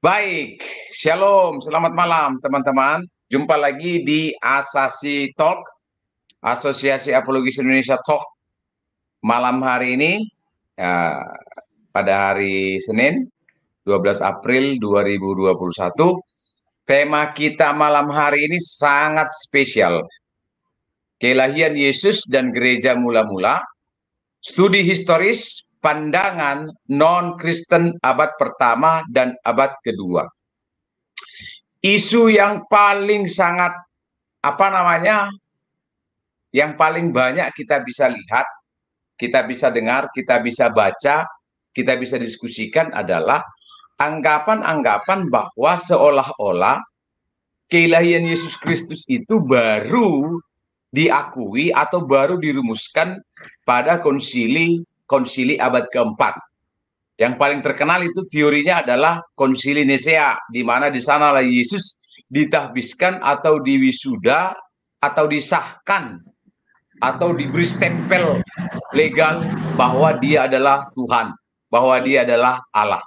Baik, Shalom, selamat malam teman-teman. Jumpa lagi di Asasi Talk, Asosiasi Apologis Indonesia Talk. Malam hari ini, ya, pada hari Senin, 12 April 2021, tema kita malam hari ini sangat spesial. Kelahiran Yesus dan Gereja Mula-Mula, studi historis pandangan non-Kristen abad pertama dan abad kedua. Isu yang paling sangat yang paling banyak kita bisa lihat, kita bisa dengar, kita bisa baca, kita bisa diskusikan adalah anggapan-anggapan bahwa seolah-olah keilahian Yesus Kristus itu baru diakui atau baru dirumuskan pada konsili abad keempat. Yang paling terkenal itu teorinya adalah konsili Nisea, di mana di sanalah Yesus ditahbiskan atau diwisuda atau disahkan atau diberi stempel legal bahwa dia adalah Tuhan, bahwa dia adalah Allah.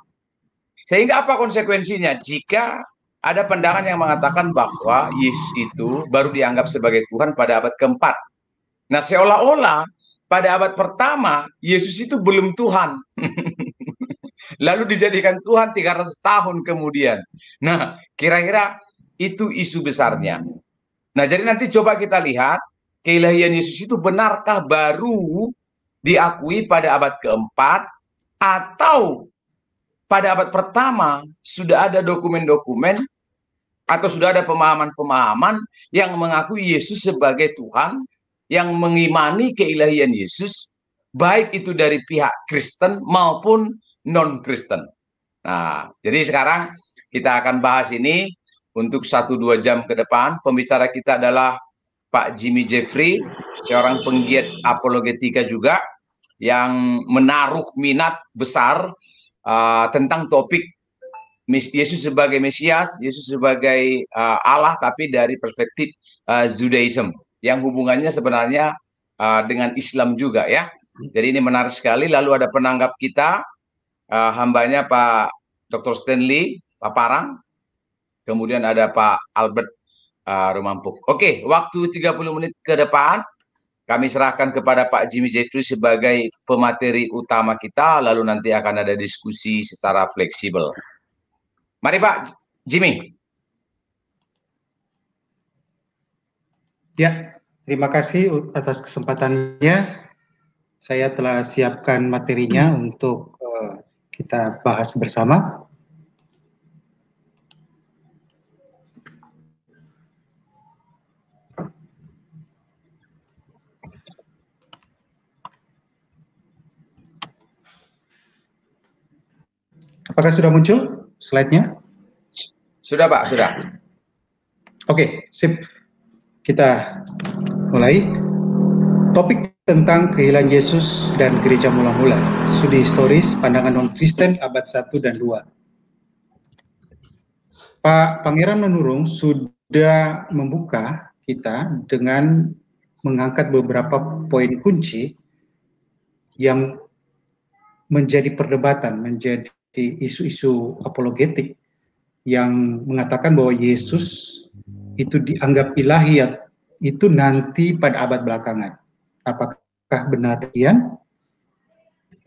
Sehingga apa konsekuensinya jika ada pandangan yang mengatakan bahwa Yesus itu baru dianggap sebagai Tuhan pada abad keempat. Nah, seolah-olah pada abad pertama Yesus itu belum Tuhan. Lalu dijadikan Tuhan 300 tahun kemudian. Nah, kira-kira itu isu besarnya. Nah, jadi nanti coba kita lihat keilahian Yesus itu benarkah baru diakui pada abad keempat atau pada abad pertama sudah ada dokumen-dokumen atau sudah ada pemahaman-pemahaman yang mengakui Yesus sebagai Tuhan, yang mengimani keilahian Yesus, baik itu dari pihak Kristen maupun non-Kristen. Nah, jadi sekarang kita akan bahas ini untuk 1-2 jam ke depan. Pembicara kita adalah Pak Jimmy Jeffrey, seorang penggiat apologetika juga, yang menaruh minat besar tentang topik Yesus sebagai Mesias, Yesus sebagai Allah, tapi dari perspektif Judaism, yang hubungannya sebenarnya dengan Islam juga ya. Jadi ini menarik sekali. Lalu ada penanggap kita, hambanya Pak Dr. Stanley Paparang, kemudian ada Pak Albert Rumampuk. Oke, waktu 30 menit ke depan kami serahkan kepada Pak Jimmy Jeffrey sebagai pemateri utama kita, lalu nanti akan ada diskusi secara fleksibel. Mari Pak Jimmy. Ya, terima kasih atas kesempatannya. Saya telah siapkan materinya untuk kita bahas bersama. Apakah sudah muncul slide-nya? Sudah Pak, sudah. Oke, sip. Kita mulai. Topik tentang keilahian Yesus dan Gereja Mula-Mula, studi historis pandangan non-Kristen abad 1 dan 2. Pak Pangeran Manurung sudah membuka kita dengan mengangkat beberapa poin kunci yang menjadi perdebatan, menjadi isu-isu apologetik yang mengatakan bahwa Yesus itu dianggap ilahi itu nanti pada abad belakangan. Apakah benar demikian?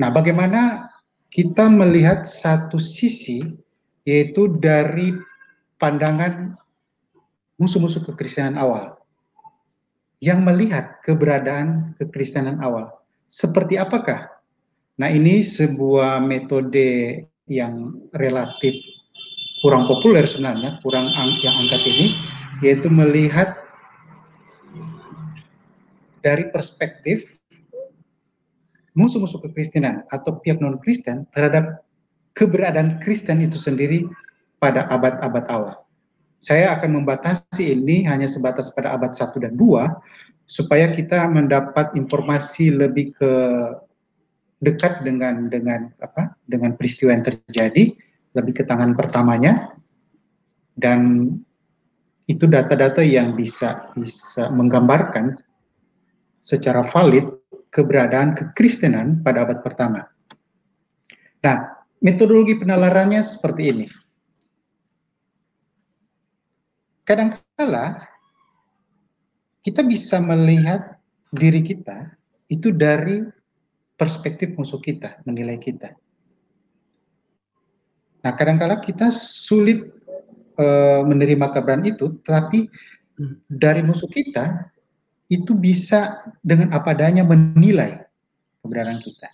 Nah, bagaimana kita melihat satu sisi, yaitu dari pandangan musuh-musuh kekristenan awal, yang melihat keberadaan kekristenan awal. Seperti apakah? Nah, ini sebuah metode yang relatif kurang populer sebenarnya, yang angkat ini, yaitu melihat dari perspektif musuh-musuh kekristenan atau pihak non-Kristen terhadap keberadaan Kristen itu sendiri pada abad-abad awal. Saya akan membatasi ini hanya sebatas pada abad 1 dan 2 supaya kita mendapat informasi lebih ke dekat dengan peristiwa yang terjadi, lebih ke tangan pertamanya, dan itu data-data yang bisa menggambarkan secara valid keberadaan kekristenan pada abad pertama. Nah, metodologi penalarannya seperti ini. kadangkala kita bisa melihat diri kita itu dari perspektif musuh kita, menilai kita. Nah, kadangkala kita sulit menerima kebenaran itu, tapi dari musuh kita itu bisa dengan apa adanya menilai kebenaran kita.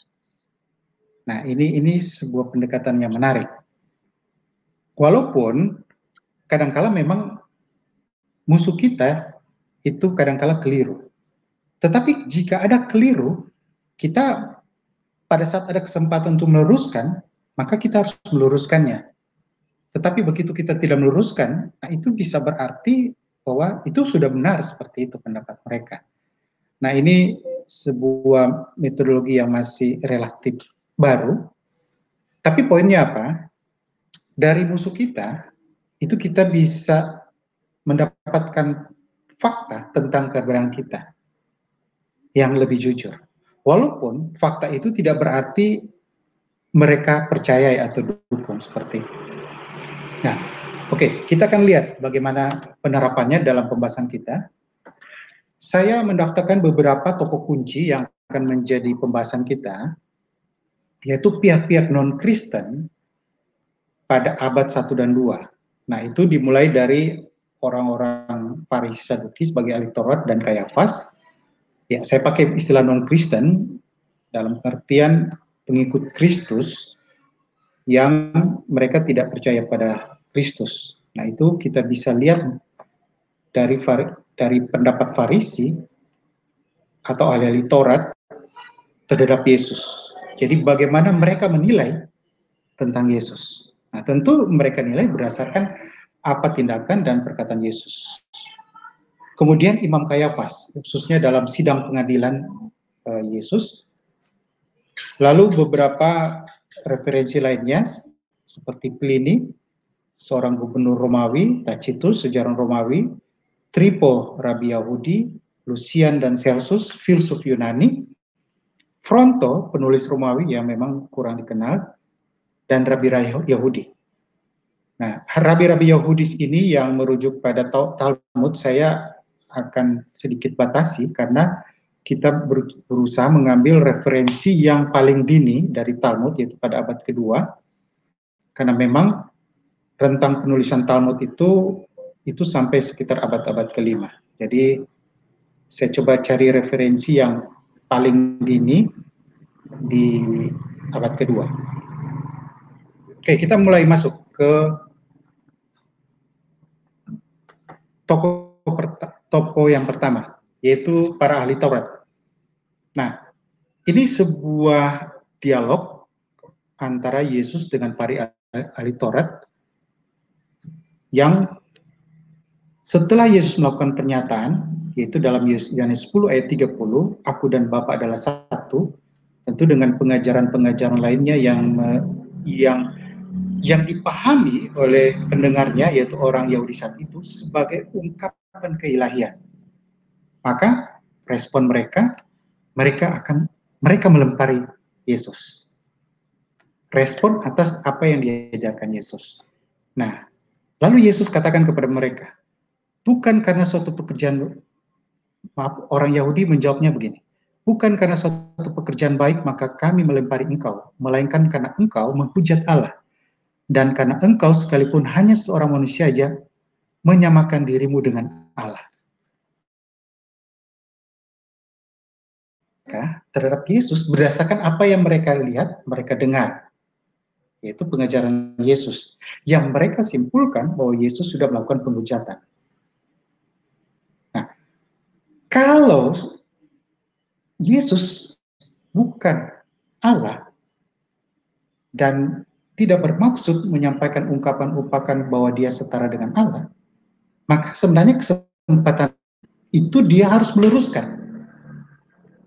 Nah, ini sebuah pendekatan yang menarik. Walaupun kadangkala memang musuh kita itu kadangkala keliru. Tetapi jika ada keliru, kita pada saat ada kesempatan untuk meluruskan, maka kita harus meluruskannya. Tetapi begitu kita tidak meluruskan, nah itu bisa berarti bahwa itu sudah benar seperti itu pendapat mereka. Nah, ini sebuah metodologi yang masih relatif baru. Tapi poinnya apa? Dari musuh kita, itu kita bisa mendapatkan fakta tentang kebenaran kita yang lebih jujur. Walaupun fakta itu tidak berarti mereka percaya atau dukung seperti itu. Nah, oke, kita akan lihat bagaimana penerapannya dalam pembahasan kita. Saya mendaftarkan beberapa tokoh kunci yang akan menjadi pembahasan kita, yaitu pihak-pihak non-Kristen pada abad 1 dan 2. Nah, itu dimulai dari orang-orang Farisi Saduki sebagai ahli Taurat dan Kayafas. Ya, saya pakai istilah non-Kristen dalam pengertian pengikut Kristus yang mereka tidak percaya pada Kristus. Nah, itu kita bisa lihat dari pendapat Farisi atau ahli-ahli Taurat terhadap Yesus. Jadi bagaimana mereka menilai tentang Yesus. Nah, tentu mereka nilai berdasarkan apa tindakan dan perkataan Yesus. Kemudian Imam Kayafas, khususnya dalam sidang pengadilan Yesus. Lalu beberapa referensi lainnya seperti Pliny, seorang gubernur Romawi, Tacitus, sejarawan Romawi, Trypho, rabi Yahudi, Lucian dan Celsus, filsuf Yunani, Fronto, penulis Romawi yang memang kurang dikenal, dan rabi-rabi Yahudi. Nah, rabi-rabi Yahudi ini yang merujuk pada Talmud saya akan sedikit batasi karena kita berusaha mengambil referensi yang paling dini dari Talmud, yaitu pada abad kedua, karena memang rentang penulisan Talmud itu sampai sekitar abad-abad kelima. Jadi saya coba cari referensi yang paling dini di abad kedua. Oke, kita mulai masuk ke tokoh yang pertama, yaitu para ahli Taurat. Nah, ini sebuah dialog antara Yesus dengan para ahli Taurat yang setelah Yesus melakukan pernyataan, yaitu dalam Yohanes 10 ayat 30, aku dan Bapa adalah satu, tentu dengan pengajaran-pengajaran lainnya yang dipahami oleh pendengarnya, yaitu orang Yahudi saat itu, sebagai ungkapan keilahian. Maka respon mereka melempari Yesus. Respon atas apa yang diajarkan Yesus. Nah, lalu Yesus katakan kepada mereka, bukan karena suatu pekerjaan, orang Yahudi menjawabnya begini, bukan karena suatu pekerjaan baik maka kami melempari engkau, melainkan karena engkau menghujat Allah, dan karena engkau sekalipun hanya seorang manusia saja menyamakan dirimu dengan Allah. Terhadap Yesus berdasarkan apa yang mereka lihat, mereka dengar, yaitu pengajaran Yesus, yang mereka simpulkan bahwa Yesus sudah melakukan penghujatan. Nah, kalau Yesus bukan Allah dan tidak bermaksud menyampaikan ungkapan-ungkapan bahwa dia setara dengan Allah, maka sebenarnya kesempatan itu dia harus meluruskan.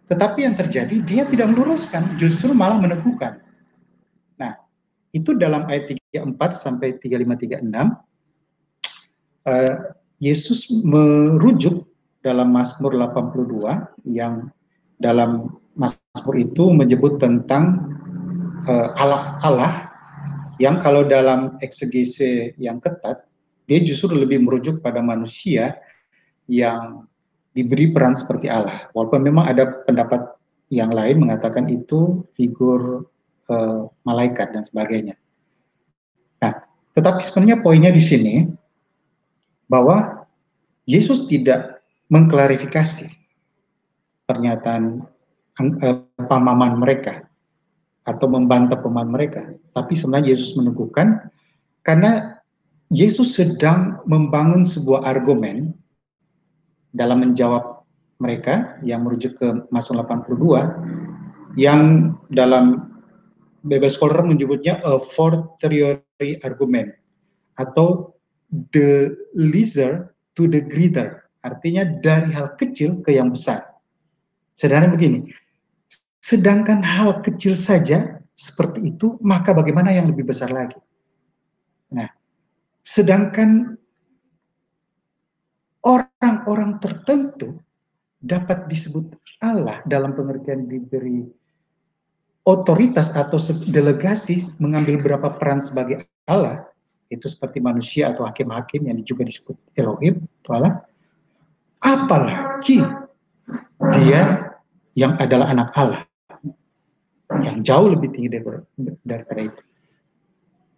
Tetapi yang terjadi, dia tidak meluruskan, justru malah meneguhkan. Nah, itu dalam ayat 34 sampai 35-36, Yesus merujuk dalam Mazmur 82, yang dalam Mazmur itu menyebut tentang Allah yang kalau dalam eksegese yang ketat, dia justru lebih merujuk pada manusia yang diberi peran seperti Allah. Walaupun memang ada pendapat yang lain mengatakan itu figur malaikat dan sebagainya. Nah, tetapi sebenarnya poinnya di sini bahwa Yesus tidak mengklarifikasi pernyataan pemahaman mereka atau membantah pemahaman mereka, tapi sebenarnya Yesus meneguhkan karena Yesus sedang membangun sebuah argumen dalam menjawab mereka yang merujuk ke Mazmur 82 yang dalam Bible Scholar menyebutnya a fortiori argument atau the lesser to the greater, artinya dari hal kecil ke yang besar. Sederhana begini, sedangkan hal kecil saja seperti itu, maka bagaimana yang lebih besar lagi? Nah, sedangkan orang-orang tertentu dapat disebut Allah dalam pengertian diberi otoritas atau delegasi mengambil beberapa peran sebagai Allah, itu seperti manusia atau hakim-hakim yang juga disebut Elohim, itu Allah. Apalagi dia yang adalah anak Allah, yang jauh lebih tinggi daripada itu.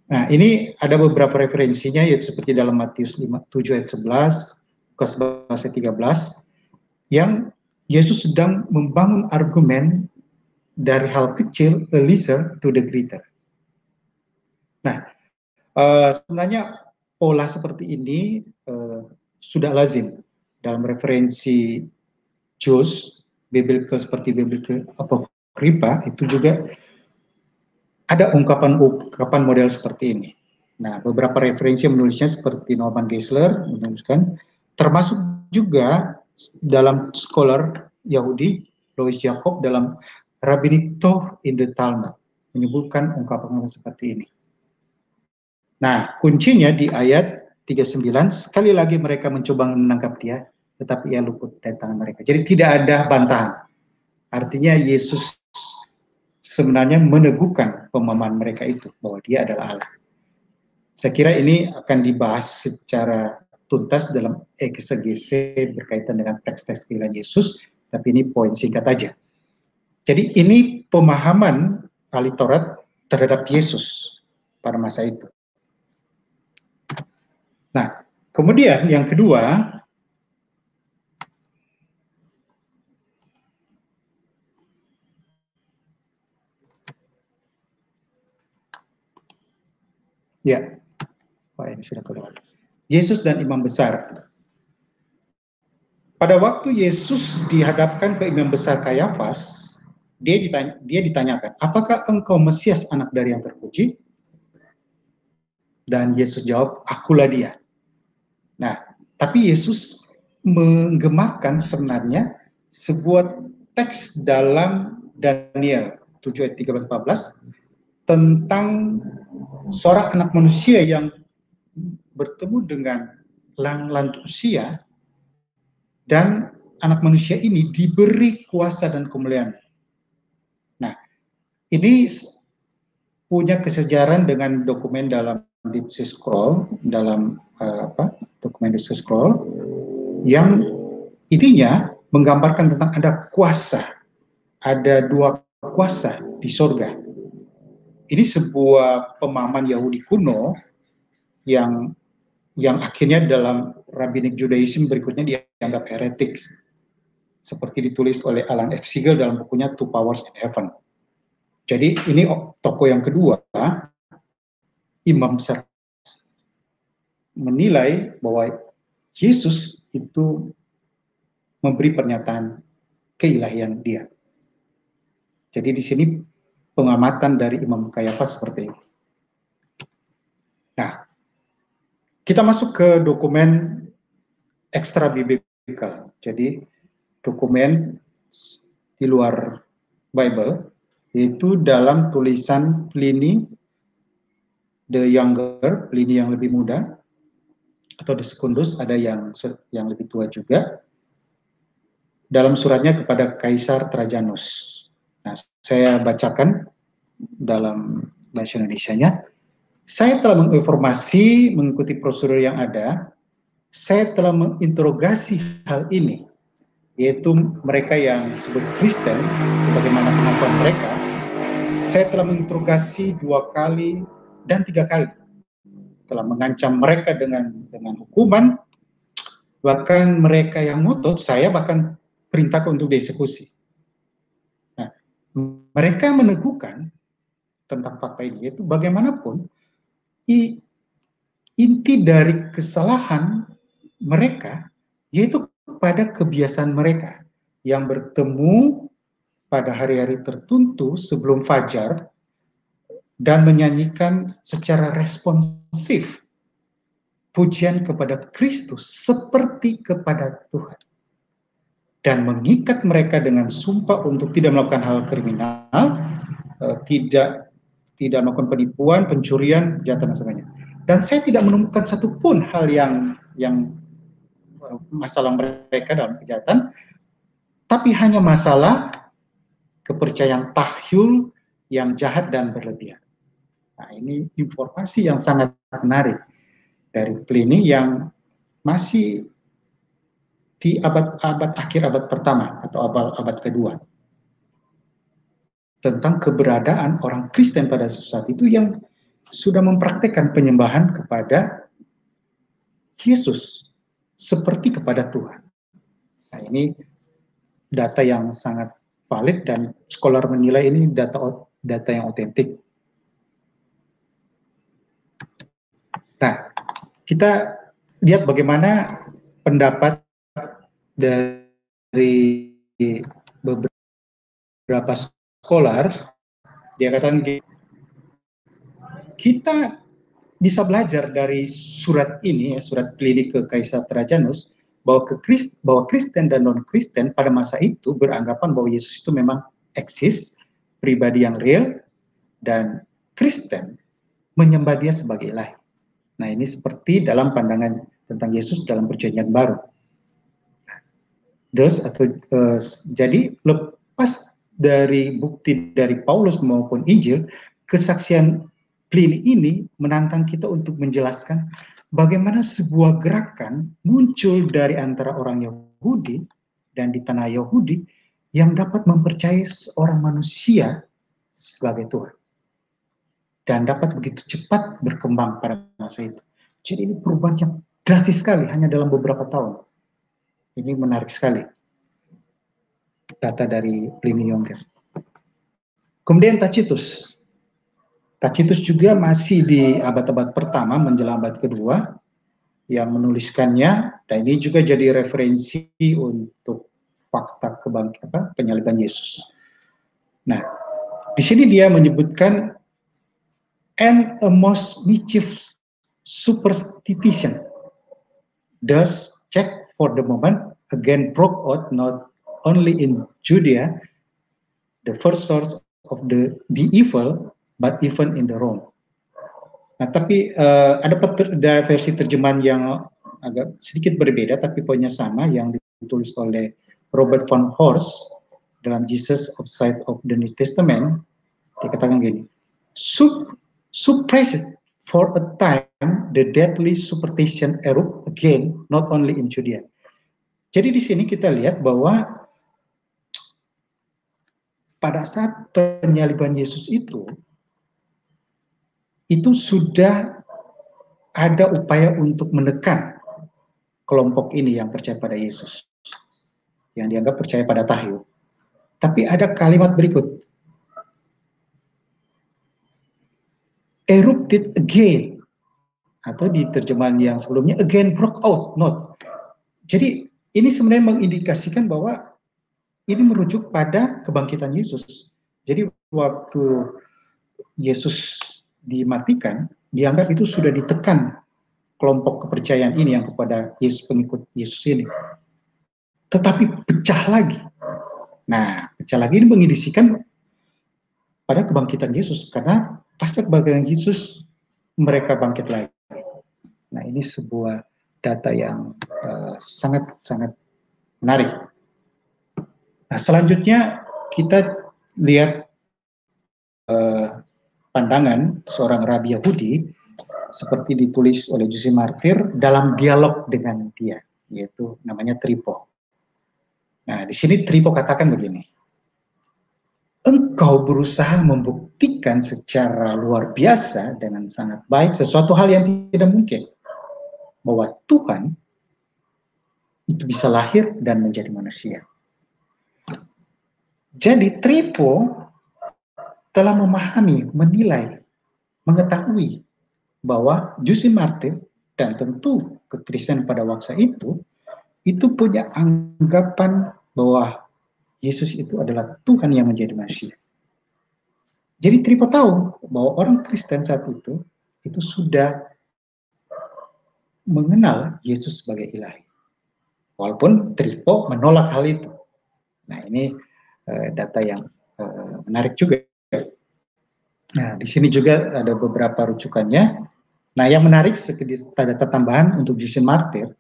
Nah, ini ada beberapa referensinya, yaitu seperti dalam Matius 7 ayat 11, Lukas 11 ayat 13, yang Yesus sedang membangun argumen dari hal kecil, a lesser to the greater. Nah, sebenarnya pola seperti ini sudah lazim dalam referensi Jews, biblical seperti biblical apokripa, itu juga ada ungkapan-ungkapan model seperti ini. Nah, beberapa referensi yang menulisnya seperti Norman Geisler menuliskan, termasuk juga dalam scholar Yahudi, Louis Jacob dalam Rabbinic Thought in the Talmud, menyebutkan ungkapan seperti ini. Nah, kuncinya di ayat 39, sekali lagi mereka mencoba menangkap dia, tetapi ia luput dari tangan mereka. Jadi tidak ada bantahan. Artinya Yesus sebenarnya meneguhkan pemahaman mereka itu, bahwa dia adalah Allah. Saya kira ini akan dibahas secara tuntas dalam eksegese berkaitan dengan teks-teks kehidupan Yesus, tapi ini poin singkat aja. Jadi ini pemahaman ahli Taurat terhadap Yesus pada masa itu. Nah, kemudian yang kedua, ya, ini sudah keluar. Yesus dan imam besar. Pada waktu Yesus dihadapkan ke imam besar Kayafas, dia ditanyakan, apakah engkau Mesias, anak dari yang terpuji? Dan Yesus jawab, akulah dia. Nah, tapi Yesus menggemakan sebenarnya sebuah teks dalam Daniel 7 ayat 13-14 tentang seorang anak manusia yang bertemu dengan lanjut usia, dan anak manusia ini diberi kuasa dan kemuliaan. Nah, ini punya kesejaran dengan dokumen dalam Dead Sea Scroll, dalam dokumen Dead Sea Scroll, yang intinya menggambarkan tentang ada kuasa, ada dua kuasa di surga. Ini sebuah pemahaman Yahudi kuno yang akhirnya dalam Rabbinic Judaism berikutnya dianggap heretik, seperti ditulis oleh Alan F. Siegel dalam bukunya Two Powers in Heaven. Jadi ini tokoh yang kedua, imam besar, menilai bahwa Yesus itu memberi pernyataan keilahian dia. Jadi di sini pengamatan dari Imam Kayafas seperti ini. Nah, kita masuk ke dokumen ekstra biblical. Jadi dokumen di luar Bible, yaitu dalam tulisan Pliny the Younger, Pliny yang lebih muda, atau the Secundus, ada yang lebih tua juga, dalam suratnya kepada Kaisar Trajanus. Nah, saya bacakan dalam bahasa Indonesianya. Saya telah menginformasi mengikuti prosedur yang ada. Saya telah menginterogasi hal ini, yaitu mereka yang disebut Kristen, sebagaimana pengakuan mereka. Saya telah menginterogasi 2 kali dan 3 kali, telah mengancam mereka dengan hukuman, bahkan mereka yang ngotot saya bahkan perintahkan untuk dieksekusi. Nah, mereka meneguhkan tentang fakta ini, yaitu bagaimanapun inti dari kesalahan mereka yaitu pada kebiasaan mereka yang bertemu pada hari-hari tertentu sebelum fajar dan menyanyikan secara responsif pujian kepada Kristus seperti kepada Tuhan, dan mengikat mereka dengan sumpah untuk tidak melakukan hal kriminal, tidak melakukan penipuan, pencurian, kejahatan dan sebagainya. Dan saya tidak menemukan satupun hal yang masalah mereka dalam kejahatan, tapi hanya masalah kepercayaan tahyul yang jahat dan berlebihan. Nah, ini informasi yang sangat menarik dari Pliny yang masih di akhir abad pertama atau abad kedua, tentang keberadaan orang Kristen pada saat itu yang sudah mempraktekkan penyembahan kepada Yesus seperti kepada Tuhan. Nah, ini data yang sangat valid dan scholar menilai ini data yang otentik. Nah, kita lihat bagaimana pendapat dari beberapa scholar. Dia katakan kita bisa belajar dari surat ini, surat Pliny ke Kaisar Trajanus, bahwa Kristen dan non-Kristen pada masa itu beranggapan bahwa Yesus itu memang eksis, pribadi yang real, dan Kristen menyembah dia sebagai ilahi. Nah, ini seperti dalam pandangan tentang Yesus dalam Perjanjian Baru. Jadi lepas dari bukti dari Paulus maupun Injil, kesaksian Pliny ini menantang kita untuk menjelaskan bagaimana sebuah gerakan muncul dari antara orang Yahudi dan di tanah Yahudi yang dapat mempercayai seorang manusia sebagai Tuhan dan dapat begitu cepat berkembang pada masa itu. Jadi ini perubahan yang drastis sekali hanya dalam beberapa tahun. Ini menarik sekali data dari Pliny Younger. Kemudian Tacitus juga masih di abad-abad pertama menjelang abad kedua yang menuliskannya, dan ini juga jadi referensi untuk fakta penyaliban Yesus. Nah, di sini dia menyebutkan and a most mischievous superstition thus check for the moment again broke out not only in Judea, the first source of the evil, but even in the Rome. Nah, tapi ada versi terjemahan yang agak sedikit berbeda, tapi poinnya sama, yang ditulis oleh Robert von Horst dalam Jesus Outside of the New Testament. Dikatakan gini, suppressed for a time, the deadly superstition erupt again, not only in Judea. Jadi di sini kita lihat bahwa pada saat penyaliban Yesus itu sudah ada upaya untuk menekan kelompok ini yang percaya pada Yesus, yang dianggap percaya pada tahyul. Tapi ada kalimat berikut, erupted again, atau di terjemahan yang sebelumnya again broke out, not. Jadi ini sebenarnya mengindikasikan bahwa ini merujuk pada kebangkitan Yesus. Jadi waktu Yesus dimatikan, dianggap itu sudah ditekan kelompok kepercayaan ini yang kepada Yesus, pengikut Yesus ini. Tetapi pecah lagi. Nah, pecah lagi ini mengindikasikan pada kebangkitan Yesus, karena pasca kebangkitan Yesus mereka bangkit lagi. Nah, ini sebuah data yang sangat-sangat menarik. Nah, selanjutnya kita lihat pandangan seorang rabi Yahudi seperti ditulis oleh Justin Martyr dalam dialog dengan dia, yaitu namanya Tripo. Nah, di sini Tripo katakan begini, engkau berusaha membuktikan secara luar biasa dengan sangat baik sesuatu hal yang tidak mungkin, bahwa Tuhan itu bisa lahir dan menjadi manusia. Jadi Tripo telah memahami, menilai, mengetahui bahwa Justin Martyr dan tentu kekristenan pada waktu itu punya anggapan bahwa Yesus itu adalah Tuhan yang menjadi manusia. Jadi Tripo tahu bahwa orang Kristen saat itu sudah mengenal Yesus sebagai ilahi. Walaupun Tripo menolak hal itu. Nah, ini data yang menarik juga. Nah, di sini juga ada beberapa rujukannya. Nah, yang menarik sedikit data tambahan untuk Justin Martyr.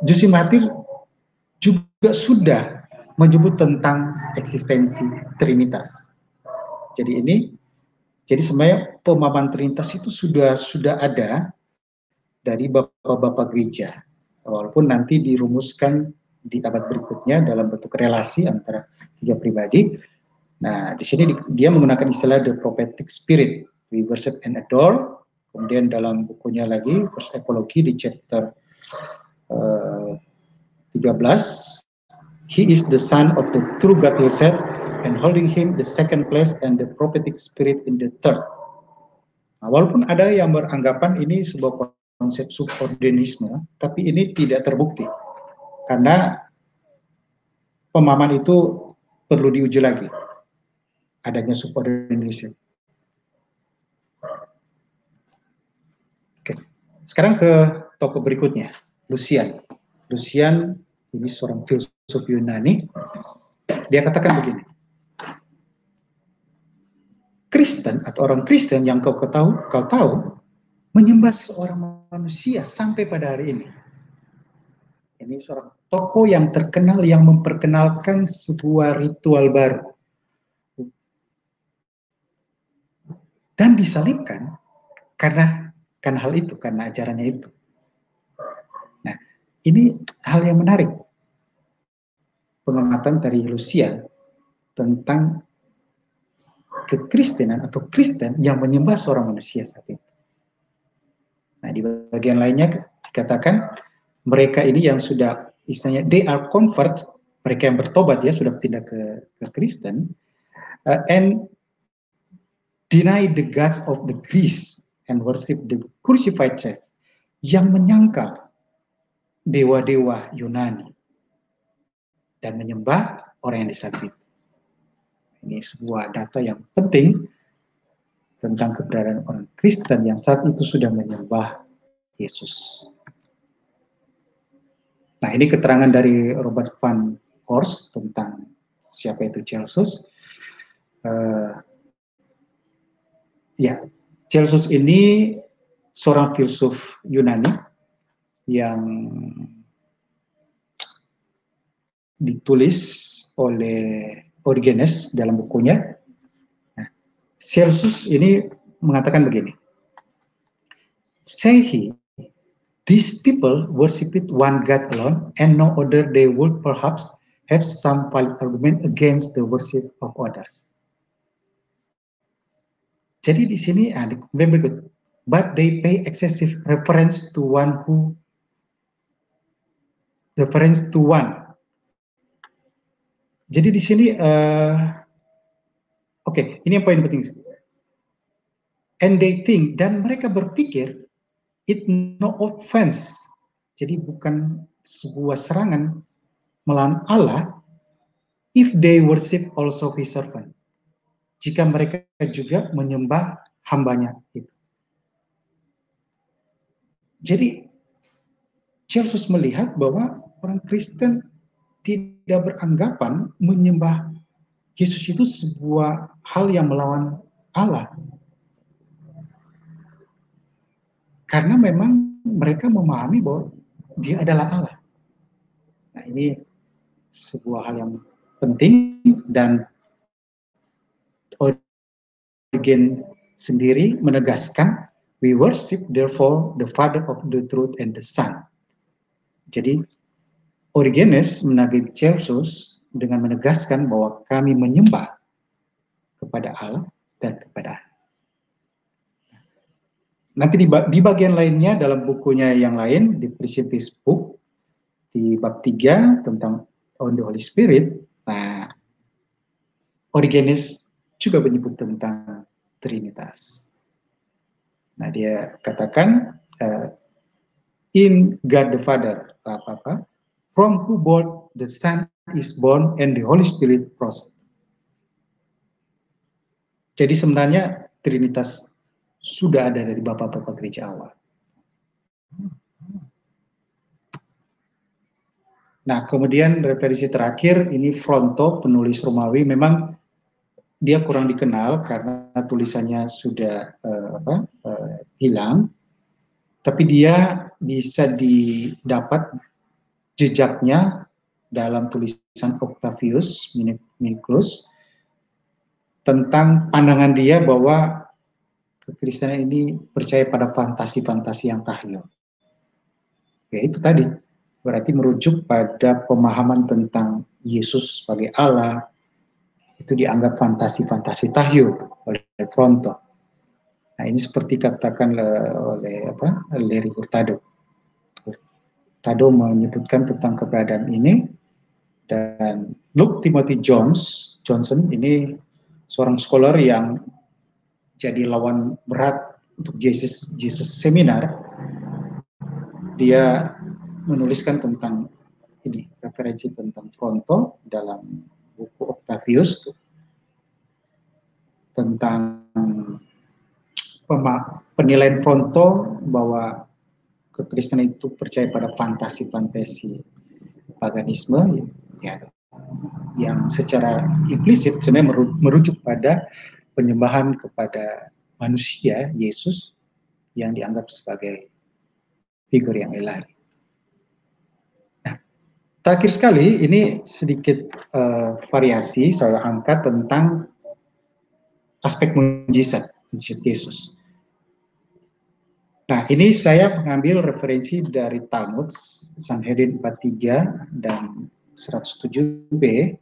Justin Martyr juga sudah menyebut tentang eksistensi Trinitas. Jadi sebenarnya pemahaman Trinitas itu sudah ada dari bapak-bapak gereja, walaupun nanti dirumuskan di abad berikutnya dalam bentuk relasi antara tiga pribadi. Nah, di sini dia menggunakan istilah the prophetic spirit, we worship and adore. Kemudian dalam bukunya lagi, First Apology di chapter 13, he is the son of the true God himself, and holding him the second place and the prophetic spirit in the third. Nah, walaupun ada yang beranggapan ini sebuah konsep subordinisme, tapi ini tidak terbukti karena pemahaman itu perlu diuji lagi adanya subordinisme. Oke. Sekarang ke tokoh berikutnya, Lucian. Lucian ini seorang filsuf Yunani. Dia katakan begini, Kristen atau orang Kristen yang kau tahu menyembah seorang manusia sampai pada hari ini. Ini seorang tokoh yang terkenal yang memperkenalkan sebuah ritual baru dan disalibkan karena hal itu, karena ajarannya itu. Nah, ini hal yang menarik pengamatan dari Lucian tentang kekristenan atau Kristen yang menyembah seorang manusia saat itu. Nah, di bagian lainnya dikatakan mereka ini yang sudah istilahnya they are convert, mereka yang bertobat ya sudah pindah ke Kristen, and deny the gods of the Greece and worship the crucified church, yang menyangkal dewa-dewa Yunani dan menyembah orang yang disalib. Ini sebuah data yang penting tentang keberadaan orang Kristen yang saat itu sudah menyembah Yesus. Nah, ini keterangan dari Robert van Horst tentang siapa itu Celsus. Ya, Celsus ini seorang filsuf Yunani yang ditulis oleh Origenes dalam bukunya. Nah, Celsus ini mengatakan begini, say he, these people worshiped one God alone and no other. They would perhaps have some valid argument against the worship of others. Jadi di sini berikut, but they pay excessive reference to one. Jadi di sini, oke, ini yang poin penting. And they think, dan mereka berpikir, it no offense. Jadi bukan sebuah serangan melawan Allah, if they worship also his servant. Jika mereka juga menyembah hambanya itu. Jadi Celsus melihat bahwa orang Kristen tidak beranggapan menyembah Yesus itu sebuah hal yang melawan Allah. Karena memang mereka memahami bahwa dia adalah Allah. Nah, ini sebuah hal yang penting dan Origen sendiri menegaskan, we worship therefore the Father of the truth and the Son. Jadi Origenes menagih Celsus dengan menegaskan bahwa kami menyembah kepada Allah dan kepada Anak. Nanti di bagian lainnya dalam bukunya yang lain, di Principis Book, di bab 3 tentang on the Holy Spirit, nah, Origenes juga menyebut tentang Trinitas. Nah, dia katakan, in God the Father, from who born the Son is born and the Holy Spirit proceeds. Jadi sebenarnya Trinitas sudah ada dari Bapak-Bapak Gereja awal. Nah, kemudian referensi terakhir, ini Fronto, penulis Romawi, memang dia kurang dikenal karena tulisannya sudah hilang, tapi dia bisa didapat jejaknya dalam tulisan Octavius Minucius tentang pandangan dia bahwa kekristenan ini percaya pada fantasi-fantasi yang tahyul. Ya itu tadi, berarti merujuk pada pemahaman tentang Yesus sebagai Allah, itu dianggap fantasi-fantasi tahyul oleh Fronto. Nah ini seperti katakan oleh Larry Hurtado. Hurtado menyebutkan tentang keberadaan ini, dan Luke Timothy Johnson ini seorang scholar yang jadi lawan berat untuk Jesus Seminar. Dia menuliskan tentang ini, referensi tentang Fronto dalam buku Octavius tentang penilaian Fronto bahwa kekristenan itu percaya pada fantasi-fantasi paganisme, ya, yang secara implisit sebenarnya merujuk pada penyembahan kepada manusia, Yesus, yang dianggap sebagai figur yang ilahi. Nah, terakhir sekali, ini sedikit variasi saya angkat tentang aspek mujizat Yesus. Nah, ini saya mengambil referensi dari Talmud, Sanhedrin 43 dan 107b,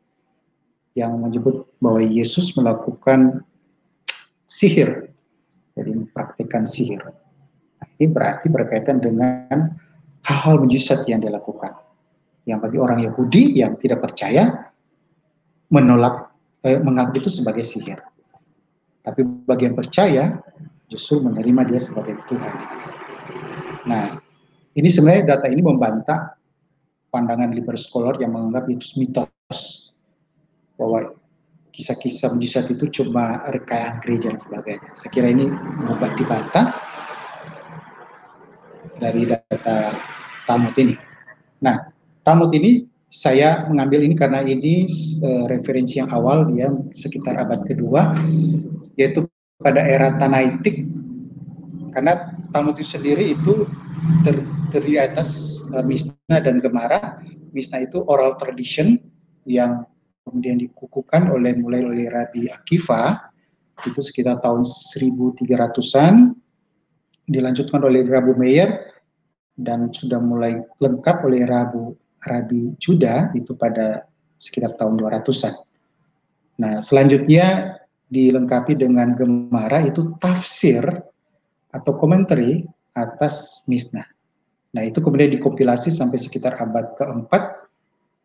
yang menyebut bahwa Yesus melakukan sihir, jadi mempraktikkan sihir. Nah, ini berarti berkaitan dengan hal-hal mujizat yang dilakukan, yang bagi orang Yahudi yang tidak percaya menolak, menganggap itu sebagai sihir. Tapi bagi yang percaya justru menerima dia sebagai Tuhan. Nah, ini sebenarnya data ini membantah pandangan liberal scholar yang menganggap itu mitos, bahwa kisah-kisah mujizat itu cuma rekayaan gereja dan sebagainya. Saya kira ini dibantah dari data Talmud ini. Nah, Talmud ini saya mengambil ini karena ini referensi yang awal, dia sekitar abad kedua, yaitu pada era Tanaitik, karena Talmud itu sendiri itu terdiri atas Mishnah dan Gemara. Mishnah itu oral tradition yang kemudian dikukuhkan mulai oleh Rabbi Akiva, itu sekitar tahun 1300-an, dilanjutkan oleh Rabbi Meir, dan sudah mulai lengkap oleh Rabbi Juda, itu pada sekitar tahun 200-an. Nah, selanjutnya dilengkapi dengan Gemara, itu tafsir atau komentari atas Mishnah. Nah, itu kemudian dikompilasi sampai sekitar abad keempat,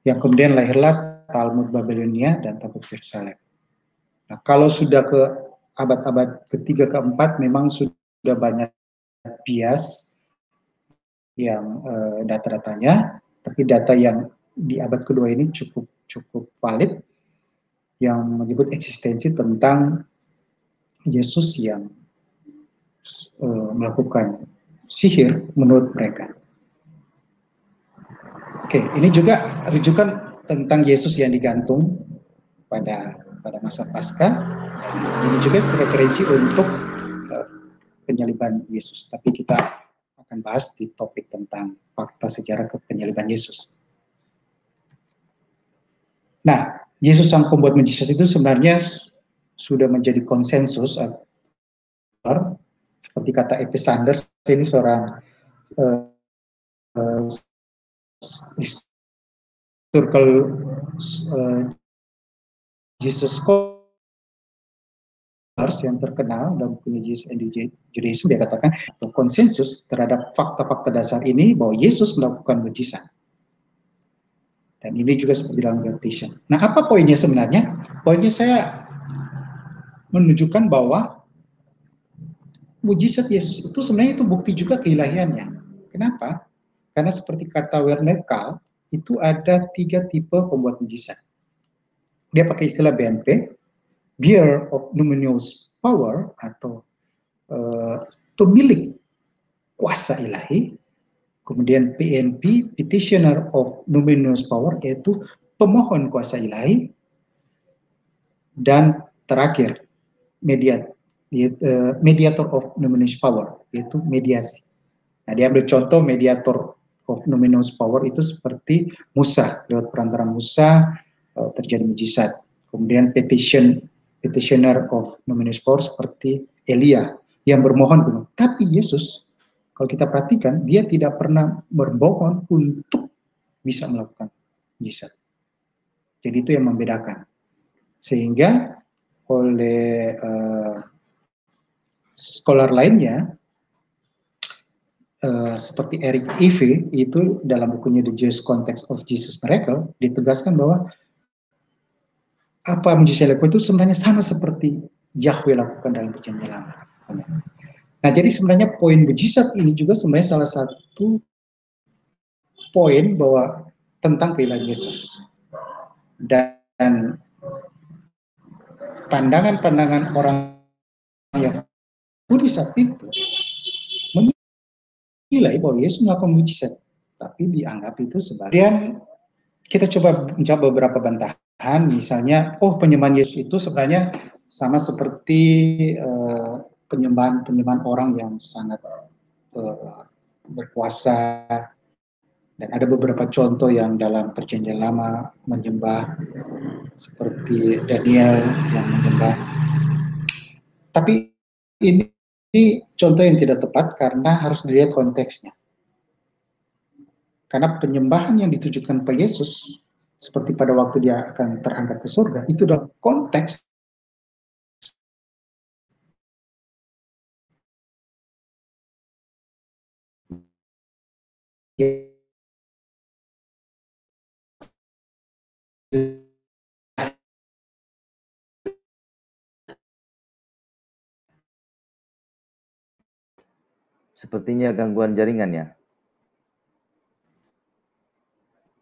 yang kemudian lahirlah Talmud Babilonia dan Talmud Yerusalem. Nah, kalau sudah ke abad-abad ketiga keempat, memang sudah banyak bias yang data-datanya, tapi data yang di abad kedua ini cukup valid, yang menyebut eksistensi tentang Yesus yang melakukan sihir menurut mereka. Oke, ini juga rujukan tentang Yesus yang digantung pada masa Paskah. Ini juga referensi untuk penyaliban Yesus. Tapi kita akan bahas di topik tentang fakta sejarah penyaliban Yesus. Nah, Yesus sang pembuat mujizat itu sebenarnya sudah menjadi konsensus seperti kata E.P. Sanders, ini seorang historical Jesus scholars yang terkenal dalam buku Jesus and Judaism, dia katakan konsensus terhadap fakta-fakta dasar ini bahwa Yesus melakukan mujizat. Dan ini juga seperti dalam Galatians. Nah, apa poinnya sebenarnya? Poinnya saya menunjukkan bahwa mujizat Yesus itu sebenarnya itu bukti juga keilahiannya. Kenapa? Karena seperti kata Werner Kahl, itu ada 3 tipe pembuat mujizat. Dia pakai istilah BNP, bearer of numinous power, atau pemilik kuasa ilahi. Kemudian PNP, petitioner of numinous power, yaitu pemohon kuasa ilahi. Dan terakhir, mediator of numinous power, yaitu mediasi. Nah, dia ambil contoh mediator of numinous power itu seperti Musa, lewat perantara Musa terjadi mujizat. Kemudian petitioner of numinous power seperti Elia yang bermohon. Tapi Yesus, kalau kita perhatikan, dia tidak pernah bermohon untuk bisa melakukan mujizat. Jadi itu yang membedakan. Sehingga oleh scholar lainnya, seperti Eric Eve, itu dalam bukunya The Jewish Context of Jesus Miracle, ditegaskan bahwa apa mujizat itu sebenarnya sama seperti Yahweh lakukan dalam perjanjian lama. Nah, jadi sebenarnya poin mujizat ini juga sebenarnya salah satu poin bahwa tentang keilahian Yesus. Dan pandangan-pandangan orang yang Yahudi saat itu menilai bahwa Yesus melakukan mujizat, tapi dianggap itu sebagian. Kita coba mencoba beberapa bantahan, misalnya, penyembahan Yesus itu sebenarnya sama seperti penyembahan orang yang sangat berkuasa, dan ada beberapa contoh yang dalam perjanjian lama menyembah, seperti Daniel yang menyembah. Tapi ini contoh yang tidak tepat karena harus dilihat konteksnya. Karena penyembahan yang ditujukan pada Yesus, seperti pada waktu dia akan terangkat ke surga, itu dalam konteks Sepertinya gangguan jaringan ya,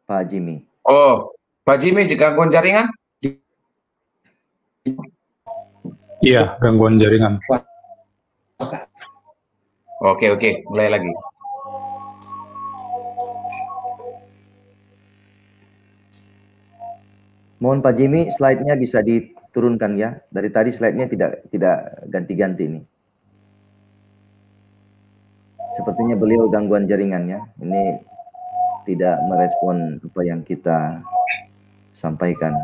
Pak Jimmy. Oh, Pak Jimmy, gangguan jaringan? Iya, gangguan jaringan. Oke, mulai lagi. Mohon Pak Jimmy, slide-nya bisa diturunkan ya. Dari tadi slide-nya tidak ganti-ganti ini. Sepertinya beliau gangguan jaringan ya. Ini tidak merespon apa yang kita sampaikan.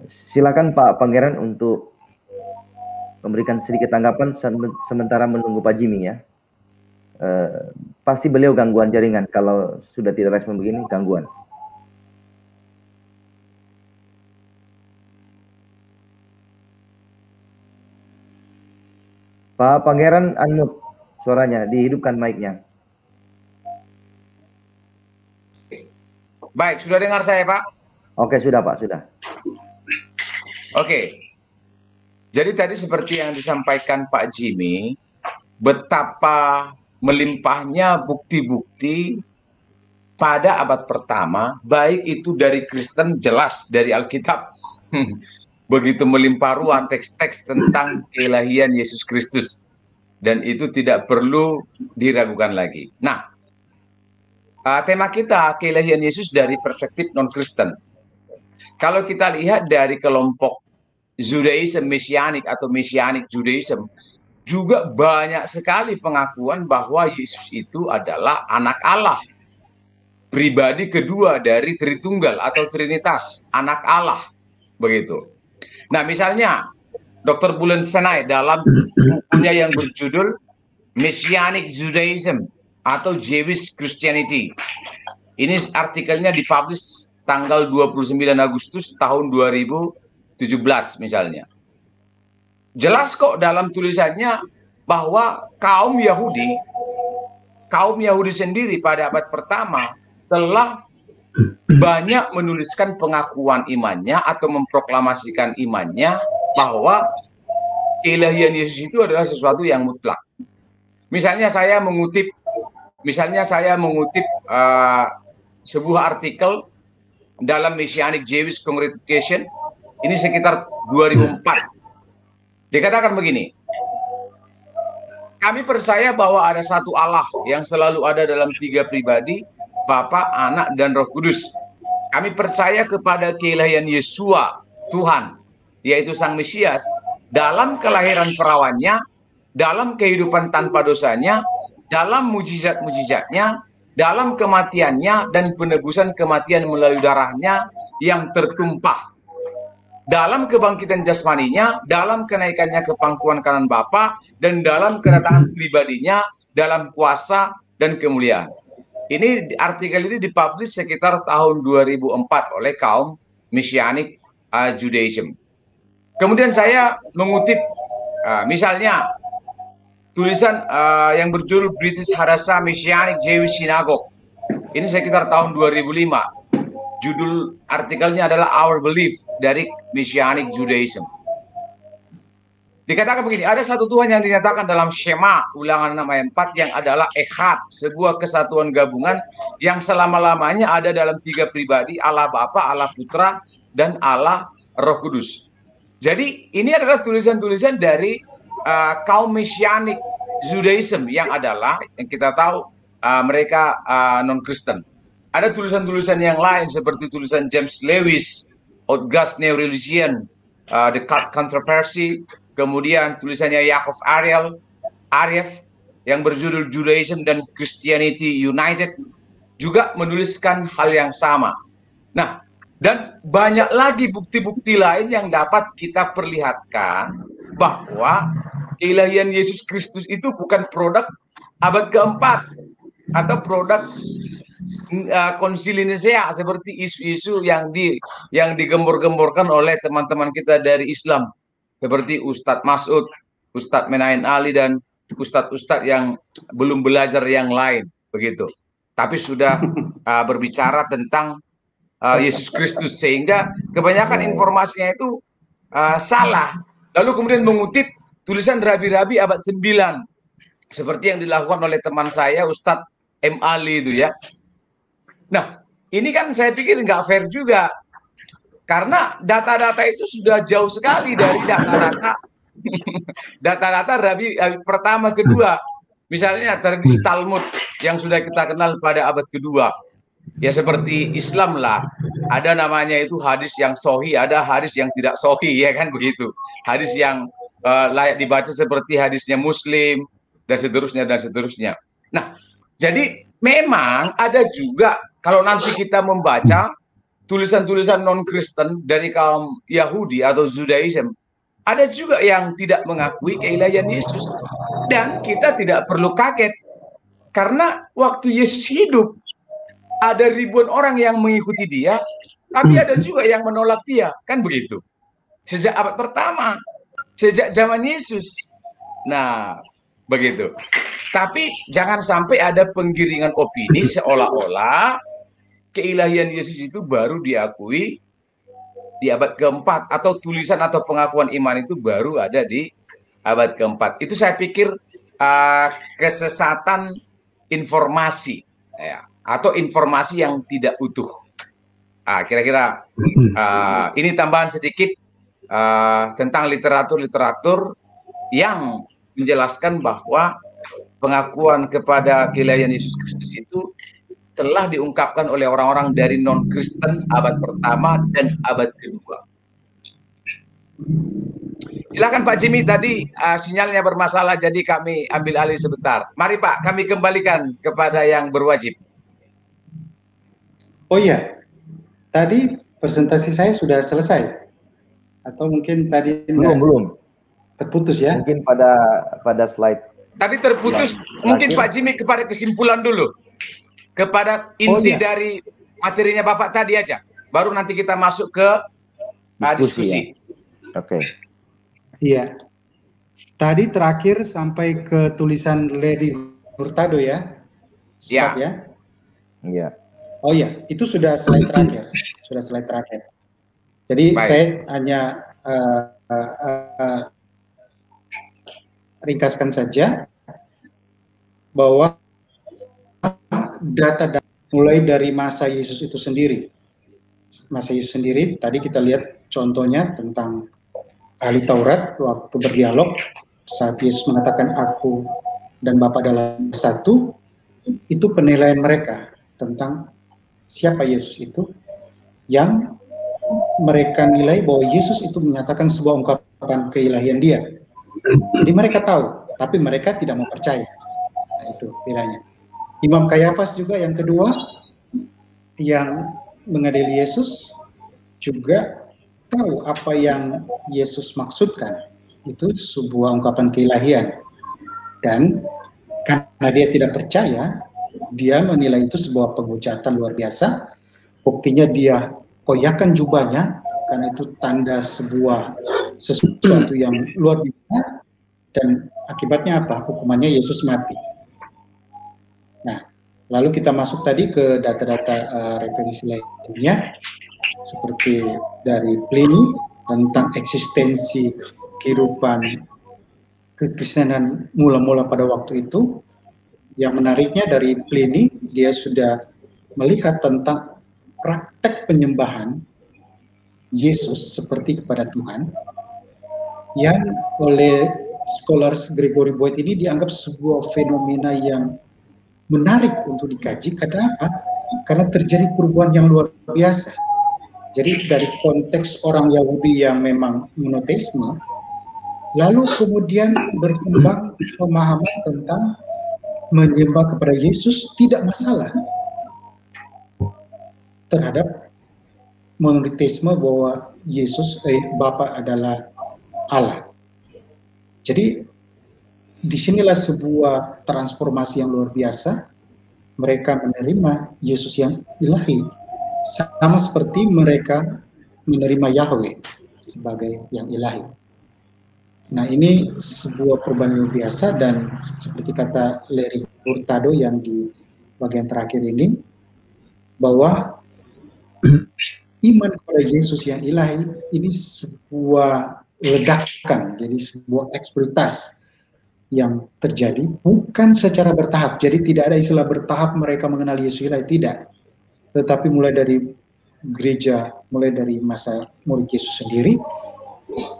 Silakan Pak Pangeran untuk memberikan sedikit tanggapan sementara menunggu Pak Jimmy ya. Pasti beliau gangguan jaringan, kalau sudah tidak respon begini gangguan. Pak Pangeran, unmute suaranya, dihidupkan mic-nya. Baik, sudah dengar saya, Pak? Oke, sudah Pak, sudah. Oke. Jadi tadi seperti yang disampaikan Pak Jimmy, betapa melimpahnya bukti-bukti pada abad pertama, baik itu dari Kristen, jelas dari Alkitab. Begitu melimpah ruah teks-teks tentang keilahian Yesus Kristus. Dan itu tidak perlu diragukan lagi. Nah, tema kita keilahian Yesus dari perspektif non-Kristen. Kalau kita lihat dari kelompok Judaism Mesianik atau Mesianik Judaism, juga banyak sekali pengakuan bahwa Yesus itu adalah anak Allah. Pribadi kedua dari Tritunggal atau Trinitas, anak Allah. Begitu. Nah, misalnya Dr. Bulan Senai dalam bukunya yang berjudul Messianic Judaism atau Jewish Christianity. Ini artikelnya dipublish tanggal 29 Agustus tahun 2017 misalnya. Jelas kok dalam tulisannya bahwa kaum Yahudi sendiri pada abad pertama telah banyak menuliskan pengakuan imannya atau memproklamasikan imannya bahwa keilahian Yesus itu adalah sesuatu yang mutlak. Misalnya saya mengutip sebuah artikel dalam Messianic Jewish Congregation, ini sekitar 2004. Dikatakan begini, kami percaya bahwa ada satu Allah yang selalu ada dalam 3 pribadi, Bapa, Anak, dan Roh Kudus. Kami percaya kepada keilahian Yesua, Tuhan, yaitu Sang Mesias, dalam kelahiran perawannya, dalam kehidupan tanpa dosanya, dalam mujizat-mujizatnya, dalam kematiannya, dan penebusan kematian melalui darahnya yang tertumpah, dalam kebangkitan jasmaninya, dalam kenaikannya ke pangkuan kanan Bapa, dan dalam kedatangan pribadinya, dalam kuasa dan kemuliaan. Ini artikel ini dipublish sekitar tahun 2004 oleh kaum Messianic Judaism. Kemudian saya mengutip misalnya tulisan yang berjudul British Hadassah Messianic Jewish Synagogue. Ini sekitar tahun 2005. Judul artikelnya adalah Our Belief dari Messianic Judaism. Dikatakan begini, ada satu Tuhan yang dinyatakan dalam Shema Ulangan 6 ayat 4 yang adalah Echad, sebuah kesatuan gabungan yang selama-lamanya ada dalam 3 pribadi, Allah Bapa, Allah Putra, dan Allah Roh Kudus. Jadi ini adalah tulisan-tulisan dari kaum Messianic Judaism yang kita tahu mereka non-Kristen. Ada tulisan-tulisan yang lain seperti tulisan James Lewis, August New Religion, The Controversy, kemudian tulisannya Yaakov Arief yang berjudul Judaism dan Christianity United juga menuliskan hal yang sama. Nah, dan banyak lagi bukti-bukti lain yang dapat kita perlihatkan bahwa keilahian Yesus Kristus itu bukan produk abad keempat atau produk Konsili Nisea seperti isu-isu yang digembor-gemborkan oleh teman-teman kita dari Islam seperti Ustadz Mas'ud, Ustadz Menain Ali, dan Ustadz-Ustadz yang belum belajar yang lain begitu. Tapi sudah berbicara tentang Yesus Kristus sehingga kebanyakan informasinya itu salah. Lalu kemudian mengutip tulisan rabi-rabi abad 9 seperti yang dilakukan oleh teman saya Ustadz M. Ali itu ya. Nah, ini kan saya pikir nggak fair juga. Karena data-data itu sudah jauh sekali dari data-data rabi pertama, kedua. Misalnya tradisi Talmud yang sudah kita kenal pada abad kedua. Ya seperti Islam lah. Ada namanya itu hadis yang sahih, ada hadis yang tidak sahih, ya kan begitu. Hadis yang layak dibaca seperti hadisnya Muslim, dan seterusnya, dan seterusnya. Nah, jadi memang ada juga kalau nanti kita membaca tulisan-tulisan non-Kristen dari kaum Yahudi atau Judaism, ada juga yang tidak mengakui keilahian Yesus. Dan kita tidak perlu kaget, karena waktu Yesus hidup, ada ribuan orang yang mengikuti dia, tapi ada juga yang menolak dia, kan begitu. Sejak abad pertama, sejak zaman Yesus. Nah, begitu. Tapi jangan sampai ada penggiringan opini seolah-olah keilahian Yesus itu baru diakui di abad keempat, atau tulisan atau pengakuan iman itu baru ada di abad keempat. Itu saya pikir kesesatan informasi, ya, atau informasi yang tidak utuh. Kira-kira ini tambahan sedikit tentang literatur-literatur yang menjelaskan bahwa pengakuan kepada keilahian Yesus Kristus itu telah diungkapkan oleh orang-orang dari non-Kristen abad pertama dan abad kedua. Silakan Pak Jimmy, tadi sinyalnya bermasalah, jadi kami ambil alih sebentar. Mari Pak, kami kembalikan kepada yang berwajib. Oh iya, tadi presentasi saya sudah selesai. Atau mungkin tadi Belum. terputus ya? Mungkin pada slide. Tadi terputus, mungkin Pak Jimmy kepada kesimpulan dulu. Kepada inti dari materinya Bapak tadi aja. Baru nanti kita masuk ke diskusi. Ya? Oke. Iya. Tadi terakhir sampai ke tulisan Lady Hurtado ya? Sempat ya? Iya. Oh iya, itu sudah slide terakhir. Sudah slide terakhir. Jadi saya hanya ringkaskan saja bahwa data mulai dari masa Yesus itu sendiri. Masa Yesus sendiri, tadi kita lihat contohnya tentang ahli Taurat waktu berdialog saat Yesus mengatakan aku dan Bapa adalah satu, itu penilaian mereka tentang siapa Yesus itu, yang mereka nilai bahwa Yesus itu menyatakan sebuah ungkapan keilahian dia. Jadi mereka tahu, tapi mereka tidak mau percaya. Nah, itu bedanya. Imam Kayafas juga yang kedua, yang mengadili Yesus, juga tahu apa yang Yesus maksudkan. Itu sebuah ungkapan keilahian. Dan karena dia tidak percaya, dia menilai itu sebuah penghujatan luar biasa. Buktinya dia koyakan jubahnya, karena itu tanda sesuatu yang luar biasa. Dan akibatnya apa? Hukumannya Yesus mati. Nah, lalu kita masuk tadi ke data-data referensi lainnya, seperti dari Pliny tentang eksistensi kehidupan kekristenan mula-mula pada waktu itu. Yang menariknya dari Pliny, dia sudah melihat tentang praktek penyembahan Yesus seperti kepada Tuhan, yang oleh scholars Gregory Boyd ini dianggap sebuah fenomena yang menarik untuk dikaji. Karena apa? Karena terjadi perubahan yang luar biasa. Jadi dari konteks orang Yahudi yang memang monoteisme, lalu kemudian berkembang pemahaman tentang menyembah kepada Yesus tidak masalah terhadap monoteisme bahwa Yesus Bapa adalah Allah. Jadi disinilah sebuah transformasi yang luar biasa. Mereka menerima Yesus yang ilahi, sama seperti mereka menerima Yahweh sebagai yang ilahi. Nah, ini sebuah perubahan luar biasa, dan seperti kata Larry Hurtado yang di bagian terakhir ini, bahwa iman kepada Yesus yang ilahi ini sebuah ledakan, jadi sebuah eksploitasi yang terjadi bukan secara bertahap. Jadi tidak ada istilah bertahap mereka mengenal Yesus ilahi, tidak. Tetapi mulai dari gereja, mulai dari masa murid Yesus sendiri,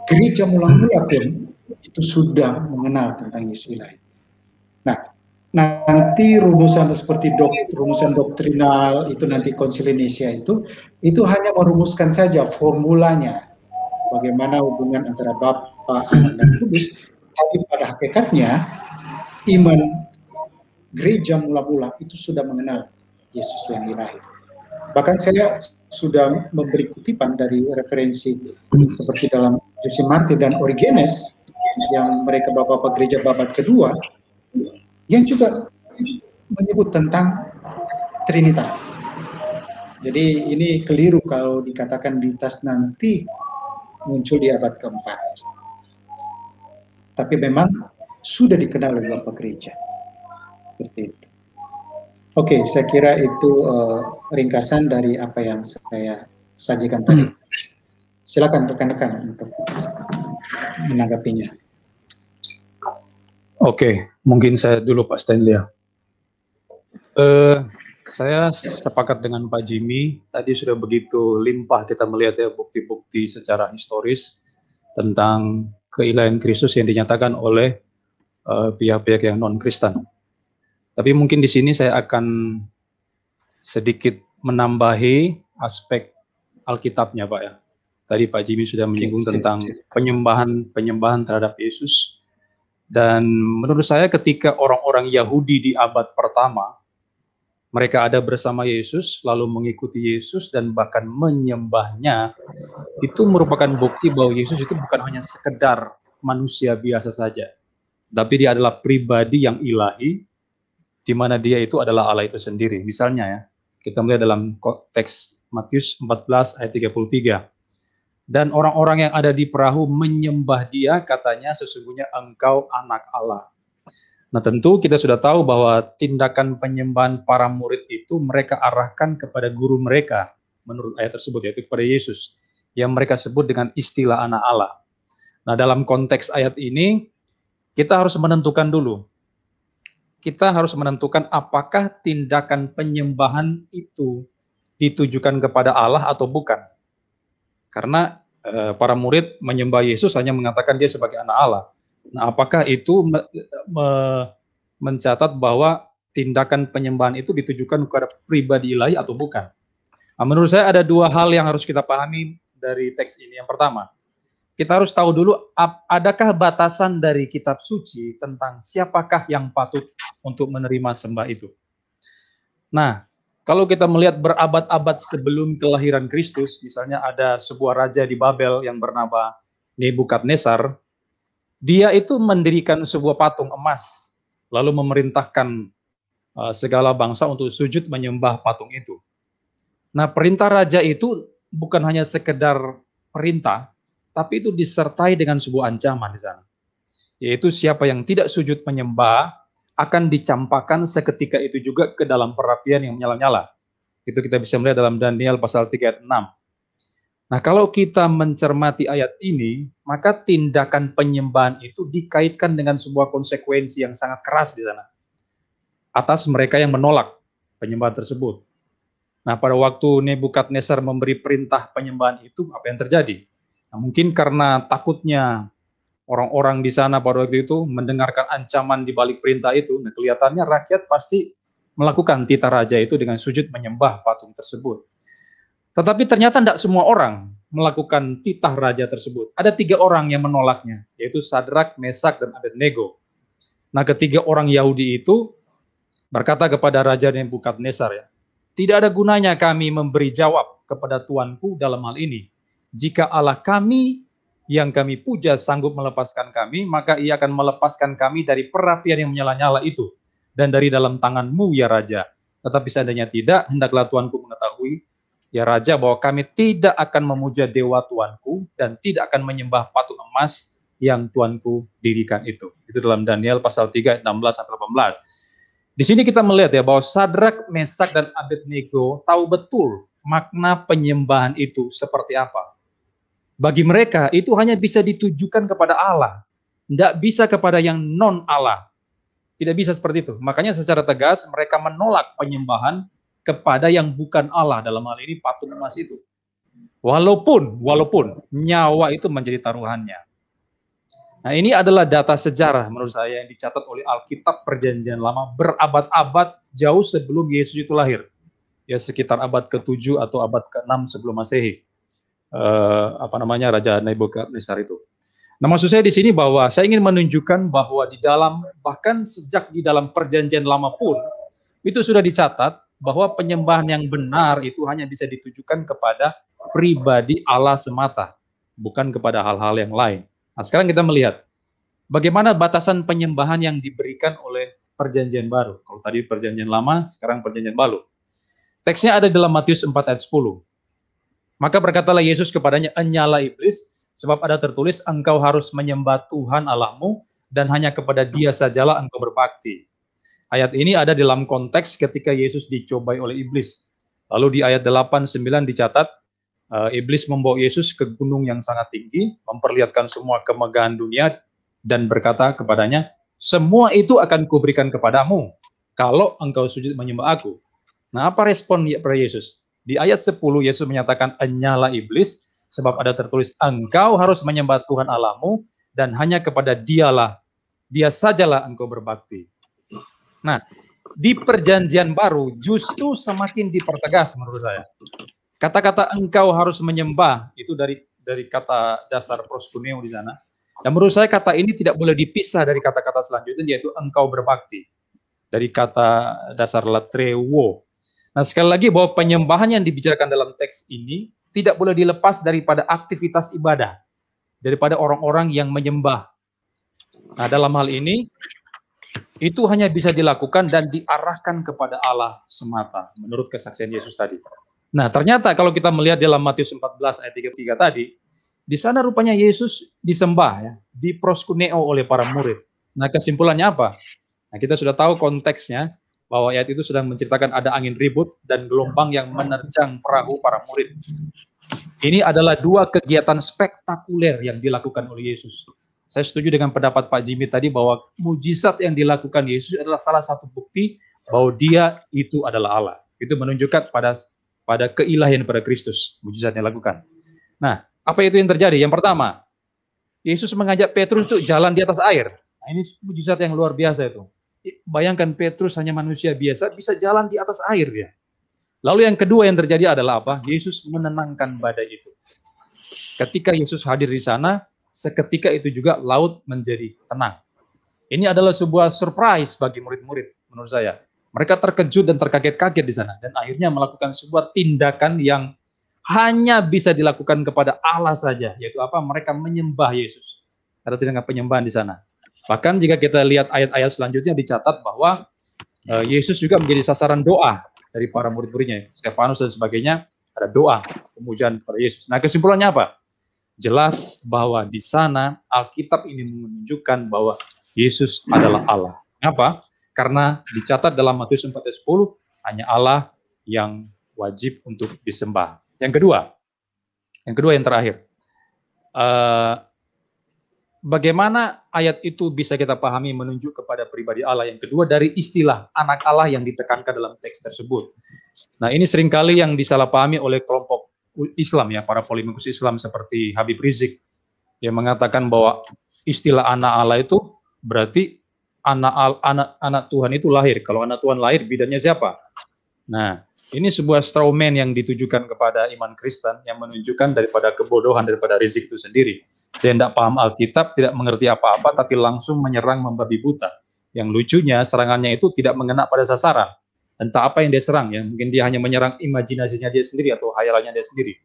gereja mula-mula pun itu sudah mengenal tentang Yesus ilahi. Nah, nanti rumusan seperti rumusan doktrinal itu nanti Konsili Nicea itu hanya merumuskan saja formulanya, bagaimana hubungan antara Bapa, Anak, dan Kudus. Tapi pada hakikatnya iman gereja mula-mula itu sudah mengenal Yesus yang ilahi. Bahkan saya sudah memberi kutipan dari referensi seperti dalam Justin Martyr dan Origenes, yang mereka bapak-bapak gereja babad kedua, yang juga menyebut tentang Trinitas. Jadi ini keliru kalau dikatakan Trinitas nanti muncul di abad keempat. Tapi memang sudah dikenal oleh bapak gereja. Seperti itu. Oke, saya kira itu ringkasan dari apa yang saya sajikan tadi. Silakan rekan-rekan untuk menanggapinya. Oke, mungkin saya dulu Pak Stanley ya. Saya sepakat dengan Pak Jimmy, tadi sudah begitu limpah kita melihat ya bukti-bukti secara historis tentang keilahian Kristus yang dinyatakan oleh pihak-pihak yang non-Kristen. Tapi mungkin di sini saya akan sedikit menambahi aspek Alkitabnya, Pak ya. Tadi Pak Jimmy sudah menyinggung tentang penyembahan terhadap Yesus. Dan menurut saya ketika orang-orang Yahudi di abad pertama mereka ada bersama Yesus, lalu mengikuti Yesus dan bahkan menyembahnya, itu merupakan bukti bahwa Yesus itu bukan hanya sekedar manusia biasa saja, tapi dia adalah pribadi yang ilahi, di mana dia itu adalah Allah itu sendiri. Misalnya ya, kita melihat dalam teks Matius 14 ayat 33. Dan orang-orang yang ada di perahu menyembah dia, katanya sesungguhnya engkau anak Allah. Nah tentu kita sudah tahu bahwa tindakan penyembahan para murid itu mereka arahkan kepada guru mereka, menurut ayat tersebut, yaitu kepada Yesus, yang mereka sebut dengan istilah anak Allah. Nah dalam konteks ayat ini, kita harus menentukan dulu. Kita harus menentukan apakah tindakan penyembahan itu ditujukan kepada Allah atau bukan. Karena para murid menyembah Yesus hanya mengatakan dia sebagai anak Allah. Nah, apakah itu mencatat bahwa tindakan penyembahan itu ditujukan kepada pribadi ilahi atau bukan? Nah, menurut saya ada dua hal yang harus kita pahami dari teks ini. Yang pertama, kita harus tahu dulu adakah batasan dari kitab suci tentang siapakah yang patut untuk menerima sembah itu. Nah, kalau kita melihat berabad-abad sebelum kelahiran Kristus, misalnya ada sebuah raja di Babel yang bernama Nebukadnezar, dia itu mendirikan sebuah patung emas, lalu memerintahkan segala bangsa untuk sujud menyembah patung itu. Nah, perintah raja itu bukan hanya sekedar perintah, tapi itu disertai dengan sebuah ancaman di sana. Yaitu siapa yang tidak sujud menyembah akan dicampakkan seketika itu juga ke dalam perapian yang menyala-nyala. Itu kita bisa melihat dalam Daniel pasal 3 ayat 6. Nah, kalau kita mencermati ayat ini, maka tindakan penyembahan itu dikaitkan dengan sebuah konsekuensi yang sangat keras di sana. Atas mereka yang menolak penyembahan tersebut. Nah, pada waktu Nebukadnezar memberi perintah penyembahan itu, apa yang terjadi? Nah, mungkin karena takutnya orang-orang di sana pada waktu itu mendengarkan ancaman di balik perintah itu, nah kelihatannya rakyat pasti melakukan titah raja itu dengan sujud menyembah patung tersebut. Tetapi ternyata tidak semua orang melakukan titah raja tersebut. Ada 3 orang yang menolaknya, yaitu Sadrak, Mesak, dan Abednego. Nah, ketiga orang Yahudi itu berkata kepada Raja Nebukadnezar, ya, tidak ada gunanya kami memberi jawab kepada Tuanku dalam hal ini. Jika Allah kami yang kami puja sanggup melepaskan kami, maka ia akan melepaskan kami dari perapian yang menyala-nyala itu, dan dari dalam tanganmu, ya Raja. Tetapi seandainya tidak, hendaklah Tuanku mengetahui, ya Raja, bahwa kami tidak akan memuja dewa Tuanku, dan tidak akan menyembah patung emas yang Tuanku dirikan itu. Itu dalam Daniel pasal 3, 16-18. Di sini kita melihat ya, bahwa Sadrak, Mesak, dan Abednego tahu betul makna penyembahan itu seperti apa. Bagi mereka, itu hanya bisa ditujukan kepada Allah. Tidak bisa kepada yang non-Allah. Tidak bisa seperti itu. Makanya secara tegas, mereka menolak penyembahan kepada yang bukan Allah. Dalam hal ini, patung emas itu. Walaupun nyawa itu menjadi taruhannya. Nah, ini adalah data sejarah menurut saya yang dicatat oleh Alkitab Perjanjian Lama berabad-abad jauh sebelum Yesus itu lahir. Ya, sekitar abad ke-7 atau abad ke-6 sebelum Masehi. Raja Nebukadnezar itu. Nah, maksud saya di sini bahwa saya ingin menunjukkan bahwa di dalam, bahkan sejak di dalam Perjanjian Lama pun itu sudah dicatat bahwa penyembahan yang benar itu hanya bisa ditujukan kepada pribadi Allah semata, bukan kepada hal-hal yang lain. Nah, sekarang kita melihat bagaimana batasan penyembahan yang diberikan oleh Perjanjian Baru. Kalau tadi Perjanjian Lama, sekarang Perjanjian Baru. Teksnya ada dalam Matius 4 ayat 10. Maka berkatalah Yesus kepadanya, enyala iblis, sebab ada tertulis, engkau harus menyembah Tuhan Allahmu, dan hanya kepada Dia sajalah engkau berbakti. Ayat ini ada dalam konteks ketika Yesus dicobai oleh iblis. Lalu di ayat 8-9 dicatat, iblis membawa Yesus ke gunung yang sangat tinggi, memperlihatkan semua kemegahan dunia, dan berkata kepadanya, semua itu akan kuberikan kepadamu, kalau engkau sujud menyembah aku. Nah, apa respon pada Yesus? Di ayat 10, Yesus menyatakan, enyala iblis, sebab ada tertulis, engkau harus menyembah Tuhan Allahmu, dan hanya kepada Dialah, Dia sajalah engkau berbakti. Nah, di Perjanjian Baru justru semakin dipertegas menurut saya. Kata-kata engkau harus menyembah, itu dari kata dasar proskuneo di sana. Dan menurut saya kata ini tidak boleh dipisah dari kata-kata selanjutnya, yaitu engkau berbakti. dari kata dasar latrewo. Nah, sekali lagi bahwa penyembahan yang dibicarakan dalam teks ini tidak boleh dilepas daripada aktivitas ibadah, daripada orang-orang yang menyembah. Nah, dalam hal ini, itu hanya bisa dilakukan dan diarahkan kepada Allah semata, menurut kesaksian Yesus tadi. Nah, ternyata kalau kita melihat dalam Matius 14 ayat 33 tadi, di sana rupanya Yesus disembah, ya, diproskuneo oleh para murid. Nah, kesimpulannya apa? Nah, kita sudah tahu konteksnya, bahwa ayat itu sedang menceritakan ada angin ribut dan gelombang yang menerjang perahu para murid. Ini adalah dua kegiatan spektakuler yang dilakukan oleh Yesus. Saya setuju dengan pendapat Pak Jimmy tadi bahwa mujizat yang dilakukan Yesus adalah salah satu bukti bahwa dia itu adalah Allah. Itu menunjukkan pada keilahian pada Kristus, mujizat yang dilakukan. Nah, apa itu yang terjadi? Yang pertama, Yesus mengajak Petrus untuk jalan di atas air. Nah, ini mujizat yang luar biasa itu. Bayangkan Petrus hanya manusia biasa bisa jalan di atas air dia. Lalu yang kedua yang terjadi adalah apa? Yesus menenangkan badai itu. Ketika Yesus hadir di sana, seketika itu juga laut menjadi tenang. Ini adalah sebuah surprise bagi murid-murid menurut saya. Mereka terkejut dan terkaget-kaget di sana dan akhirnya melakukan sebuah tindakan yang hanya bisa dilakukan kepada Allah saja, yaitu apa? Mereka menyembah Yesus. Ada tindakan penyembahan di sana. Bahkan jika kita lihat ayat-ayat selanjutnya dicatat bahwa Yesus juga menjadi sasaran doa dari para murid-muridnya, Stefanus dan sebagainya, ada doa pemujaan kepada Yesus. Nah, kesimpulannya apa? Jelas bahwa di sana Alkitab ini menunjukkan bahwa Yesus adalah Allah. Kenapa? Karena dicatat dalam Matius 4 ayat 10, hanya Allah yang wajib untuk disembah. Yang kedua yang terakhir. Bagaimana ayat itu bisa kita pahami menunjuk kepada pribadi Allah? Yang kedua dari istilah anak Allah yang ditekankan dalam teks tersebut. Nah, ini seringkali yang disalahpahami oleh kelompok Islam, ya, para polemikus Islam seperti Habib Rizik, yang mengatakan bahwa istilah anak Allah itu berarti anak Tuhan itu lahir. Kalau anak Tuhan lahir, bidannya siapa? Nah, ini sebuah straw man yang ditujukan kepada iman Kristen yang menunjukkan daripada kebodohan daripada Rizik itu sendiri. Dia tidak paham Alkitab, tidak mengerti apa-apa, tapi langsung menyerang membabi buta. Yang lucunya, serangannya itu tidak mengena pada sasaran. Entah apa yang dia serang, ya. Mungkin dia hanya menyerang imajinasinya dia sendiri atau hayalannya dia sendiri.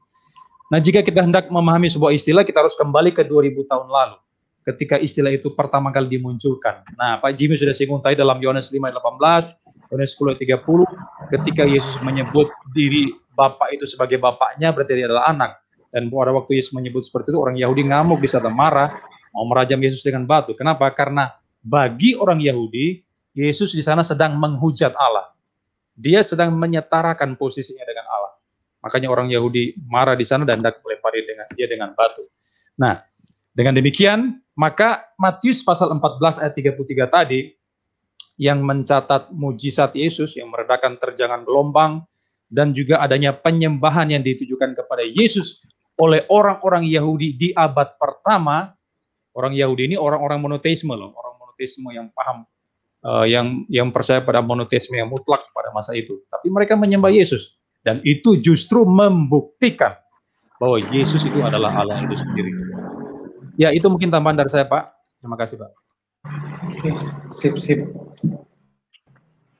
Nah, jika kita hendak memahami sebuah istilah, kita harus kembali ke 2000 tahun lalu. Ketika istilah itu pertama kali dimunculkan. Nah, Pak Jimmy sudah singgung tadi dalam Yohanes 5:18, Yohanes 10:30, ketika Yesus menyebut diri Bapa itu sebagai Bapaknya, berarti dia adalah anak. Dan pada waktu Yesus menyebut seperti itu, orang Yahudi ngamuk di sana, marah, mau merajam Yesus dengan batu. Kenapa? Karena bagi orang Yahudi, Yesus di sana sedang menghujat Allah. Dia sedang menyetarakan posisinya dengan Allah. Makanya orang Yahudi marah di sana dan hendak melempari dia dengan batu. Nah, dengan demikian, maka Matius pasal 14 ayat 33 tadi, yang mencatat mujizat Yesus yang meredakan terjangan gelombang, dan juga adanya penyembahan yang ditujukan kepada Yesus oleh orang-orang Yahudi di abad pertama. Orang Yahudi ini orang-orang monoteisme loh, orang monoteisme yang paham, yang percaya pada monoteisme yang mutlak pada masa itu. Tapi mereka menyembah Yesus, dan itu justru membuktikan bahwa Yesus itu adalah Allah itu sendiri. Ya, itu mungkin tambahan dari saya, Pak. Terima kasih, Pak. Oke, sip.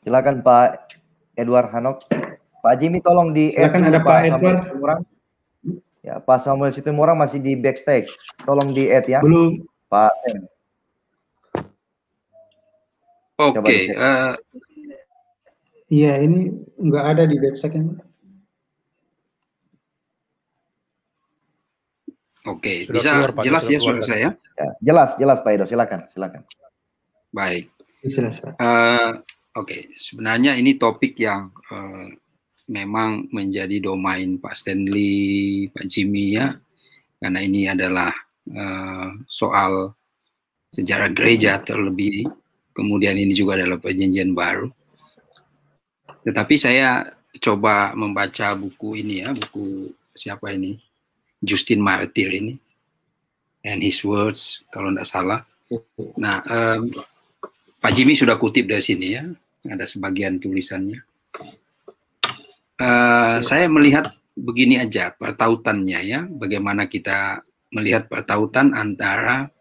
Silakan Pak Edward Hanok. Pak Jimmy tolong di silakan ada Pak Edward. Ya, Pak Samuel Situmorang masih di backstage. Tolong di add ya. Belum. Pak. Oke. Iya, ini nggak ada di backstage. Oke, Sudah bisa keluar, Pak, jelas ya keluar, suara saya? Ya, jelas Pak Edo, silakan. Baik. Jelas, Pak. Oke, sebenarnya ini topik yang memang menjadi domain Pak Stanley, Pak Jimmy ya, karena ini adalah soal sejarah gereja terlebih, kemudian ini juga adalah perjanjian baru. Tetapi saya coba membaca buku ini ya, buku siapa ini? Justin Martyr ini, and his words, kalau tidak salah. Nah, Pak Jimmy sudah kutip dari sini ya, ada sebagian tulisannya. Saya melihat begini aja pertautannya ya, bagaimana kita melihat pertautan antara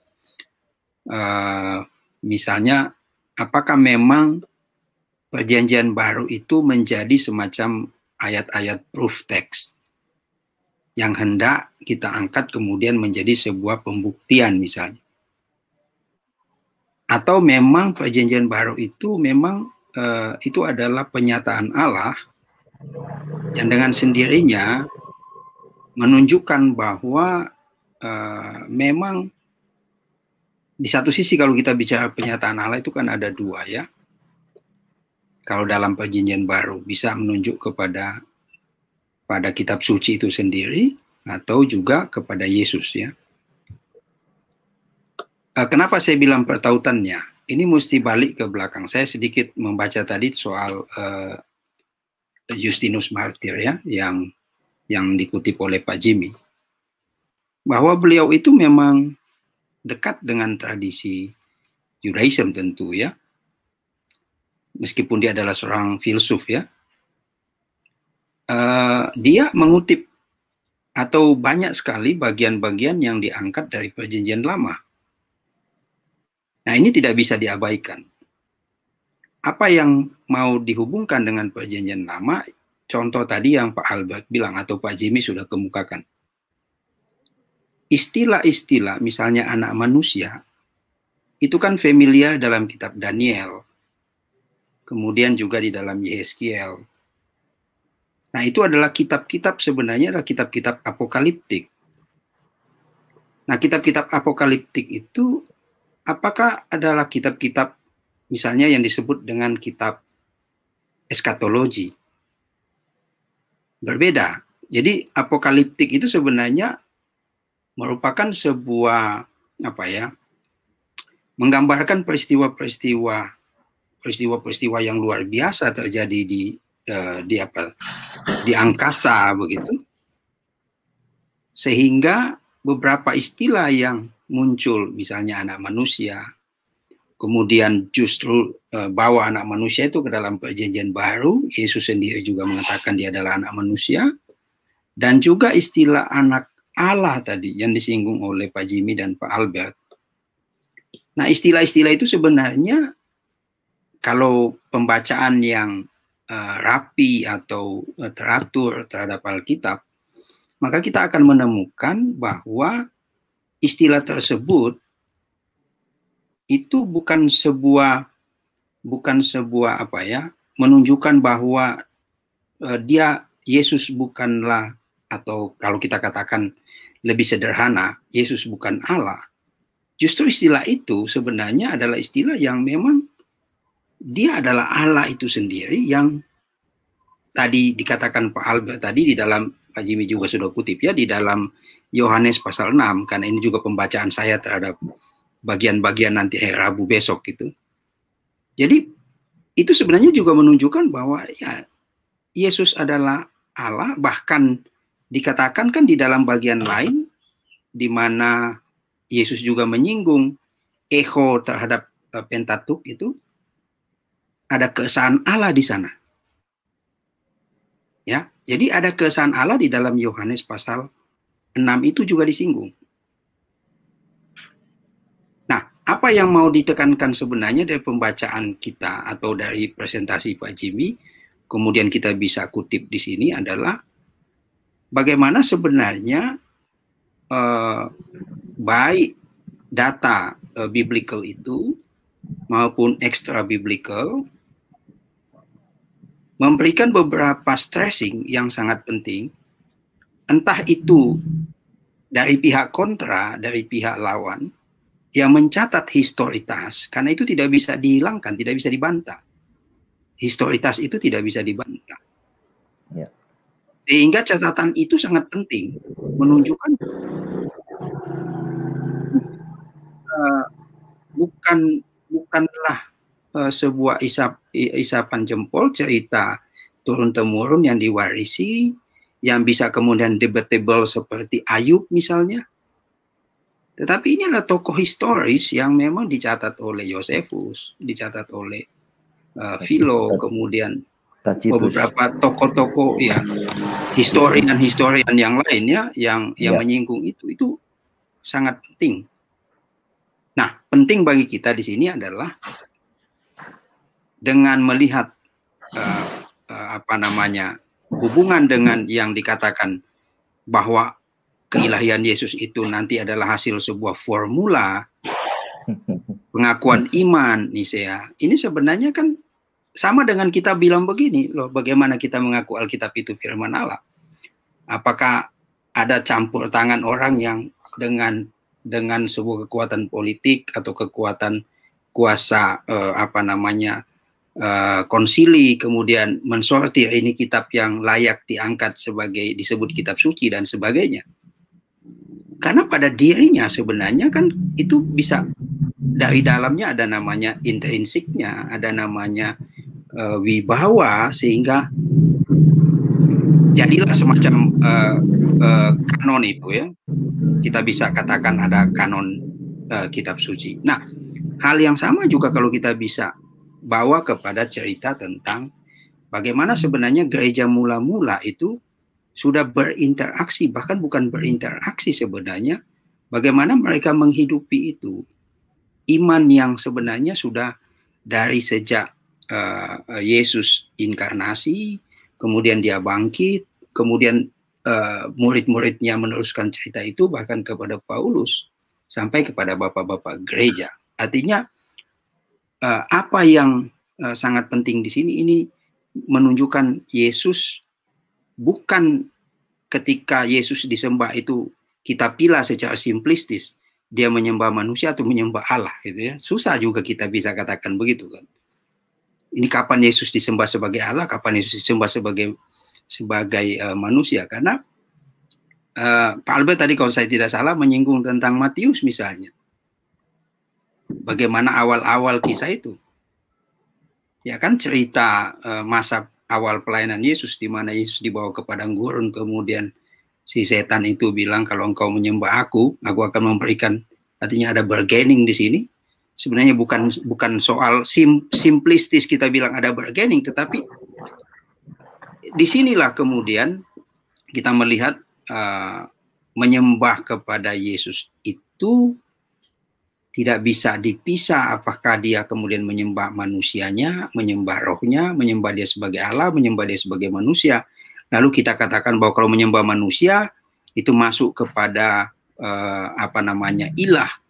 misalnya apakah memang Perjanjian Baru itu menjadi semacam ayat-ayat proof text yang hendak kita angkat kemudian menjadi sebuah pembuktian misalnya. Atau memang Perjanjian Baru itu memang itu adalah penyataan Allah yang dengan sendirinya menunjukkan bahwa memang di satu sisi kalau kita bicara penyataan Allah itu kan ada dua ya. Kalau dalam Perjanjian Baru bisa menunjuk kepada kitab suci itu sendiri atau juga kepada Yesus ya. Kenapa saya bilang pertautannya? Ini mesti balik ke belakang. Saya sedikit membaca tadi soal Justinus Martyr ya, yang dikutip oleh Pak Jimmy. Bahwa beliau itu memang dekat dengan tradisi Judaism tentu ya. Meskipun dia adalah seorang filsuf ya, dia mengutip atau banyak sekali bagian-bagian yang diangkat dari Perjanjian Lama. Nah ini tidak bisa diabaikan. Apa yang mau dihubungkan dengan Perjanjian Lama, contoh tadi yang Pak Albert bilang atau Pak Jimmy sudah kemukakan. Istilah-istilah misalnya anak manusia, itu kan familiar dalam kitab Daniel. Kemudian juga di dalam Yeskiel. Nah itu adalah kitab-kitab sebenarnya adalah kitab-kitab apokaliptik. Nah kitab-kitab apokaliptik itu apakah adalah kitab-kitab misalnya yang disebut dengan kitab eskatologi? Berbeda. Jadi apokaliptik itu sebenarnya merupakan sebuah menggambarkan peristiwa-peristiwa yang luar biasa terjadi di angkasa begitu, sehingga beberapa istilah yang muncul misalnya anak manusia, kemudian justru bawa anak manusia itu ke dalam Perjanjian Baru. Yesus sendiri juga mengatakan dia adalah anak manusia, dan juga istilah anak Allah tadi yang disinggung oleh Pak Jimmy dan Pak Albert. Nah istilah-istilah itu sebenarnya kalau pembacaan yang rapi atau teratur terhadap Alkitab, maka kita akan menemukan bahwa istilah tersebut itu bukan sebuah menunjukkan bahwa Yesus bukanlah, atau kalau kita katakan lebih sederhana, Yesus bukan Allah. Justru istilah itu sebenarnya adalah istilah yang memang dia adalah Allah itu sendiri, yang tadi dikatakan Pak Albert tadi di dalam, Pak Jimmy juga sudah kutip ya, di dalam Yohanes pasal 6, karena ini juga pembacaan saya terhadap bagian-bagian nanti hari Rabu besok gitu. Jadi itu sebenarnya juga menunjukkan bahwa ya Yesus adalah Allah, bahkan dikatakan kan di dalam bagian lain di mana Yesus juga menyinggung echo terhadap Pentatuk itu, ada keesaan Allah di sana. Ya, jadi ada keesaan Allah di dalam Yohanes pasal 6 itu juga disinggung. Nah, apa yang mau ditekankan sebenarnya dari pembacaan kita atau dari presentasi Pak Jimmy, kemudian kita bisa kutip di sini adalah bagaimana sebenarnya baik data biblical itu maupun extra biblical memberikan beberapa stressing yang sangat penting, entah itu dari pihak kontra, dari pihak lawan, yang mencatat historitas, karena itu tidak bisa dihilangkan, tidak bisa dibantah. Historitas itu tidak bisa dibantah. Ya. Sehingga catatan itu sangat penting, menunjukkan bukanlah sebuah isapan jempol cerita turun-temurun yang diwarisi, yang bisa kemudian debatable seperti Ayub misalnya. Tetapi ini adalah tokoh historis yang memang dicatat oleh Yosefus, dicatat oleh Philo, kemudian beberapa tokoh-tokoh ya historian yang lainnya yang menyinggung itu sangat penting. Nah, penting bagi kita di sini adalah dengan melihat apa namanya, hubungan dengan yang dikatakan bahwa keilahian Yesus itu nanti adalah hasil sebuah formula pengakuan iman Nisea. Ini sebenarnya kan sama dengan kita bilang begini loh, bagaimana kita mengaku Alkitab itu firman Allah? Apakah ada campur tangan orang yang dengan sebuah kekuatan politik atau kekuatan kuasa apa namanya, konsili, kemudian mensortir ini kitab yang layak diangkat sebagai disebut kitab suci dan sebagainya? Karena pada dirinya sebenarnya kan itu bisa dari dalamnya ada namanya intrinsiknya, ada namanya wibawa, sehingga jadilah semacam kanon itu ya. Kita bisa katakan ada kanon kitab suci. Nah, hal yang sama juga kalau kita bisa bawa kepada cerita tentang bagaimana sebenarnya gereja mula-mula itu sudah berinteraksi, bahkan bukan berinteraksi sebenarnya, bagaimana mereka menghidupi itu. Iman yang sebenarnya sudah dari sejak Yesus inkarnasi, kemudian dia bangkit, kemudian murid-muridnya meneruskan cerita itu bahkan kepada Paulus, sampai kepada bapak-bapak gereja. Artinya apa yang sangat penting di sini, ini menunjukkan Yesus bukan ketika Yesus disembah itu kita pilih secara simplistis dia menyembah manusia atau menyembah Allah gitu ya. Susah juga kita bisa katakan begitu kan. Ini kapan Yesus disembah sebagai Allah, kapan Yesus disembah sebagai manusia? Karena Pak Albert tadi kalau saya tidak salah menyinggung tentang Matius misalnya. Bagaimana awal-awal kisah itu? Ya kan cerita masa awal pelayanan Yesus, di mana Yesus dibawa ke padang gurun, kemudian si setan itu bilang kalau engkau menyembah aku akan memberikan, artinya ada bargaining di sini. Sebenarnya bukan soal simplistis kita bilang ada bargaining, tetapi disinilah kemudian kita melihat menyembah kepada Yesus itu tidak bisa dipisah, apakah dia kemudian menyembah manusianya, menyembah rohnya, menyembah dia sebagai Allah, menyembah dia sebagai manusia. Lalu kita katakan bahwa kalau menyembah manusia itu masuk kepada apa namanya, ilah.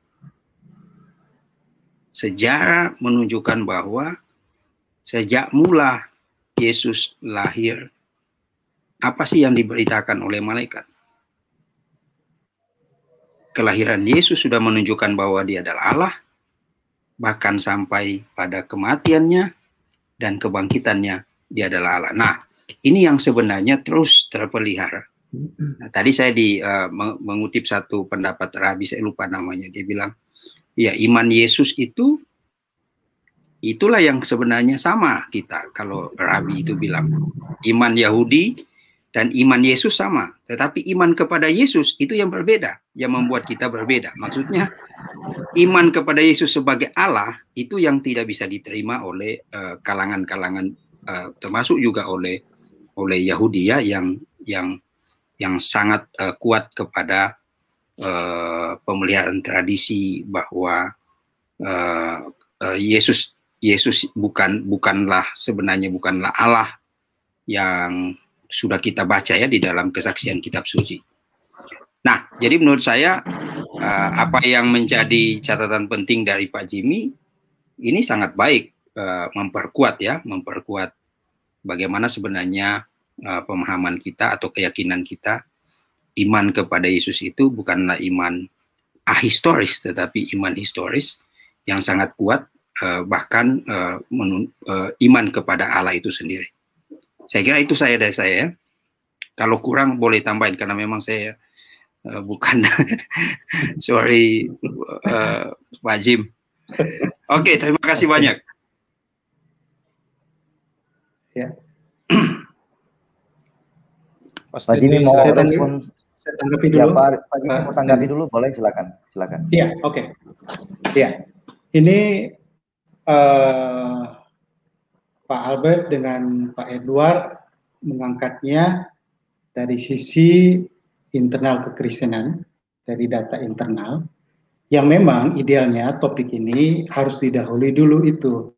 Sejarah menunjukkan bahwa sejak mula Yesus lahir, apa sih yang diberitakan oleh malaikat? Kelahiran Yesus sudah menunjukkan bahwa dia adalah Allah, bahkan sampai pada kematiannya dan kebangkitannya dia adalah Allah. Nah, ini yang sebenarnya terus terpelihara. Nah, tadi saya mengutip satu pendapat Rabi, saya lupa namanya, dia bilang, ya iman Yesus itulah yang sebenarnya sama kita. Kalau Rabi itu bilang, iman Yahudi dan iman Yesus sama, tetapi iman kepada Yesus itu yang berbeda, yang membuat kita berbeda. Maksudnya iman kepada Yesus sebagai Allah itu yang tidak bisa diterima oleh kalangan-kalangan, termasuk juga oleh Yahudi ya, yang sangat kuat kepada pemeliharaan tradisi bahwa Yesus bukanlah Allah yang sudah kita baca ya di dalam kesaksian kitab suci. Nah, jadi menurut saya apa yang menjadi catatan penting dari Pak Jimmy ini sangat baik, memperkuat bagaimana sebenarnya pemahaman kita atau keyakinan kita, iman kepada Yesus itu bukanlah iman ahistoris, tetapi iman historis yang sangat kuat, bahkan iman kepada Allah itu sendiri. Saya kira itu dari saya ya. Kalau kurang boleh tambahin karena memang saya bukan sorry Pak Jim. Oke, terima kasih banyak. Ya. Pak Jimmy mau respon? Saya tanggapi dulu. Ya, Pak Jimmy mau tanggapi dulu, boleh, silakan. Iya, oke. Iya, ini Pak Albert dengan Pak Edward mengangkatnya dari sisi internal kekristenan, dari data internal, yang memang idealnya topik ini harus didahului dulu itu.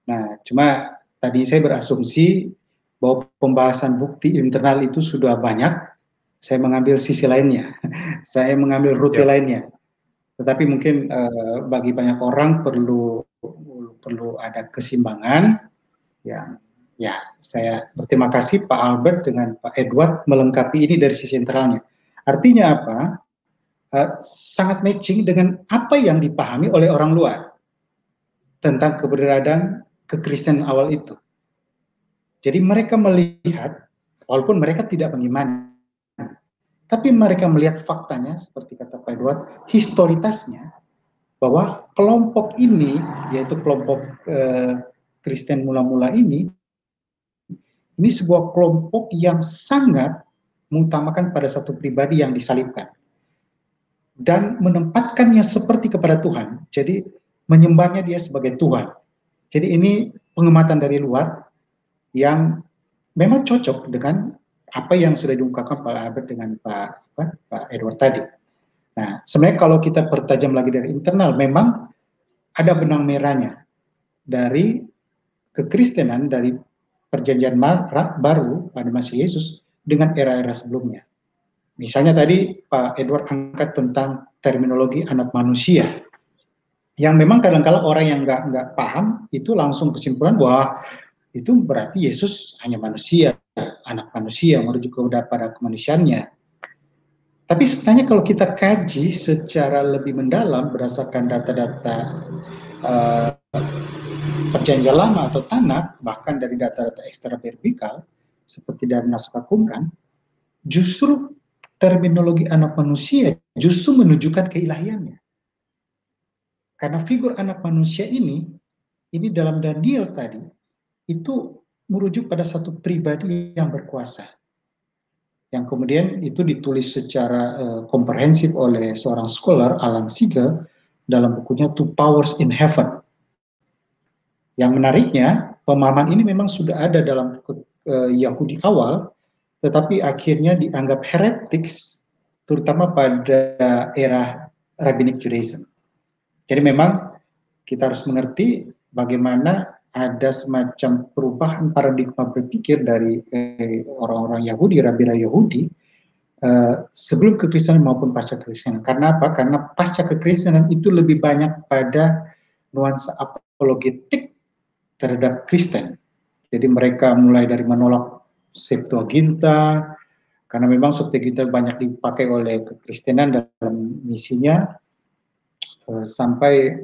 Nah, cuma tadi saya berasumsi bahwa pembahasan bukti internal itu sudah banyak, saya mengambil sisi lainnya, saya mengambil rute lainnya. Tetapi mungkin bagi banyak orang perlu ada keseimbangan. Ya, saya berterima kasih Pak Albert dengan Pak Edward melengkapi ini dari sisi internalnya. Artinya apa? Sangat matching dengan apa yang dipahami oleh orang luar tentang keberadaan kekristenan awal itu. Jadi mereka melihat, walaupun mereka tidak mengimani, tapi mereka melihat faktanya, seperti kata Pak Edward, historitasnya, bahwa kelompok ini, yaitu kelompok Kristen mula-mula ini sebuah kelompok yang sangat mengutamakan pada satu pribadi yang disalibkan. Dan menempatkannya seperti kepada Tuhan, jadi menyembahnya dia sebagai Tuhan. Jadi ini pengamatan dari luar, yang memang cocok dengan apa yang sudah diungkapkan Pak Albert dengan Pak Edward tadi. Nah, sebenarnya kalau kita pertajam lagi dari internal, memang ada benang merahnya dari kekristenan, dari perjanjian baru pada masa Yesus dengan era-era sebelumnya. Misalnya tadi Pak Edward angkat tentang terminologi anak manusia, yang memang kadang-kala orang yang nggak paham itu langsung kesimpulan bahwa itu berarti Yesus hanya manusia, anak manusia, merujuk pada kemanusiaannya. Tapi sebenarnya kalau kita kaji secara lebih mendalam berdasarkan data-data perjanjian lama atau Tanakh, bahkan dari data-data ekstra vertikal seperti dari naskah Qumran, justru terminologi anak manusia justru menunjukkan keilahiannya. Karena figur anak manusia ini dalam Daniel tadi, itu merujuk pada satu pribadi yang berkuasa, yang kemudian itu ditulis secara komprehensif oleh seorang scholar, Alan Seeger, dalam bukunya Two Powers in Heaven. Yang menariknya, pemahaman ini memang sudah ada dalam Yahudi awal, tetapi akhirnya dianggap heretics, terutama pada era Rabbinic Judaism. Jadi memang kita harus mengerti bagaimana ada semacam perubahan paradigma berpikir dari orang-orang Yahudi, rabi-rabi Yahudi, sebelum kekristenan maupun pasca kekristenan. Karena apa? Karena pasca kekristenan itu lebih banyak pada nuansa apologetik terhadap Kristen. Jadi mereka mulai dari menolak Septuaginta, karena memang Septuaginta banyak dipakai oleh kekristenan dalam misinya, sampai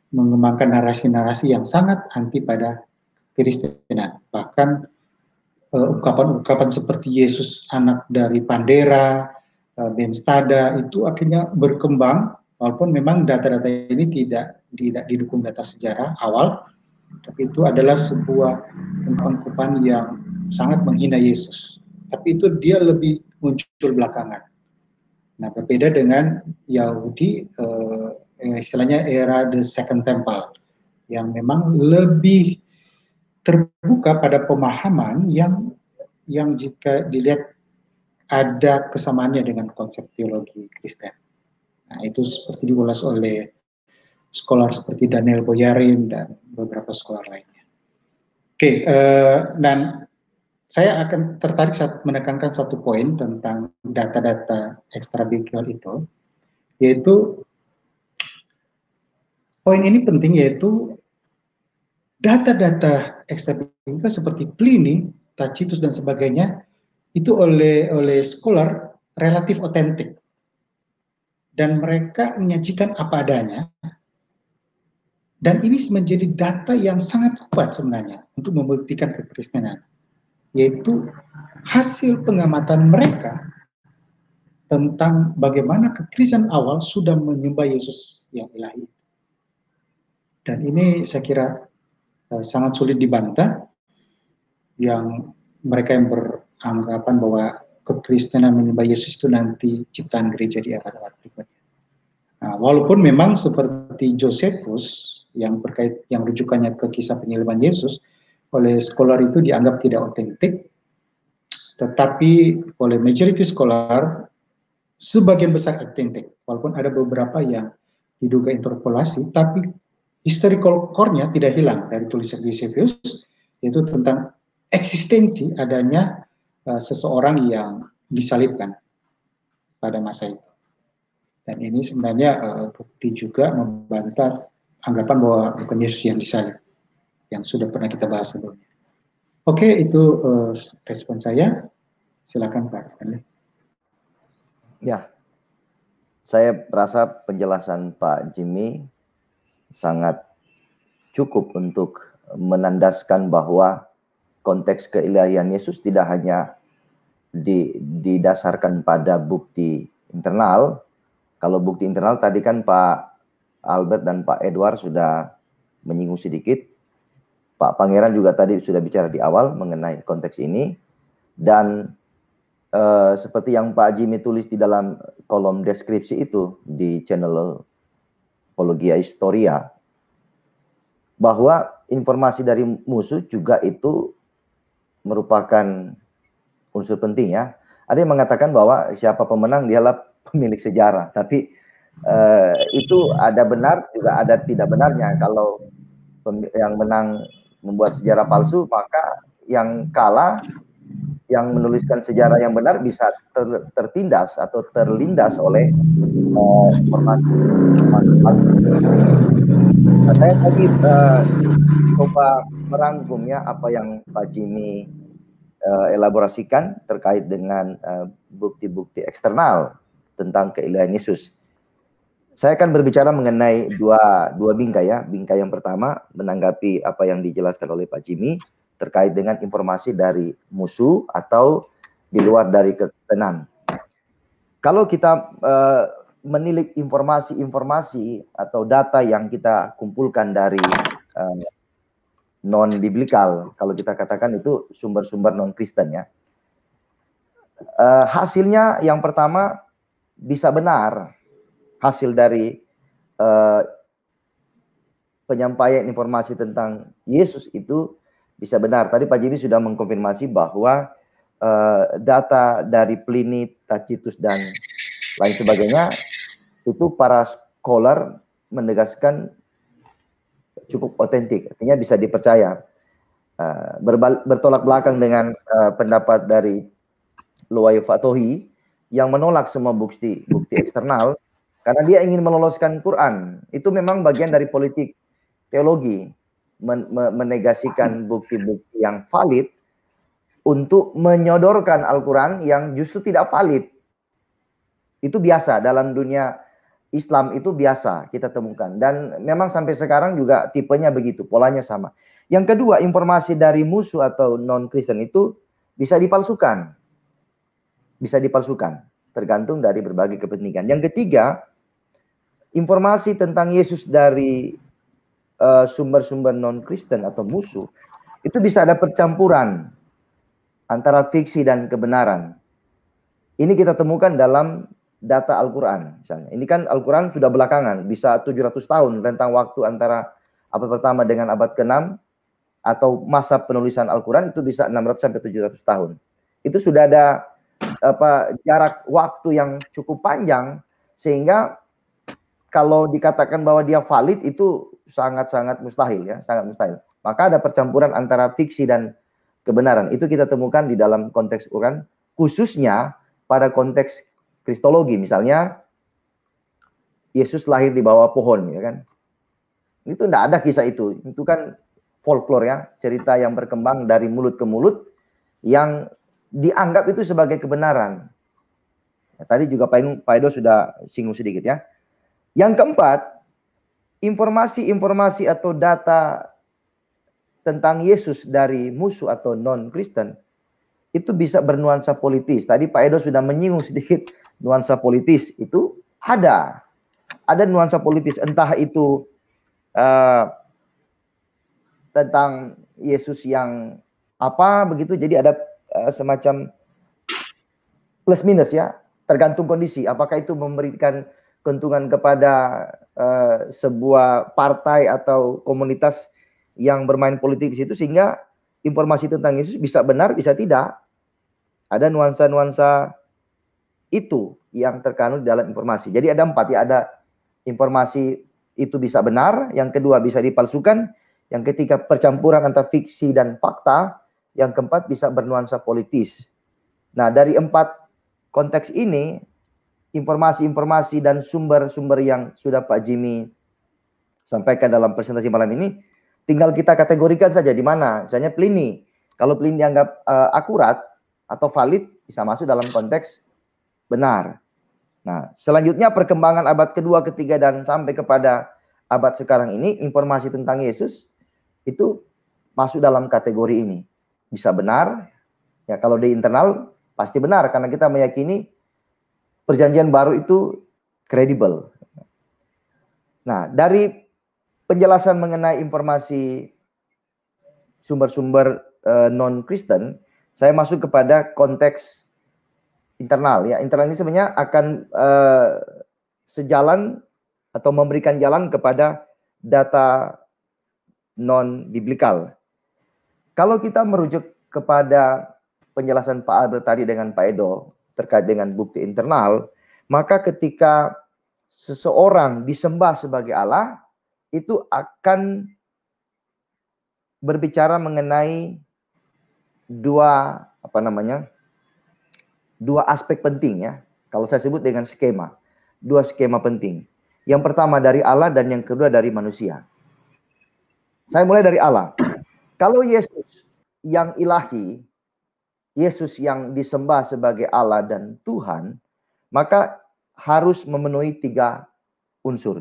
mengembangkan narasi-narasi yang sangat anti pada Kristenan. Bahkan ungkapan-ungkapan seperti Yesus anak dari Pandera, Ben Stada, itu akhirnya berkembang, walaupun memang data-data ini tidak didukung data sejarah awal, tapi itu adalah sebuah ungkapan yang sangat menghina Yesus. Tapi itu dia lebih muncul belakangan. Nah, berbeda dengan Yahudi, istilahnya era the Second Temple, yang memang lebih terbuka pada pemahaman yang jika dilihat ada kesamaannya dengan konsep teologi Kristen. Nah, itu seperti diulas oleh scholar seperti Daniel Boyarin dan beberapa scholar lainnya. Oke, dan saya akan tertarik saat menekankan satu poin tentang data-data ekstrabiblikal itu, yaitu poin ini penting, yaitu data-data ekstrabiblikal seperti Pliny, Tacitus dan sebagainya itu oleh scholar relatif otentik, dan mereka menyajikan apa adanya, dan ini menjadi data yang sangat kuat sebenarnya untuk membuktikan kekristenan, yaitu hasil pengamatan mereka tentang bagaimana kekristenan awal sudah menyembah Yesus yang ilahi. Dan ini saya kira sangat sulit dibantah, yang mereka yang beranggapan bahwa kekristenan menyembah Yesus itu nanti ciptaan gereja di abad-abad berikutnya. Nah, walaupun memang seperti Josephus yang rujukannya ke kisah penyaliban Yesus, oleh scholar itu dianggap tidak otentik, tetapi oleh majority scholar sebagian besar otentik, walaupun ada beberapa yang diduga interpolasi, tapi historical core-nya tidak hilang dari tulisan Eusebius, yaitu tentang eksistensi adanya seseorang yang disalibkan pada masa itu. Dan ini sebenarnya bukti juga membantah anggapan bahwa bukan Yesus yang disalib, yang sudah pernah kita bahas sebelumnya. Oke, itu respon saya. Silakan Pak Stanley. Ya, saya rasa penjelasan Pak Jimmy sangat cukup untuk menandaskan bahwa konteks keilahian Yesus tidak hanya didasarkan pada bukti internal. Kalau bukti internal tadi kan Pak Albert dan Pak Edward sudah menyinggung sedikit. Pak Pangeran juga tadi sudah bicara di awal mengenai konteks ini. Dan seperti yang Pak Jimmy tulis di dalam kolom deskripsi itu di channel Apologia Historia, bahwa informasi dari musuh juga itu merupakan unsur penting ya. Ada yang mengatakan bahwa siapa pemenang dialah pemilik sejarah, tapi itu ada benar juga ada tidak benarnya. Kalau yang menang membuat sejarah palsu, maka yang kalah, yang menuliskan sejarah yang benar bisa tertindas atau terlindas oleh informasi palsu. Nah, saya tadi coba merangkum ya apa yang Pak Jimmy elaborasikan terkait dengan bukti-bukti eksternal tentang keilahian Yesus. Saya akan berbicara mengenai dua bingkai ya. Bingkai yang pertama menanggapi apa yang dijelaskan oleh Pak Jimmy terkait dengan informasi dari musuh atau di luar dari kekristenan. Kalau kita menilik informasi atau data yang kita kumpulkan dari non-biblikal, kalau kita katakan itu sumber-sumber non-Kristen ya. Hasilnya yang pertama bisa benar, hasil dari penyampaian informasi tentang Yesus itu bisa benar. Tadi Pak Jimmy sudah mengkonfirmasi bahwa data dari Pliny, Tacitus, dan lain sebagainya, itu para scholar menegaskan cukup otentik, artinya bisa dipercaya. Bertolak belakang dengan pendapat dari Loai Fatohi yang menolak semua bukti eksternal karena dia ingin meloloskan Quran. Itu memang bagian dari politik teologi, menegasikan bukti-bukti yang valid untuk menyodorkan Al-Quran yang justru tidak valid. Itu biasa dalam dunia Islam, itu biasa kita temukan. Dan memang sampai sekarang juga tipenya begitu, polanya sama. Yang kedua, informasi dari musuh atau non-Kristen itu bisa dipalsukan. Bisa dipalsukan, tergantung dari berbagai kepentingan. Yang ketiga, informasi tentang Yesus dari sumber-sumber non-Kristen atau musuh, itu bisa ada percampuran antara fiksi dan kebenaran. Ini kita temukan dalam data Al-Quran. Misalnya, ini kan Al-Quran sudah belakangan, bisa 700 tahun rentang waktu antara abad pertama dengan abad ke-6, atau masa penulisan Al-Quran itu bisa 600 sampai 700 tahun. Itu sudah ada jarak waktu yang cukup panjang, sehingga kalau dikatakan bahwa dia valid itu sangat-sangat mustahil ya, sangat mustahil. Maka ada percampuran antara fiksi dan kebenaran. Itu kita temukan di dalam konteks Quran, khususnya pada konteks kristologi. Misalnya Yesus lahir di bawah pohon, ya kan? Itu tidak ada kisah itu. Itu kan folklore ya, cerita yang berkembang dari mulut ke mulut yang dianggap itu sebagai kebenaran. Ya, tadi juga Pak Edo sudah singgung sedikit ya. Yang keempat, informasi atau data tentang Yesus dari musuh atau non-Kristen itu bisa bernuansa politis. Tadi Pak Edo sudah menyinggung sedikit nuansa politis. Itu ada nuansa politis, entah itu tentang Yesus yang apa begitu. Jadi ada semacam plus minus ya, tergantung kondisi. Apakah itu memberikan keuntungan kepada sebuah partai atau komunitas yang bermain politik di situ, sehingga informasi tentang Yesus bisa benar, bisa tidak. Ada nuansa-nuansa itu yang terkandung dalam informasi. Jadi ada 4 ya, ada informasi itu bisa benar, yang kedua bisa dipalsukan, yang ketiga percampuran antara fiksi dan fakta, yang keempat bisa bernuansa politis. Nah, dari 4 konteks ini, informasi-informasi dan sumber-sumber yang sudah Pak Jimmy sampaikan dalam presentasi malam ini, tinggal kita kategorikan saja di mana. Misalnya Pliny, kalau Pliny dianggap akurat atau valid, bisa masuk dalam konteks benar. Nah, selanjutnya perkembangan abad kedua, ketiga, dan sampai kepada abad sekarang ini, informasi tentang Yesus itu masuk dalam kategori ini. Bisa benar, ya kalau di internal pasti benar, karena kita meyakini perjanjian baru itu kredibel. Nah, dari penjelasan mengenai informasi sumber-sumber non-Kristen, saya masuk kepada konteks internal. Ya, internal ini sebenarnya akan sejalan atau memberikan jalan kepada data non-biblikal. Kalau kita merujuk kepada penjelasan Pak Albert tadi dengan Pak Edo terkait dengan bukti internal, maka ketika seseorang disembah sebagai Allah, itu akan berbicara mengenai dua aspek penting ya. Kalau saya sebut dengan skema, 2 skema penting. Yang pertama dari Allah dan yang kedua dari manusia. Saya mulai dari Allah. Kalau Yesus yang ilahi, Yesus yang disembah sebagai Allah dan Tuhan, maka harus memenuhi 3 unsur.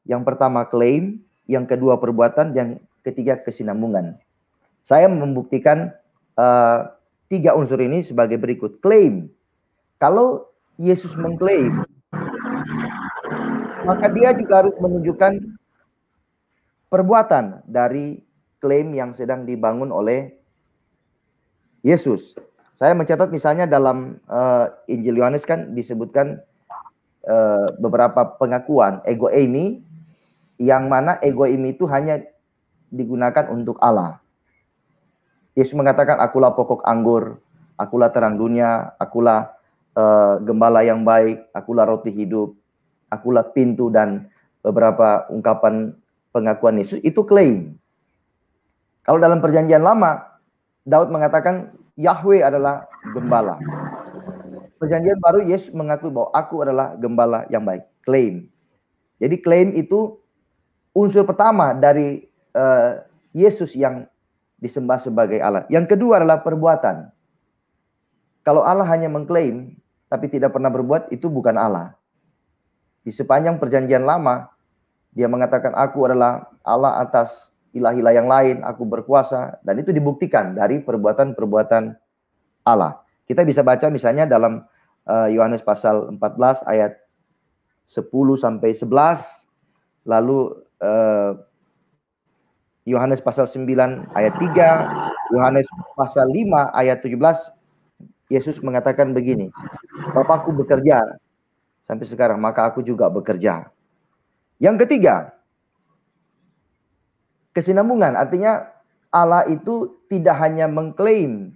Yang pertama klaim, yang kedua perbuatan, yang ketiga kesinambungan. Saya membuktikan 3 unsur ini sebagai berikut. Klaim. Kalau Yesus mengklaim, maka dia juga harus menunjukkan perbuatan dari klaim yang sedang dibangun oleh Yesus. Saya mencatat misalnya dalam Injil Yohanes kan disebutkan beberapa pengakuan ego eimi, yang mana ego eimi itu hanya digunakan untuk Allah. Yesus mengatakan, akulah pokok anggur, akulah terang dunia, akulah gembala yang baik, akulah roti hidup, akulah pintu, dan beberapa ungkapan pengakuan Yesus itu klaim. Kalau dalam perjanjian lama, Daud mengatakan Yahweh adalah gembala. Perjanjian baru Yesus mengakui bahwa aku adalah gembala yang baik. Klaim. Jadi klaim itu unsur pertama dari Yesus yang disembah sebagai Allah. Yang kedua adalah perbuatan. Kalau Allah hanya mengklaim tapi tidak pernah berbuat, itu bukan Allah. Di sepanjang perjanjian lama, dia mengatakan aku adalah Allah atas ilah-ilah yang lain, aku berkuasa, dan itu dibuktikan dari perbuatan-perbuatan Allah. Kita bisa baca misalnya dalam Yohanes pasal 14 ayat 10 sampai 11, lalu Yohanes pasal 9 ayat 3, Yohanes pasal 5 ayat 17, Yesus mengatakan begini, Bapakku bekerja sampai sekarang, maka aku juga bekerja. Yang ketiga, kesinambungan, artinya Allah itu tidak hanya mengklaim,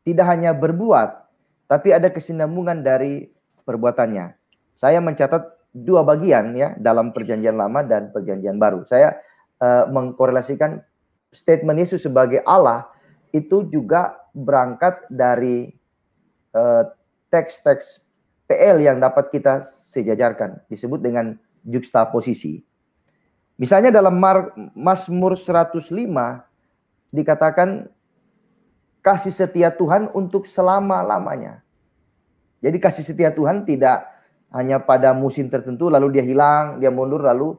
tidak hanya berbuat, tapi ada kesinambungan dari perbuatannya. Saya mencatat 2 bagian ya dalam perjanjian lama dan perjanjian baru. Saya mengkorelasikan statement Yesus sebagai Allah itu juga berangkat dari teks-teks PL yang dapat kita sejajarkan, disebut dengan juxtaposisi. Misalnya dalam Mazmur 105 dikatakan kasih setia Tuhan untuk selama-lamanya. Jadi kasih setia Tuhan tidak hanya pada musim tertentu lalu dia hilang, dia mundur, lalu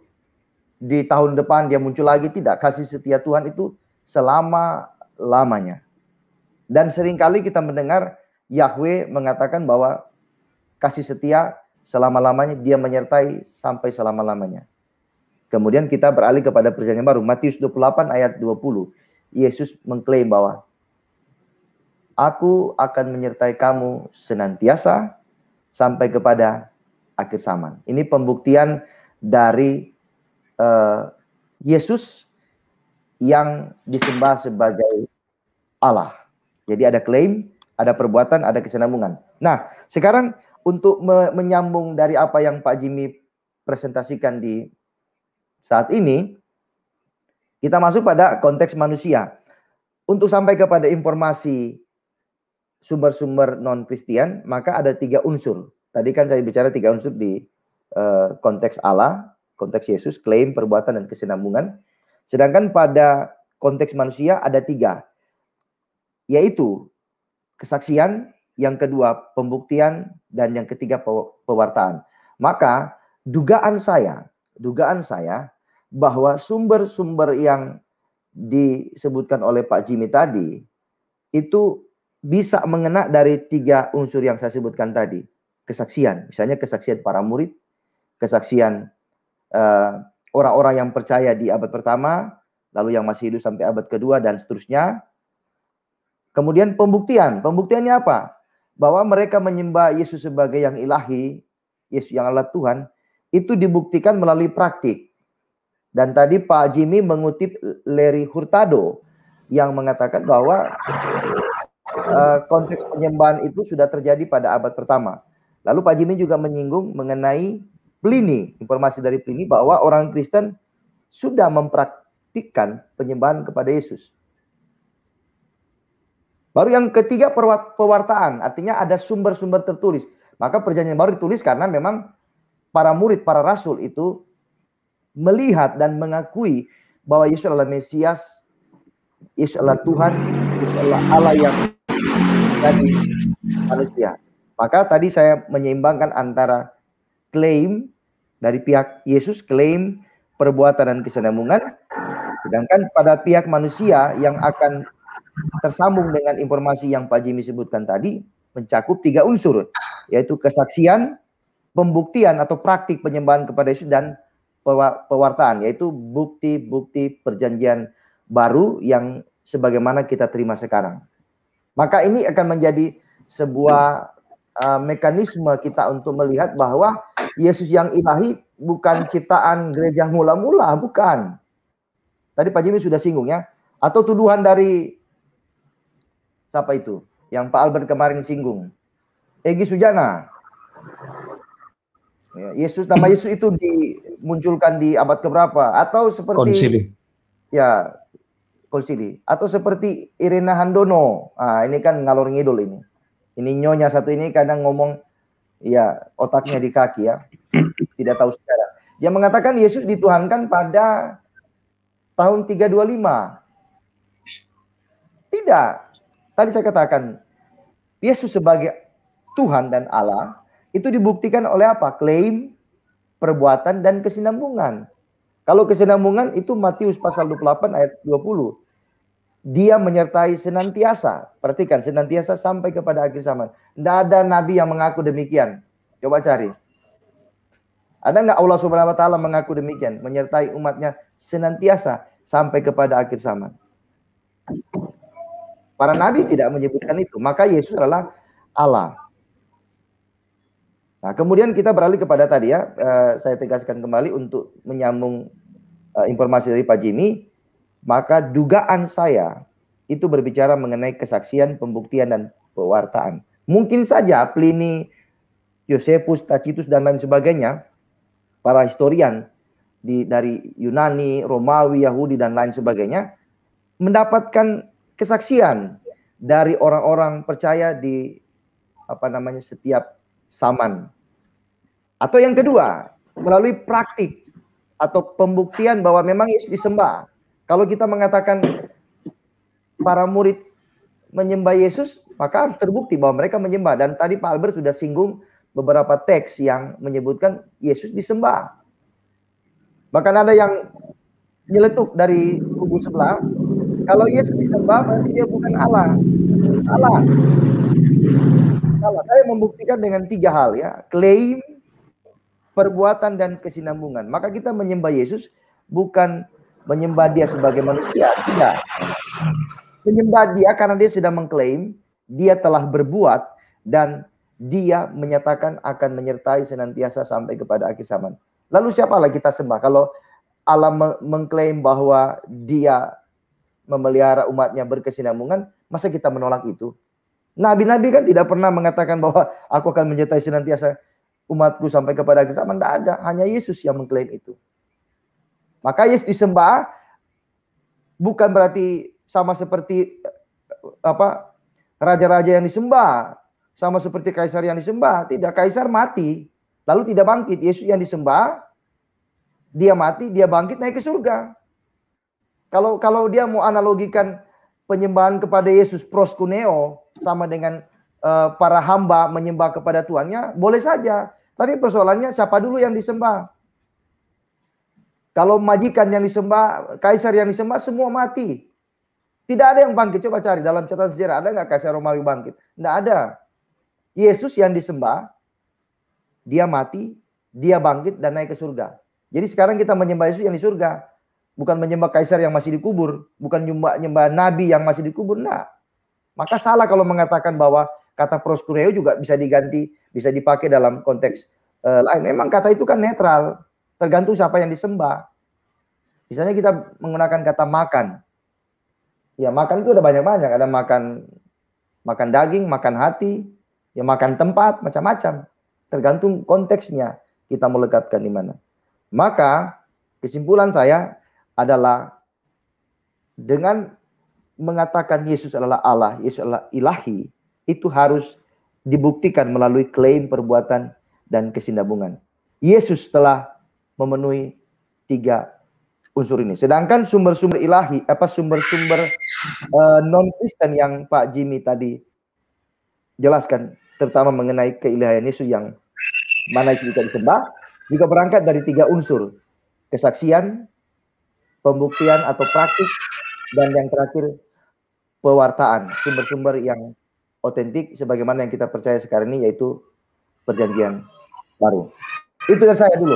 di tahun depan dia muncul lagi. Tidak, kasih setia Tuhan itu selama-lamanya. Dan seringkali kita mendengar Yahweh mengatakan bahwa kasih setia selama-lamanya, dia menyertai sampai selama-lamanya. Kemudian kita beralih kepada perjanjian baru. Matius 28 ayat 20. Yesus mengklaim bahwa aku akan menyertai kamu senantiasa sampai kepada akhir zaman. Ini pembuktian dari Yesus yang disembah sebagai Allah. Jadi ada klaim, ada perbuatan, ada kesinambungan. Nah, sekarang untuk menyambung dari apa yang Pak Jimmy presentasikan di saat ini kita masuk pada konteks manusia. Untuk sampai kepada informasi sumber-sumber non-Kristen, maka ada 3 unsur. Tadi kan saya bicara 3 unsur di konteks Allah, konteks Yesus, klaim, perbuatan, dan kesinambungan. Sedangkan pada konteks manusia ada 3, yaitu kesaksian, yang kedua pembuktian, dan yang ketiga pewartaan. Maka dugaan saya bahwa sumber-sumber yang disebutkan oleh Pak Jimmy tadi itu bisa mengena dari 3 unsur yang saya sebutkan tadi. Kesaksian, misalnya kesaksian para murid, kesaksian orang-orang yang percaya di abad pertama, lalu yang masih hidup sampai abad kedua, dan seterusnya. Kemudian pembuktian. Pembuktiannya apa? Bahwa mereka menyembah Yesus sebagai yang ilahi, Yesus yang Allah Tuhan, itu dibuktikan melalui praktik. Dan tadi Pak Jimmy mengutip Larry Hurtado yang mengatakan bahwa konteks penyembahan itu sudah terjadi pada abad pertama. Lalu Pak Jimmy juga menyinggung mengenai Pliny, informasi dari Pliny bahwa orang Kristen sudah mempraktikkan penyembahan kepada Yesus. Baru yang ketiga pewartaan, artinya ada sumber-sumber tertulis. Maka perjanjian baru ditulis karena memang para murid, para rasul itu melihat dan mengakui bahwa Yesus adalah Mesias, Yesus adalah Tuhan, Yesus adalah Allah yang jadi manusia. Maka tadi saya menyeimbangkan antara klaim dari pihak Yesus, klaim perbuatan dan kesinambungan, sedangkan pada pihak manusia yang akan tersambung dengan informasi yang Pak Jimmy sebutkan tadi, mencakup 3 unsur, yaitu kesaksian, pembuktian atau praktik penyembahan kepada Yesus, dan pewartaan, yaitu bukti-bukti perjanjian baru yang sebagaimana kita terima sekarang. Maka ini akan menjadi sebuah mekanisme kita untuk melihat bahwa Yesus yang ilahi bukan ciptaan gereja mula-mula, bukan. Tadi Pak Jimmy sudah singgung ya. Atau tuduhan dari siapa itu? Yang Pak Albert kemarin singgung. Egy Sujana. Ya, nama Yesus itu dimunculkan di abad keberapa? Atau seperti Konsili. Ya, konsili. Atau seperti Irena Handono. Ini kan ngalor ngidul ini. Ini nyonya satu ini kadang ngomong, ya otaknya di kaki ya. Tidak tahu sejarah. Yang mengatakan Yesus dituhankan pada tahun 325. Tidak. Tadi saya katakan, Yesus sebagai Tuhan dan Allah, itu dibuktikan oleh apa? Klaim, perbuatan, dan kesinambungan. Kalau kesinambungan itu Matius pasal 28 ayat 20. Dia menyertai senantiasa. Perhatikan, senantiasa sampai kepada akhir zaman. Tidak ada nabi yang mengaku demikian. Coba cari. Ada nggak Allah Subhanahu wa Ta'ala mengaku demikian? Menyertai umatnya senantiasa sampai kepada akhir zaman. Para nabi tidak menyebutkan itu. Maka Yesus adalah Allah. Nah, kemudian kita beralih kepada tadi ya, saya tegaskan kembali untuk menyambung informasi dari Pak Jimmy, maka dugaan saya itu berbicara mengenai kesaksian, pembuktian, dan pewartaan. Mungkin saja Pliny, Josephus, Tacitus, dan lain sebagainya, para historian dari Yunani, Romawi, Yahudi, dan lain sebagainya, mendapatkan kesaksian dari orang-orang percaya di setiap zaman. Atau yang kedua, melalui praktik atau pembuktian bahwa memang Yesus disembah. Kalau kita mengatakan para murid menyembah Yesus, maka harus terbukti bahwa mereka menyembah. Dan tadi Pak Albert sudah singgung beberapa teks yang menyebutkan Yesus disembah. Bahkan ada yang nyeletuk dari kubu sebelah, kalau Yesus disembah berarti dia bukan Allah. Salah. Saya membuktikan dengan 3 hal ya, klaim, perbuatan, dan kesinambungan. Maka kita menyembah Yesus bukan menyembah dia sebagai manusia, tidak. Menyembah dia karena dia sedang mengklaim, dia telah berbuat, dan dia menyatakan akan menyertai senantiasa sampai kepada akhir zaman. Lalu siapa lagi kita sembah? Kalau Allah mengklaim bahwa dia memelihara umatnya berkesinambungan, masa kita menolak itu? Nabi-nabi kan tidak pernah mengatakan bahwa aku akan menyertai senantiasa umatku sampai kepada akhir zaman. Tidak ada, hanya Yesus yang mengklaim itu. Maka Yesus disembah bukan berarti sama seperti raja-raja yang disembah, sama seperti kaisar yang disembah. Tidak, kaisar mati lalu tidak bangkit. Yesus yang disembah, dia mati, dia bangkit, naik ke surga. Kalau dia mau analogikan penyembahan kepada Yesus proskuneo sama dengan para hamba menyembah kepada tuannya, boleh saja. Tapi persoalannya siapa dulu yang disembah? Kalau majikan yang disembah, kaisar yang disembah, semua mati. Tidak ada yang bangkit. Coba cari dalam catatan sejarah, ada nggak kaisar Romawi bangkit? Tidak ada. Yesus yang disembah, dia mati, dia bangkit dan naik ke surga. Jadi sekarang kita menyembah Yesus yang di surga. Bukan menyembah kaisar yang masih dikubur. Bukan nyembah nabi yang masih dikubur. Nah, maka salah kalau mengatakan bahwa kata proskuneo juga bisa diganti, bisa dipakai dalam konteks lain. Memang kata itu kan netral. Tergantung siapa yang disembah. Misalnya kita menggunakan kata makan. Ya, makan itu ada banyak-banyak. Ada makan daging, makan hati, ya makan tempat, macam-macam. Tergantung konteksnya kita melekatkan di mana. Maka kesimpulan saya adalah dengan mengatakan Yesus adalah Allah, Yesus adalah ilahi, itu harus dibuktikan melalui klaim, perbuatan, dan kesinambungan. Yesus telah memenuhi 3 unsur ini. Sedangkan sumber-sumber ilahi, sumber-sumber non-Kristen yang Pak Jimmy tadi jelaskan, terutama mengenai keilahian Yesus yang mana Yesus bisa disembah, juga berangkat dari 3 unsur. Kesaksian, pembuktian atau praktik, dan yang terakhir pewartaan, sumber-sumber yang otentik sebagaimana yang kita percaya sekarang ini, yaitu perjanjian baru. Itu dari saya dulu.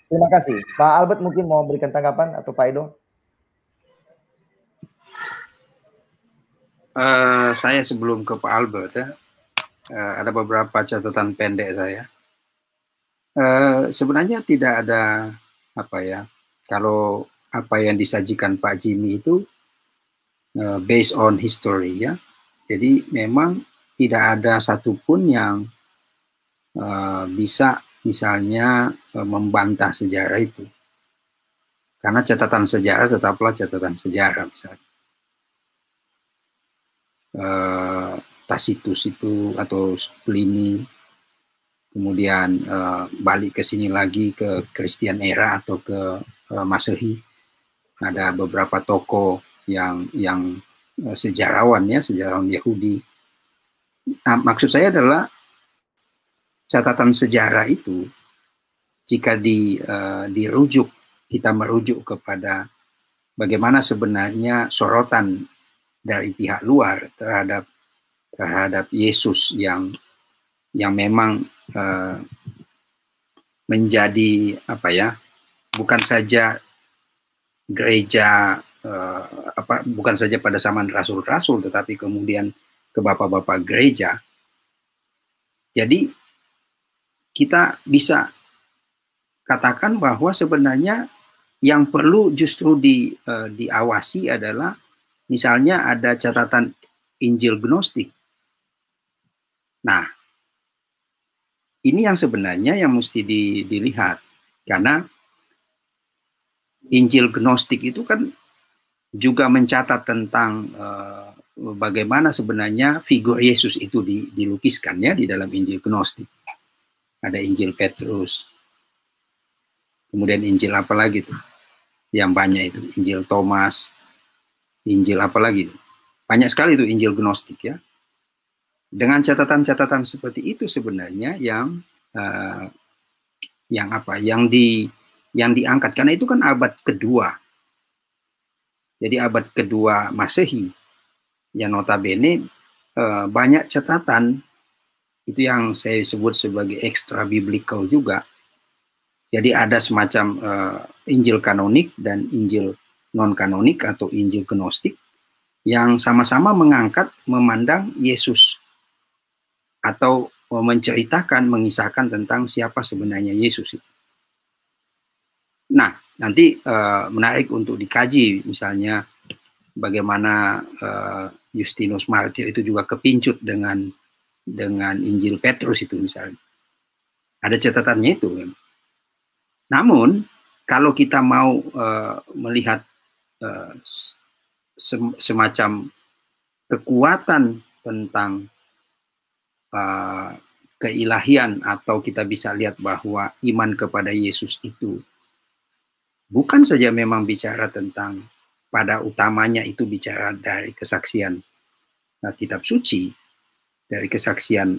Terima kasih. Pak Albert mungkin mau memberikan tanggapan, atau Pak Edo? Saya sebelum ke Pak Albert ya, ada beberapa catatan pendek saya. Sebenarnya tidak ada kalau apa yang disajikan Pak Jimmy itu based on history ya. Jadi memang tidak ada satupun yang bisa misalnya membantah sejarah itu. Karena catatan sejarah tetaplah catatan sejarah misalnya. Tacitus itu atau Pliny, kemudian balik ke sini lagi ke Christian era atau ke Masehi, ada beberapa tokoh yang sejarawan ya, sejarawan Yahudi. Nah, maksud saya adalah catatan sejarah itu jika dirujuk, kita merujuk kepada bagaimana sebenarnya sorotan dari pihak luar terhadap Yesus yang memang menjadi bukan saja gereja bukan saja pada zaman rasul-rasul, tetapi kemudian ke bapak-bapak gereja. Jadi kita bisa katakan bahwa sebenarnya yang perlu justru diawasi adalah misalnya ada catatan Injil Gnostik. Nah, ini yang sebenarnya yang mesti dilihat, karena Injil Gnostik itu kan juga mencatat tentang bagaimana sebenarnya figur Yesus itu dilukiskan ya di dalam Injil Gnostik. Ada Injil Petrus, kemudian Injil apa lagi tuh? Yang banyak itu, Injil Thomas, Injil apa lagi? Banyak sekali itu Injil Gnostik ya. Dengan catatan-catatan seperti itu sebenarnya yang diangkat, karena itu kan abad kedua. Jadi abad kedua Masehi, yang notabene banyak catatan itu yang saya sebut sebagai extra biblical juga. Jadi ada semacam Injil kanonik dan Injil non kanonik atau Injil Gnostik yang sama-sama memandang Yesus atau menceritakan, mengisahkan tentang siapa sebenarnya Yesus itu. Nah, nanti menarik untuk dikaji misalnya bagaimana Justinus Martir itu juga kepincut dengan Injil Petrus itu misalnya. Ada catatannya itu. Namun kalau kita mau melihat semacam kekuatan tentang keilahian, atau kita bisa lihat bahwa iman kepada Yesus itu bukan saja memang bicara tentang, pada utamanya itu bicara dari kesaksian kitab suci, dari kesaksian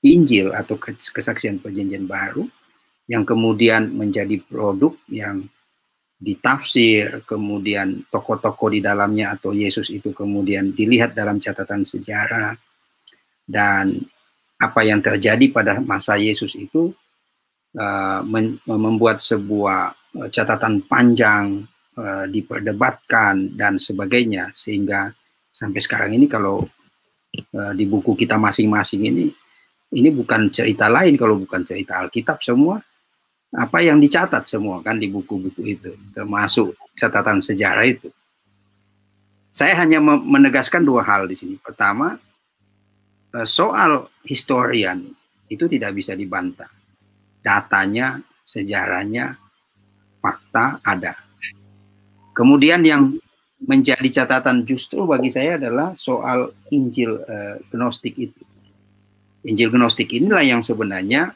Injil atau kesaksian Perjanjian Baru, yang kemudian menjadi produk yang ditafsir, kemudian tokoh-tokoh di dalamnya atau Yesus itu kemudian dilihat dalam catatan sejarah, dan apa yang terjadi pada masa Yesus itu membuat sebuah catatan panjang, diperdebatkan dan sebagainya, sehingga sampai sekarang ini kalau di buku kita masing-masing ini bukan cerita lain kalau bukan cerita Alkitab semua. Apa yang dicatat semua kan di buku-buku itu, termasuk catatan sejarah itu. Saya hanya menegaskan dua hal di sini. Pertama, soal historian itu tidak bisa dibantah. Datanya, sejarahnya, fakta ada. Kemudian yang menjadi catatan justru bagi saya adalah soal Injil Gnostik itu. Injil Gnostik inilah yang sebenarnya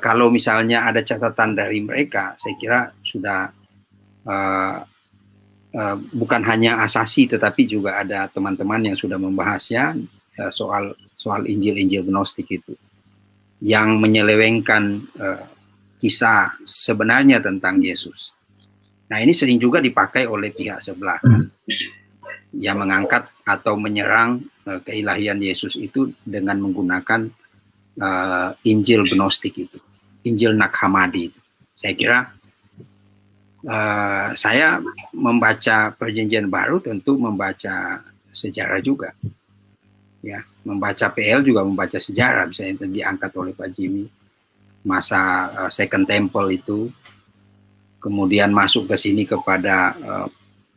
kalau misalnya ada catatan dari mereka, saya kira sudah bukan hanya Asasi, tetapi juga ada teman-teman yang sudah membahasnya soal Injil Gnostik itu, yang menyelewengkan kisah sebenarnya tentang Yesus. Nah, ini sering juga dipakai oleh pihak sebelah yang mengangkat atau menyerang keilahian Yesus itu dengan menggunakan Injil Gnostik itu, Injil Nag Hammadi itu. Saya kira saya membaca Perjanjian Baru tentu membaca sejarah juga, ya, membaca PL juga membaca sejarah. Misalnya yang diangkat oleh Pak Jimmy, masa Second Temple itu, kemudian masuk ke sini kepada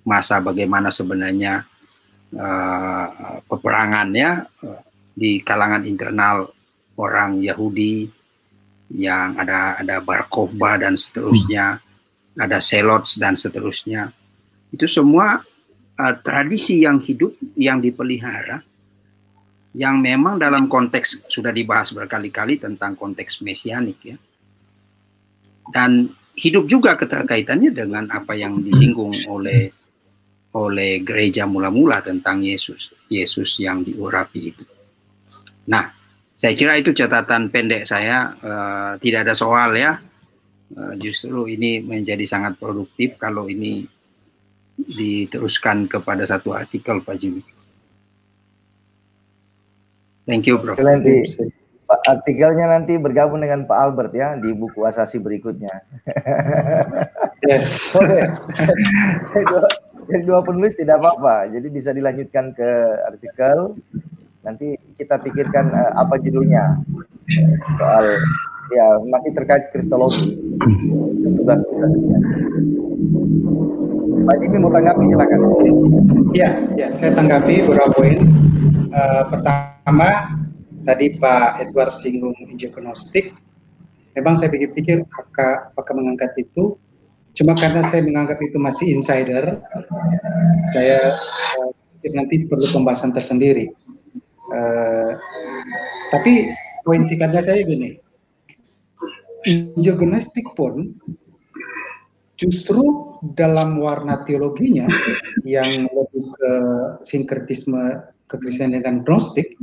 masa bagaimana sebenarnya peperangannya di kalangan internal orang Yahudi, yang ada Bar Kokhba dan seterusnya, ada Zelots dan seterusnya. Itu semua tradisi yang hidup, yang dipelihara, yang memang dalam konteks sudah dibahas berkali-kali tentang konteks mesianik, ya. Dan hidup juga keterkaitannya dengan apa yang disinggung oleh gereja mula-mula tentang Yesus yang diurapi itu. Nah, saya kira itu catatan pendek saya, tidak ada soal, ya. Justru ini menjadi sangat produktif kalau ini diteruskan kepada satu artikel, Pak Jimmy. Thank you, Bro. Nanti artikelnya nanti bergabung dengan Pak Albert, ya, di buku Asasi berikutnya. Yes. Jadi dua penulis tidak apa-apa, jadi bisa dilanjutkan ke artikel. Nanti kita pikirkan apa judulnya, soal, ya, masih terkait kristologi. Tugas kita. Pak Jimmy mau tanggapi, silakan. Ya, saya tanggapi beberapa poin. Pertama, tadi Pak Edward singgung Injil Gnostik. Memang saya pikir-pikir apakah mengangkat itu, cuma karena saya menganggap itu masih insider, saya nanti perlu pembahasan tersendiri. Tapi poin singkatnya saya gini, Injil Gnostik pun justru dalam warna teologinya yang lebih ke sinkretisme kekristenan dengan Gnostik,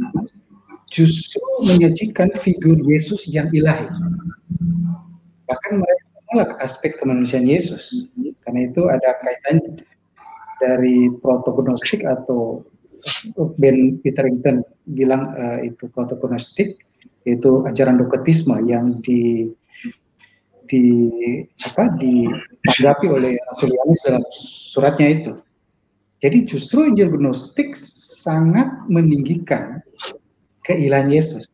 justru menyajikan figur Yesus yang ilahi. Bahkan mereka menolak aspek kemanusiaan Yesus, karena itu ada kaitan dari proto-Gnostik, atau Ben Witherington bilang itu proto-Gnostik, yaitu ajaran doketisme yang ditanggapi oleh Rasul Yohanes dalam suratnya itu. Jadi justru Injil Gnostik sangat meninggikan keilahian Yesus,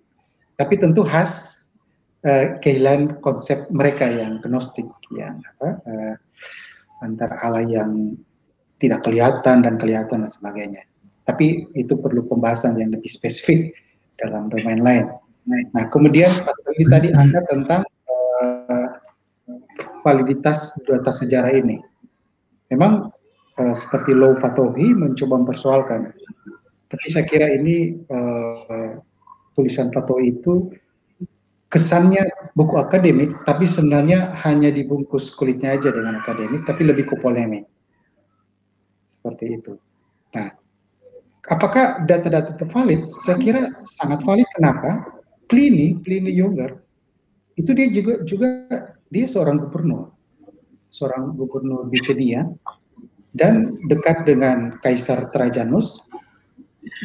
tapi tentu khas keilahian konsep mereka yang Gnostik, yang antara Allah yang tidak kelihatan dan kelihatan dan sebagainya. Tapi itu perlu pembahasan yang lebih spesifik dalam domain lain. Nah, kemudian Pak Tadi angkat tentang validitas data sejarah ini. Memang seperti Lou Fatohi mencoba mempersoalkan, tapi saya kira ini tulisan Fatohi itu kesannya buku akademik, tapi sebenarnya hanya dibungkus kulitnya aja dengan akademik, tapi lebih ke polemik. Seperti itu. Nah, apakah data-data itu valid? Saya kira sangat valid. Kenapa? Pliny Younger, itu dia juga dia seorang gubernur Bithynia, dan dekat dengan Kaisar Trajanus.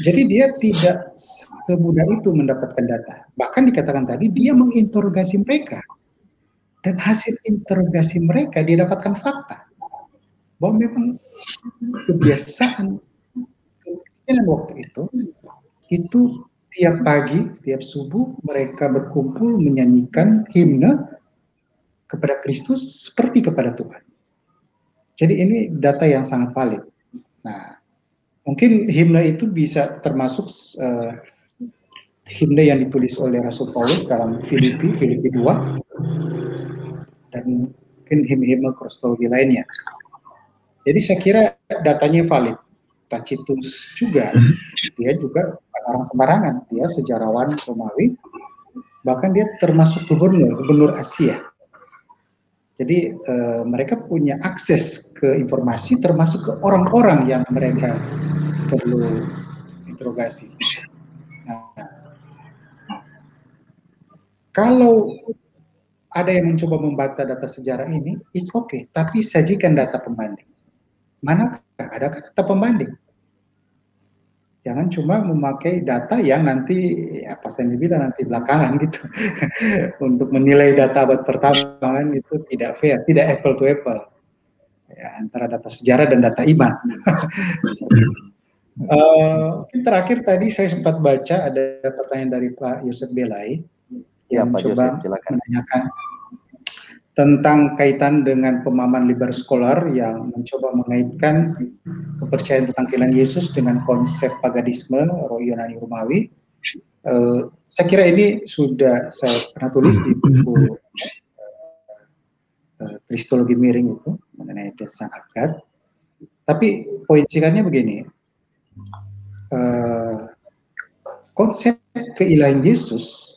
Jadi dia tidak semudah itu mendapatkan data. Bahkan dikatakan tadi dia menginterogasi mereka. Dan hasil interogasi mereka dia dapatkan fakta bahwa memang kebiasaan Kristen waktu itu tiap pagi, setiap subuh mereka berkumpul menyanyikan himne kepada Kristus seperti kepada Tuhan. Jadi ini data yang sangat valid. Nah, mungkin himne itu bisa termasuk himne yang ditulis oleh Rasul Paulus dalam Filipi 2, dan mungkin himne kristologi lainnya. Jadi saya kira datanya valid. Tacitus juga, dia juga bukan orang sembarangan, dia sejarawan Romawi, bahkan dia termasuk gubernur Asia. Jadi mereka punya akses ke informasi, termasuk ke orang-orang yang mereka perlu interogasi. Nah, kalau ada yang mencoba membantah data sejarah ini, it's okay, tapi sajikan data pembanding. Manakah adakah data pembanding? Jangan cuma memakai data yang nanti, ya pas yang dibilang nanti belakangan gitu, untuk menilai data abad pertama itu tidak fair, tidak apple to apple, ya, antara data sejarah dan data iman. Mungkin terakhir tadi saya sempat baca ada pertanyaan dari Pak Yosef Belai yang mencoba menanyakan tentang kaitan dengan pemahaman liber scholar yang mencoba mengaitkan kepercayaan tentang kelahiran Yesus dengan konsep paganisme Yunani Romawi. Saya kira ini sudah saya pernah tulis di buku Kristologi Miring itu mengenai dasar akad. Tapi poin singkatnya begini, konsep keilahian Yesus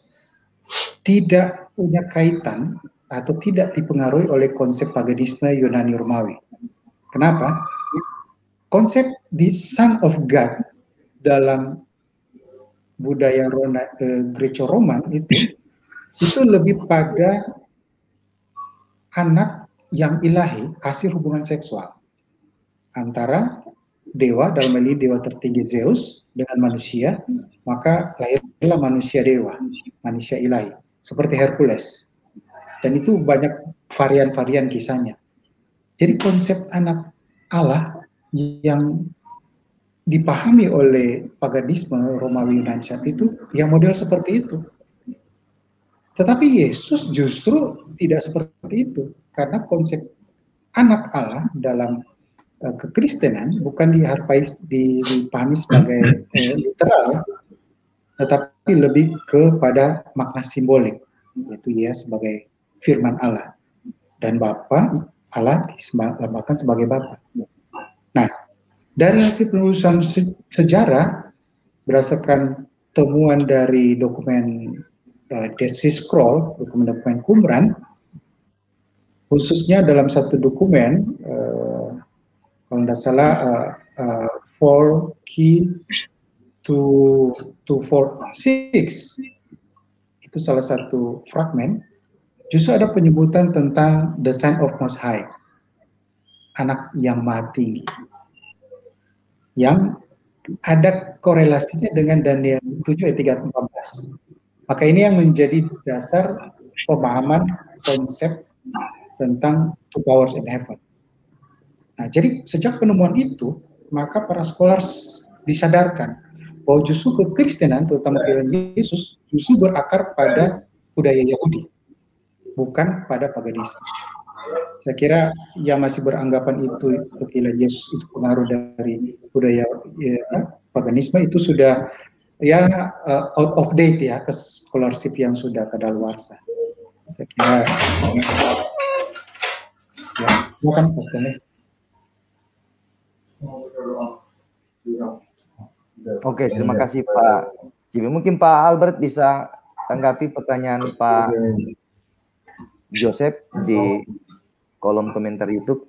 tidak punya kaitan atau tidak dipengaruhi oleh konsep paganisme Yunani Romawi. Kenapa? Konsep the Son of God dalam budaya Greco-Roman itu lebih pada anak yang ilahi hasil hubungan seksual antara dewa, dalam hal ini dewa tertinggi Zeus dengan manusia, maka lahirlah manusia dewa, manusia ilahi, seperti Hercules. Dan itu banyak varian-varian kisahnya. Jadi konsep anak Allah yang dipahami oleh paganisme Romawi Yunani saat itu, yang model seperti itu. Tetapi Yesus justru tidak seperti itu, karena konsep anak Allah dalam kekristenan bukan dipahami sebagai literal, tetapi lebih kepada makna simbolik, yaitu ia sebagai firman Allah dan Bapa, Allah dilambangkan sebagai Bapa. Nah, dari hasil penelusuran sejarah berdasarkan temuan dari dokumen Dead Sea Scroll, dokumen Qumran, khususnya dalam satu dokumen, kalau tidak salah 4Q246, itu salah satu fragmen. Justru ada penyebutan tentang the Son of Most High, anak yang maha tinggi, yang ada korelasinya dengan Daniel 7 ayat 3-14. Maka ini yang menjadi dasar pemahaman konsep tentang two powers in heaven. Nah, jadi sejak penemuan itu, maka para scholars disadarkan bahwa justru kekristenan, terutama kelahiran Yesus, justru berakar pada budaya Yahudi, bukan pada paganisme. Saya kira yang masih beranggapan itu kelahiran Yesus itu pengaruh dari budaya paganisme itu sudah out of date ya, ke scholarship yang sudah kadaluarsa. Saya kira Bukan Pastor. Oke, terima kasih Pak Jimmy. Mungkin Pak Albert bisa tanggapi pertanyaan Pak Joseph di kolom komentar YouTube.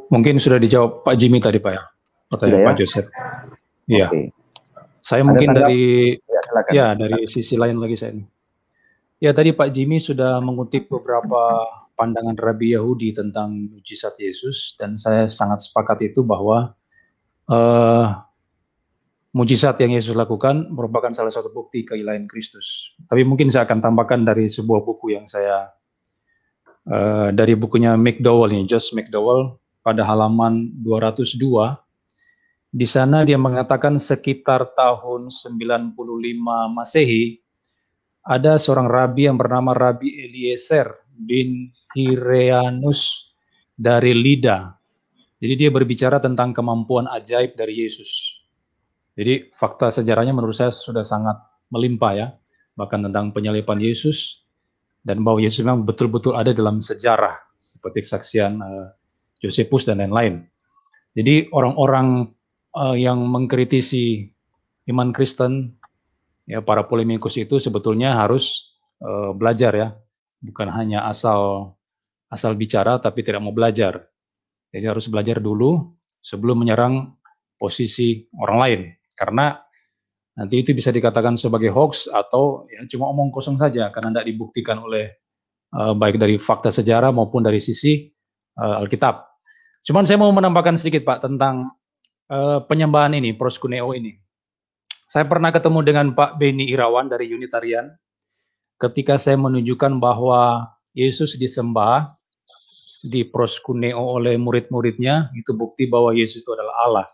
Mungkin sudah dijawab Pak Jimmy tadi Pak ya, pertanyaan Sudah, Pak Joseph. Iya. Oke. Saya Ada mungkin tanggapan? dari silakan. ya dari sisi lain lagi saya ini. Ya tadi Pak Jimmy sudah mengutip beberapa pandangan Rabi Yahudi tentang mujizat Yesus, dan saya sangat sepakat itu bahwa mujizat yang Yesus lakukan merupakan salah satu bukti keilahian Kristus. Tapi mungkin saya akan tambahkan dari sebuah buku yang saya dari bukunya McDowell ini, Josh McDowell, pada halaman 202. Di sana dia mengatakan sekitar tahun 95 Masehi ada seorang rabi yang bernama Rabi Eliezer bin Hyrcanus dari Lida. Jadi dia berbicara tentang kemampuan ajaib dari Yesus. Jadi fakta sejarahnya menurut saya sudah sangat melimpah ya, bahkan tentang penyaliban Yesus, dan bahwa Yesus memang betul-betul ada dalam sejarah, seperti kesaksian Josephus dan lain-lain. Jadi orang-orang yang mengkritisi iman Kristen, ya para polemikus itu sebetulnya harus belajar ya, bukan hanya asal bicara tapi tidak mau belajar. Jadi harus belajar dulu sebelum menyerang posisi orang lain, karena nanti itu bisa dikatakan sebagai hoax atau ya cuma omong kosong saja karena tidak dibuktikan oleh baik dari fakta sejarah maupun dari sisi Alkitab. Cuman saya mau menambahkan sedikit Pak tentang penyembahan ini, proskuneo ini. Saya pernah ketemu dengan Pak Beni Irawan dari Unitarian ketika saya menunjukkan bahwa Yesus disembah di proskuneo oleh murid-muridnya, itu bukti bahwa Yesus itu adalah Allah.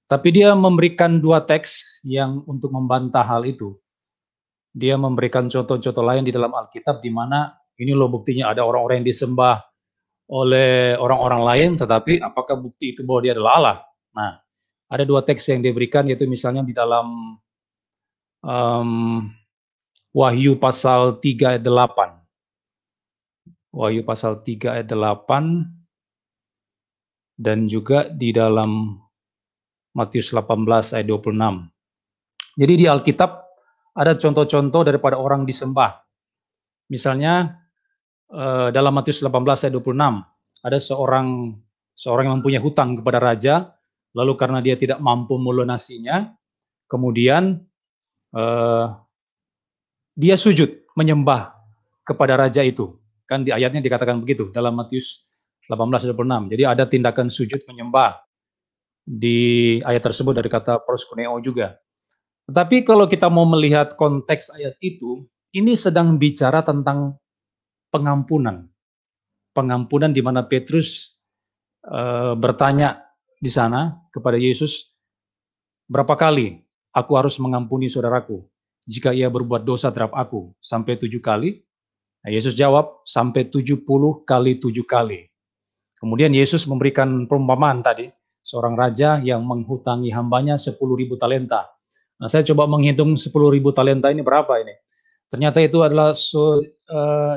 Tapi dia memberikan dua teks yang untuk membantah hal itu. Dia memberikan contoh-contoh lain di dalam Alkitab di mana ini loh buktinya ada orang-orang yang disembah oleh orang-orang lain, tetapi apakah bukti itu bahwa dia adalah Allah? Nah, ada dua teks yang diberikan, yaitu misalnya di dalam Wahyu pasal 3 ayat 8. Wahyu pasal 3 ayat 8 dan juga di dalam Matius 18 ayat 26. Jadi di Alkitab ada contoh-contoh daripada orang disembah. Misalnya dalam Matius 18 ayat 26 ada seorang yang mempunyai hutang kepada raja, lalu karena dia tidak mampu melunasinya, kemudian dia sujud menyembah kepada raja itu. Kan di ayatnya dikatakan begitu dalam Matius 18 ayat 26. Jadi ada tindakan sujud menyembah di ayat tersebut dari kata proskuneo juga. Tetapi kalau kita mau melihat konteks ayat itu, ini sedang bicara tentang pengampunan. Pengampunan di mana Petrus bertanya di sana kepada Yesus, berapa kali aku harus mengampuni saudaraku jika ia berbuat dosa terhadap aku? Sampai 7 kali? Nah, Yesus jawab, sampai 70 kali 7 kali. Kemudian Yesus memberikan perumpamaan tadi, seorang raja yang menghutangi hambanya 10.000 talenta. Nah, saya coba menghitung 10.000 talenta ini berapa ini. Ternyata itu adalah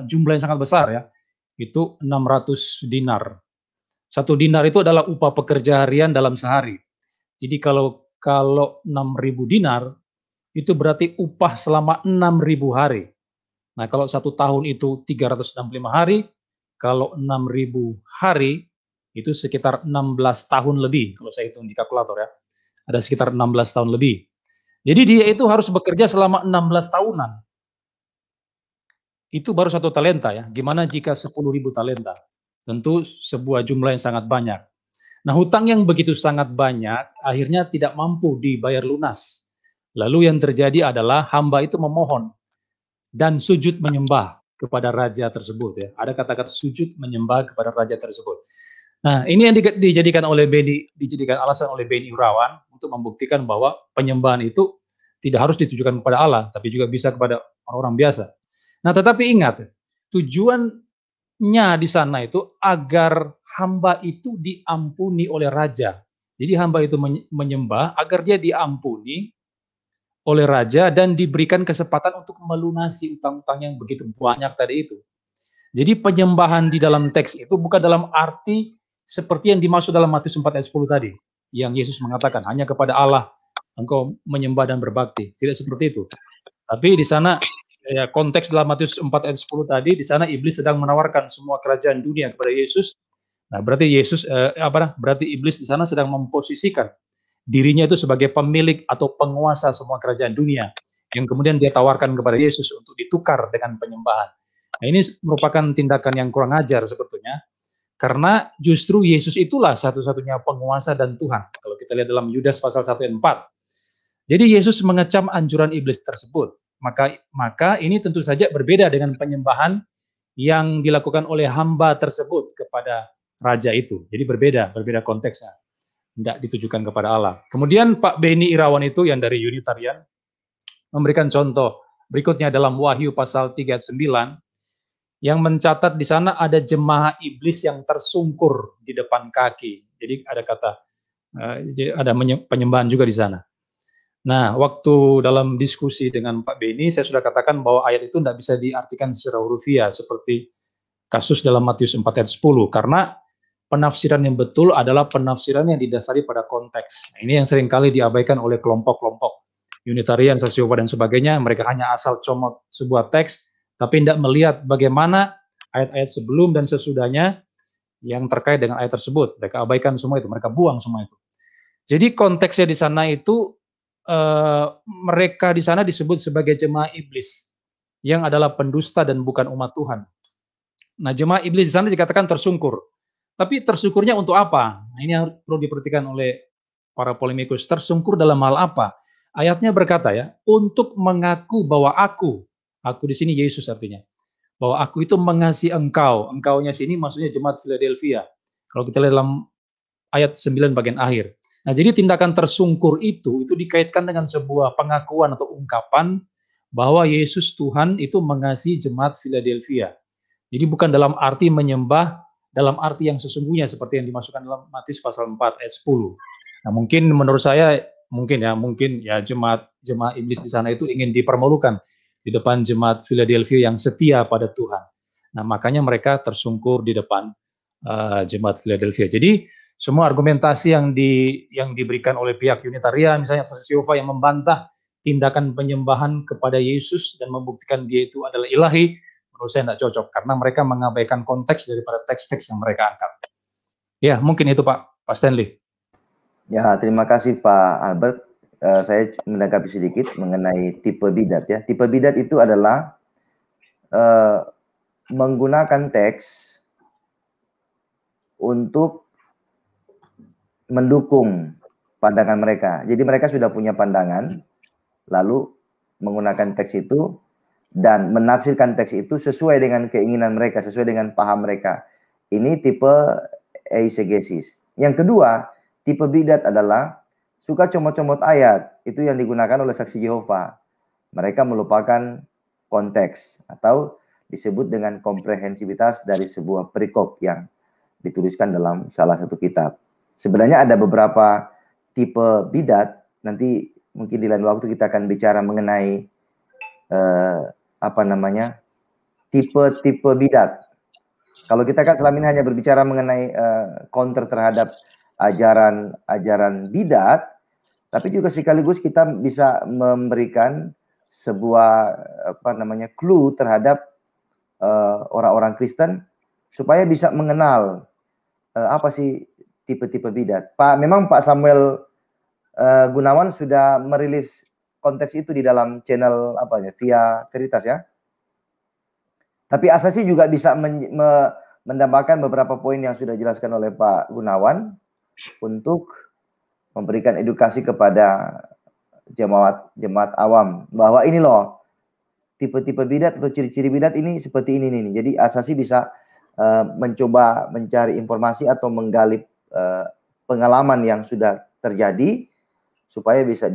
jumlah yang sangat besar ya. Itu 600 dinar. 1 dinar itu adalah upah pekerja harian dalam sehari. Jadi kalau 6.000 dinar, itu berarti upah selama 6.000 hari. Nah kalau 1 tahun itu 365 hari, kalau 6.000 hari, itu sekitar 16 tahun lebih, kalau saya hitung di kalkulator ya. Ada sekitar 16 tahun lebih. Jadi dia itu harus bekerja selama 16 tahunan. Itu baru 1 talenta ya. Gimana jika 10.000 talenta? Tentu sebuah jumlah yang sangat banyak. Nah hutang yang begitu sangat banyak, akhirnya tidak mampu dibayar lunas. Lalu yang terjadi adalah hamba itu memohon dan sujud menyembah kepada raja tersebut ya. Ada kata-kata sujud menyembah kepada raja tersebut. Nah, ini yang dijadikan alasan oleh Beni Irawan untuk membuktikan bahwa penyembahan itu tidak harus ditujukan kepada Allah, tapi juga bisa kepada orang-orang biasa. Nah, tetapi ingat, tujuannya di sana itu agar hamba itu diampuni oleh raja. Jadi hamba itu menyembah agar dia diampuni oleh raja dan diberikan kesempatan untuk melunasi utang-utang yang begitu banyak tadi itu. Jadi penyembahan di dalam teks itu bukan dalam arti seperti yang dimaksud dalam Matius 4 ayat 10 tadi, yang Yesus mengatakan hanya kepada Allah engkau menyembah dan berbakti. Tidak seperti itu. Tapi di sana ya, konteks dalam Matius 4 ayat 10 tadi, di sana iblis sedang menawarkan semua kerajaan dunia kepada Yesus. Nah, berarti berarti iblis di sana sedang memposisikan dirinya itu sebagai pemilik atau penguasa semua kerajaan dunia yang kemudian dia tawarkan kepada Yesus untuk ditukar dengan penyembahan. Nah, ini merupakan tindakan yang kurang ajar sebetulnya, karena justru Yesus itulah satu-satunya penguasa dan Tuhan. Kalau kita lihat dalam Yudas pasal 1 ayat 4. Jadi Yesus mengecam anjuran iblis tersebut. Maka ini tentu saja berbeda dengan penyembahan yang dilakukan oleh hamba tersebut kepada raja itu. Jadi berbeda konteksnya. Tidak ditujukan kepada Allah. Kemudian Pak Beni Irawan itu yang dari Unitarian memberikan contoh berikutnya dalam Wahyu pasal 3 ayat 9 yang mencatat di sana ada jemaah iblis yang tersungkur di depan kaki. Jadi ada ada penyembahan juga di sana. Nah, waktu dalam diskusi dengan Pak Beni, saya sudah katakan bahwa ayat itu tidak bisa diartikan secara hurufiah seperti kasus dalam Matius 4 ayat 10, karena penafsiran yang betul adalah penafsiran yang didasari pada konteks. Nah, ini yang seringkali diabaikan oleh kelompok-kelompok Unitarian, Saksi Yehova dan sebagainya. Mereka hanya asal comot sebuah teks, tapi tidak melihat bagaimana ayat-ayat sebelum dan sesudahnya yang terkait dengan ayat tersebut. Mereka abaikan semua itu, mereka buang semua itu. Jadi konteksnya di sana itu mereka di sana disebut sebagai jemaah iblis yang adalah pendusta dan bukan umat Tuhan. Nah, jemaah iblis di sana dikatakan tersungkur. Tapi tersungkurnya untuk apa? Nah, ini yang perlu diperhatikan oleh para polemikus. Tersungkur dalam hal apa? Ayatnya berkata ya, untuk mengaku bahwa aku di sini Yesus artinya, bahwa aku itu mengasihi engkau. Engkaunya sini maksudnya jemaat Philadelphia. Kalau kita lihat dalam ayat 9 bagian akhir. Nah, jadi tindakan tersungkur itu dikaitkan dengan sebuah pengakuan atau ungkapan bahwa Yesus Tuhan itu mengasihi jemaat Philadelphia. Jadi bukan dalam arti menyembah, dalam arti yang sesungguhnya seperti yang dimasukkan dalam Matius pasal 4 ayat 10. Nah, mungkin menurut saya mungkin ya jemaat iblis di sana itu ingin dipermalukan di depan jemaat Philadelphia yang setia pada Tuhan. Nah, makanya mereka tersungkur di depan jemaat Philadelphia. Jadi semua argumentasi yang diberikan oleh pihak Unitarian, misalnya Saksi Yehova yang membantah tindakan penyembahan kepada Yesus dan membuktikan dia itu adalah ilahi, menurut saya tidak cocok karena mereka mengabaikan konteks daripada teks-teks yang mereka angkat. Ya, mungkin itu Pak Stanley. Ya, terima kasih Pak Albert. Saya menanggapi sedikit mengenai tipe bidat ya. Tipe bidat itu adalah menggunakan teks untuk mendukung pandangan mereka. Jadi mereka sudah punya pandangan, lalu menggunakan teks itu dan menafsirkan teks itu sesuai dengan keinginan mereka, sesuai dengan paham mereka. Ini tipe eisegesis. Yang kedua, tipe bidat adalah suka comot-comot ayat. Itu yang digunakan oleh Saksi Yehova. Mereka melupakan konteks atau disebut dengan komprehensivitas dari sebuah perikop yang dituliskan dalam salah satu kitab. Sebenarnya ada beberapa tipe bidat, nanti mungkin di lain waktu kita akan bicara mengenai tipe-tipe bidat. Kalau kita kan selama ini hanya berbicara mengenai counter terhadap ajaran bidat, tapi juga sekaligus kita bisa memberikan sebuah clue terhadap orang-orang Kristen supaya bisa mengenal apa sih tipe-tipe bidat. Memang Pak Samuel Gunawan sudah merilis konteks itu di dalam channel via Veritas ya. Tapi Asasi juga bisa mendambakan beberapa poin yang sudah dijelaskan oleh Pak Gunawan untuk memberikan edukasi kepada jemaat awam bahwa ini loh tipe-tipe bidat atau ciri-ciri bidat ini seperti ini nih. Jadi Asasi bisa mencoba mencari informasi atau menggali pengalaman yang sudah terjadi supaya bisa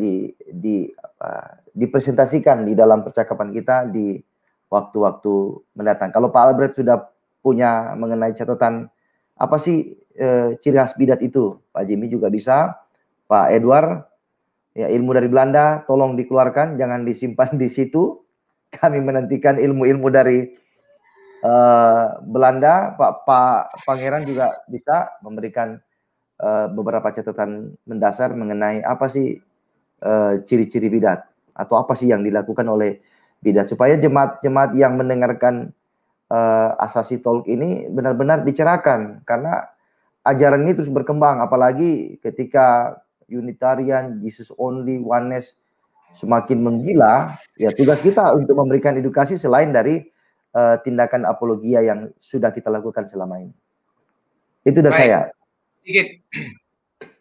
dipresentasikan di dalam percakapan kita di waktu-waktu mendatang. Kalau Pak Albert sudah punya mengenai catatan apa sih ciri khas bidat itu, Pak Jimmy juga bisa, Pak Edward, ya ilmu dari Belanda tolong dikeluarkan, jangan disimpan di situ. Kami menantikan ilmu-ilmu dari Belanda, Pak Pangeran juga bisa memberikan beberapa catatan mendasar mengenai apa sih ciri-ciri bidat atau apa sih yang dilakukan oleh bidat supaya jemaat-jemaat yang mendengarkan Asasi Talk ini benar-benar dicerahkan, karena ajaran ini terus berkembang, apalagi ketika Unitarian, Jesus Only, Oneness semakin menggila. Ya, tugas kita untuk memberikan edukasi selain dari tindakan apologia yang sudah kita lakukan selama ini. Itu dari saya. Sedikit.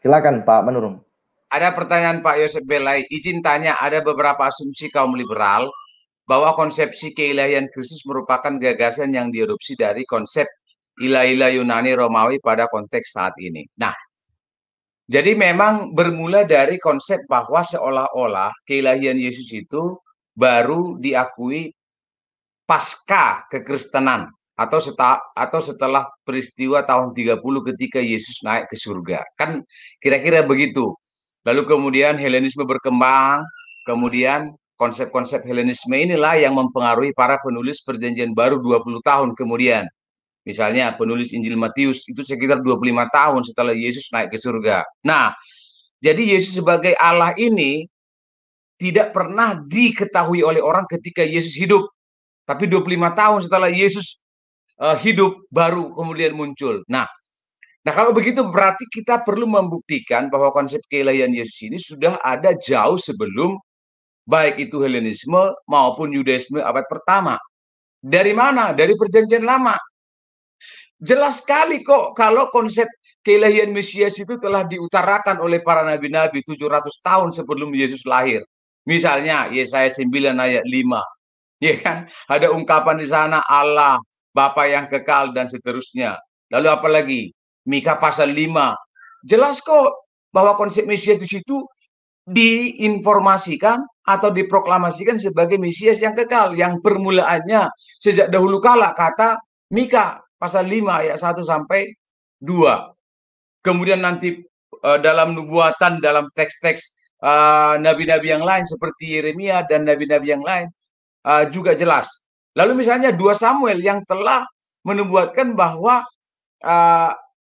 Silakan Pak Manurung. Ada pertanyaan Pak Yosef Belai, izin tanya, ada beberapa asumsi kaum liberal bahwa konsepsi keilahian Kristus merupakan gagasan yang diadopsi dari konsep ilah-ilah Yunani Romawi pada konteks saat ini. Nah, jadi memang bermula dari konsep bahwa seolah-olah keilahian Yesus itu baru diakui pasca kekristenan atau setelah peristiwa tahun 30 ketika Yesus naik ke surga. Kan kira-kira begitu. Lalu kemudian Helenisme berkembang, kemudian konsep-konsep Helenisme inilah yang mempengaruhi para penulis Perjanjian Baru 20 tahun kemudian. Misalnya penulis Injil Matius itu sekitar 25 tahun setelah Yesus naik ke surga. Nah, jadi Yesus sebagai Allah ini tidak pernah diketahui oleh orang ketika Yesus hidup. Tapi 25 tahun setelah Yesus hidup baru kemudian muncul. Nah, kalau begitu berarti kita perlu membuktikan bahwa konsep keilahian Yesus ini sudah ada jauh sebelum baik itu Helenisme maupun Yudaisme abad pertama. Dari mana? Dari Perjanjian Lama. Jelas sekali kok kalau konsep keilahian Mesias itu telah diutarakan oleh para nabi-nabi 700 tahun sebelum Yesus lahir. Misalnya Yesaya 9 ayat 5. Ya kan? Ada ungkapan di sana Allah, Bapa yang kekal dan seterusnya. Lalu apa lagi? Mika pasal 5. Jelas kok bahwa konsep Mesias di situ diinformasikan atau diproklamasikan sebagai Mesias yang kekal, yang permulaannya sejak dahulu kala, kata Mika pasal 5 ayat 1 sampai 2. Kemudian nanti dalam nubuatan, dalam teks-teks nabi-nabi yang lain seperti Yeremia dan nabi-nabi yang lain juga jelas. Lalu misalnya 2 Samuel yang telah menubuatkan bahwa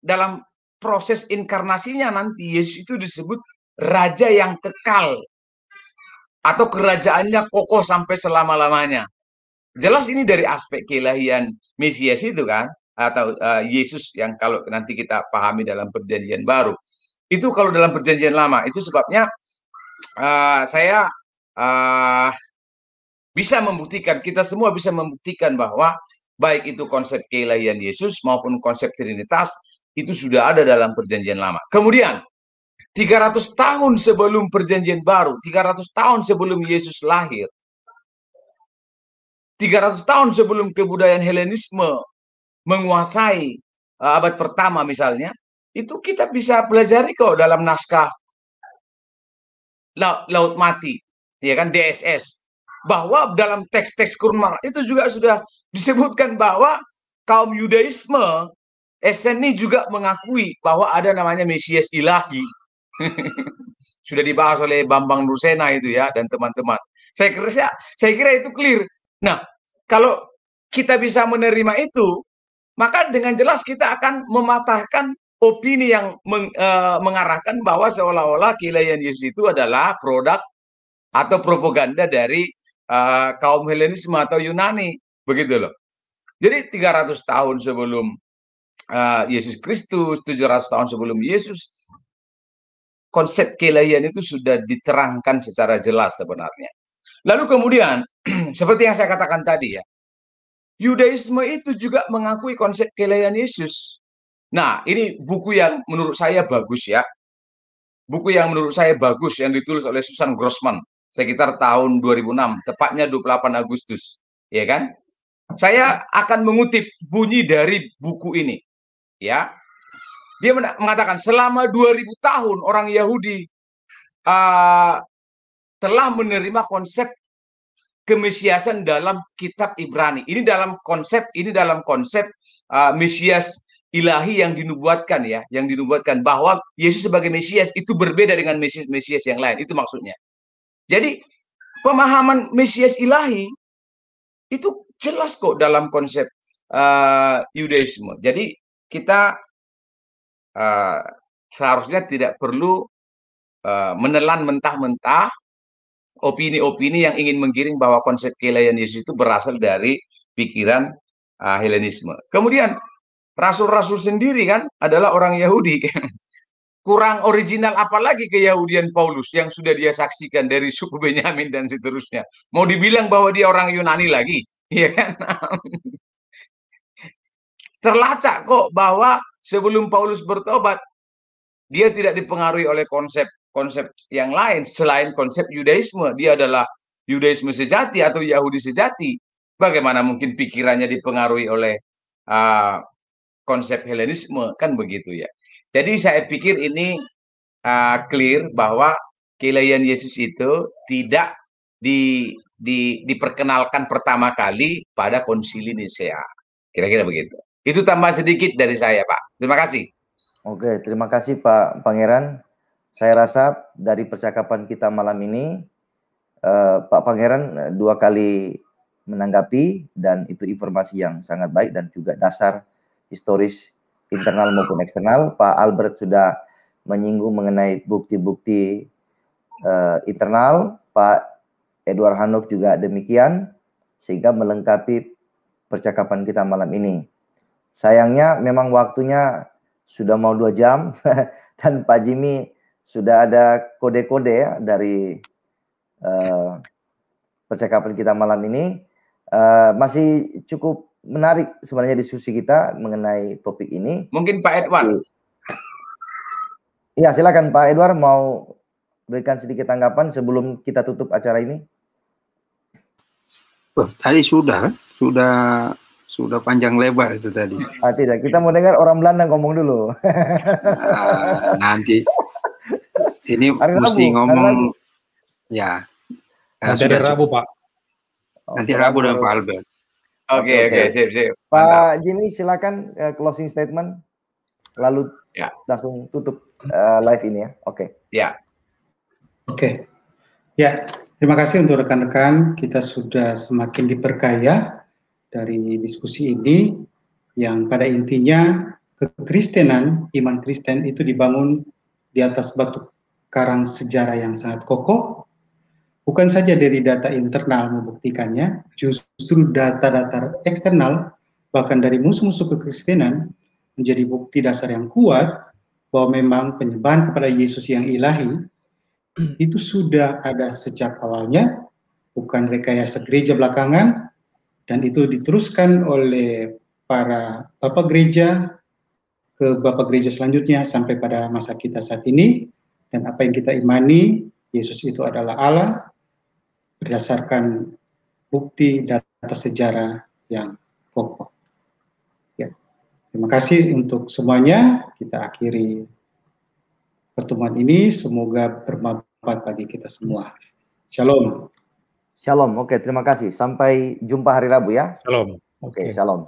dalam proses inkarnasinya nanti Yesus itu disebut raja yang kekal atau kerajaannya kokoh sampai selama-lamanya. Jelas ini dari aspek keilahian Mesias itu kan, atau Yesus yang kalau nanti kita pahami dalam Perjanjian Baru. Itu kalau dalam Perjanjian Lama. Itu sebabnya saya bisa membuktikan, kita semua bisa membuktikan bahwa baik itu konsep keilahian Yesus maupun konsep Trinitas itu sudah ada dalam Perjanjian Lama. Kemudian 300 tahun sebelum Perjanjian Baru, 300 tahun sebelum Yesus lahir, 300 tahun sebelum kebudayaan Helenisme menguasai abad pertama misalnya, itu kita bisa pelajari kok dalam naskah Laut Mati, ya kan, DSS, bahwa dalam teks-teks Qur'an itu juga sudah disebutkan bahwa kaum Yudaisme Esseni juga mengakui bahwa ada namanya Mesias ilahi. Sudah dibahas oleh Bambang Nursena itu ya dan teman-teman. Saya kira itu clear. Nah, kalau kita bisa menerima itu, maka dengan jelas kita akan mematahkan opini yang mengarahkan bahwa seolah-olah keilahian Yesus itu adalah produk atau propaganda dari kaum Helenisme atau Yunani, begitu loh. Jadi 300 tahun sebelum Yesus Kristus, 700 tahun sebelum Yesus, konsep keilahian itu sudah diterangkan secara jelas sebenarnya. Lalu kemudian, seperti yang saya katakan tadi ya, Yudaisme itu juga mengakui konsep keilahian Yesus. Nah, ini buku yang menurut saya bagus ya. Buku yang menurut saya bagus yang ditulis oleh Susan Grossman sekitar tahun 2006, tepatnya 28 Agustus, ya kan? Saya akan mengutip bunyi dari buku ini. Ya, dia mengatakan selama 2000 tahun orang Yahudi telah menerima konsep kemesiasan dalam kitab Ibrani. Ini dalam konsep Mesias ilahi yang dinubuatkan ya, yang dinubuatkan bahwa Yesus sebagai Mesias itu berbeda dengan Mesias yang lain. Itu maksudnya. Jadi pemahaman Mesias ilahi itu jelas kok dalam konsep Yudaisme. Jadi kita seharusnya tidak perlu menelan mentah-mentah opini-opini yang ingin menggiring bahwa konsep keilahian Yesus itu berasal dari pikiran Helenisme. Kemudian rasul-rasul sendiri kan adalah orang Yahudi. Kurang original apalagi keyahudian Paulus yang sudah dia saksikan dari suku Benyamin dan seterusnya. Mau dibilang bahwa dia orang Yunani lagi, ya kan? Terlacak kok bahwa sebelum Paulus bertobat, dia tidak dipengaruhi oleh konsep yang lain selain konsep Yudaisme. Dia adalah Yudaisme sejati atau Yahudi sejati. Bagaimana mungkin pikirannya dipengaruhi oleh konsep Helenisme, kan begitu ya. Jadi saya pikir ini clear bahwa keilahian Yesus itu tidak diperkenalkan pertama kali pada Konsili Nisea. Kira-kira begitu. Itu tambahan sedikit dari saya, Pak. Terima kasih. Oke, terima kasih Pak Pangeran. Saya rasa dari percakapan kita malam ini, Pak Pangeran 2 kali menanggapi, dan itu informasi yang sangat baik dan juga dasar historis internal maupun eksternal. Pak Albert sudah menyinggung mengenai bukti-bukti internal, Pak Edward Hanok juga demikian, sehingga melengkapi percakapan kita malam ini. Sayangnya memang waktunya sudah mau 2 jam dan Pak Jimmy sudah ada kode-kode ya dari percakapan kita malam ini. Masih cukup menarik sebenarnya diskusi kita mengenai topik ini. Mungkin Pak Edward. Iya, silakan Pak Edward mau berikan sedikit tanggapan sebelum kita tutup acara ini. Tadi sudah panjang lebar itu tadi. Tidak, kita mau dengar orang Belanda ngomong dulu. Nanti ini mesti ngomong ya. Nanti hari Rabu, Pak. Nanti Rabu dengan Pak Albert. Oke, sip. Pak Jimmy, silakan closing statement, lalu langsung tutup live ini ya. Oke. Ya. Oke. Ya, terima kasih untuk rekan-rekan. Kita sudah semakin diperkaya dari diskusi ini, yang pada intinya kekristenan, iman Kristen itu dibangun di atas batu karang sejarah yang sangat kokoh. Bukan saja dari data internal membuktikannya, justru data-data eksternal, bahkan dari musuh-musuh kekristenan, menjadi bukti dasar yang kuat bahwa memang penyembahan kepada Yesus yang ilahi itu sudah ada sejak awalnya, bukan rekayasa gereja belakangan, dan itu diteruskan oleh para bapak gereja ke bapak gereja selanjutnya sampai pada masa kita saat ini. Dan apa yang kita imani, Yesus itu adalah Allah, berdasarkan bukti data sejarah yang kokoh. Ya. Terima kasih untuk semuanya. Kita akhiri pertemuan ini. Semoga bermanfaat bagi kita semua. Shalom. Shalom. Oke, terima kasih. Sampai jumpa hari Rabu ya. Shalom. Oke, shalom.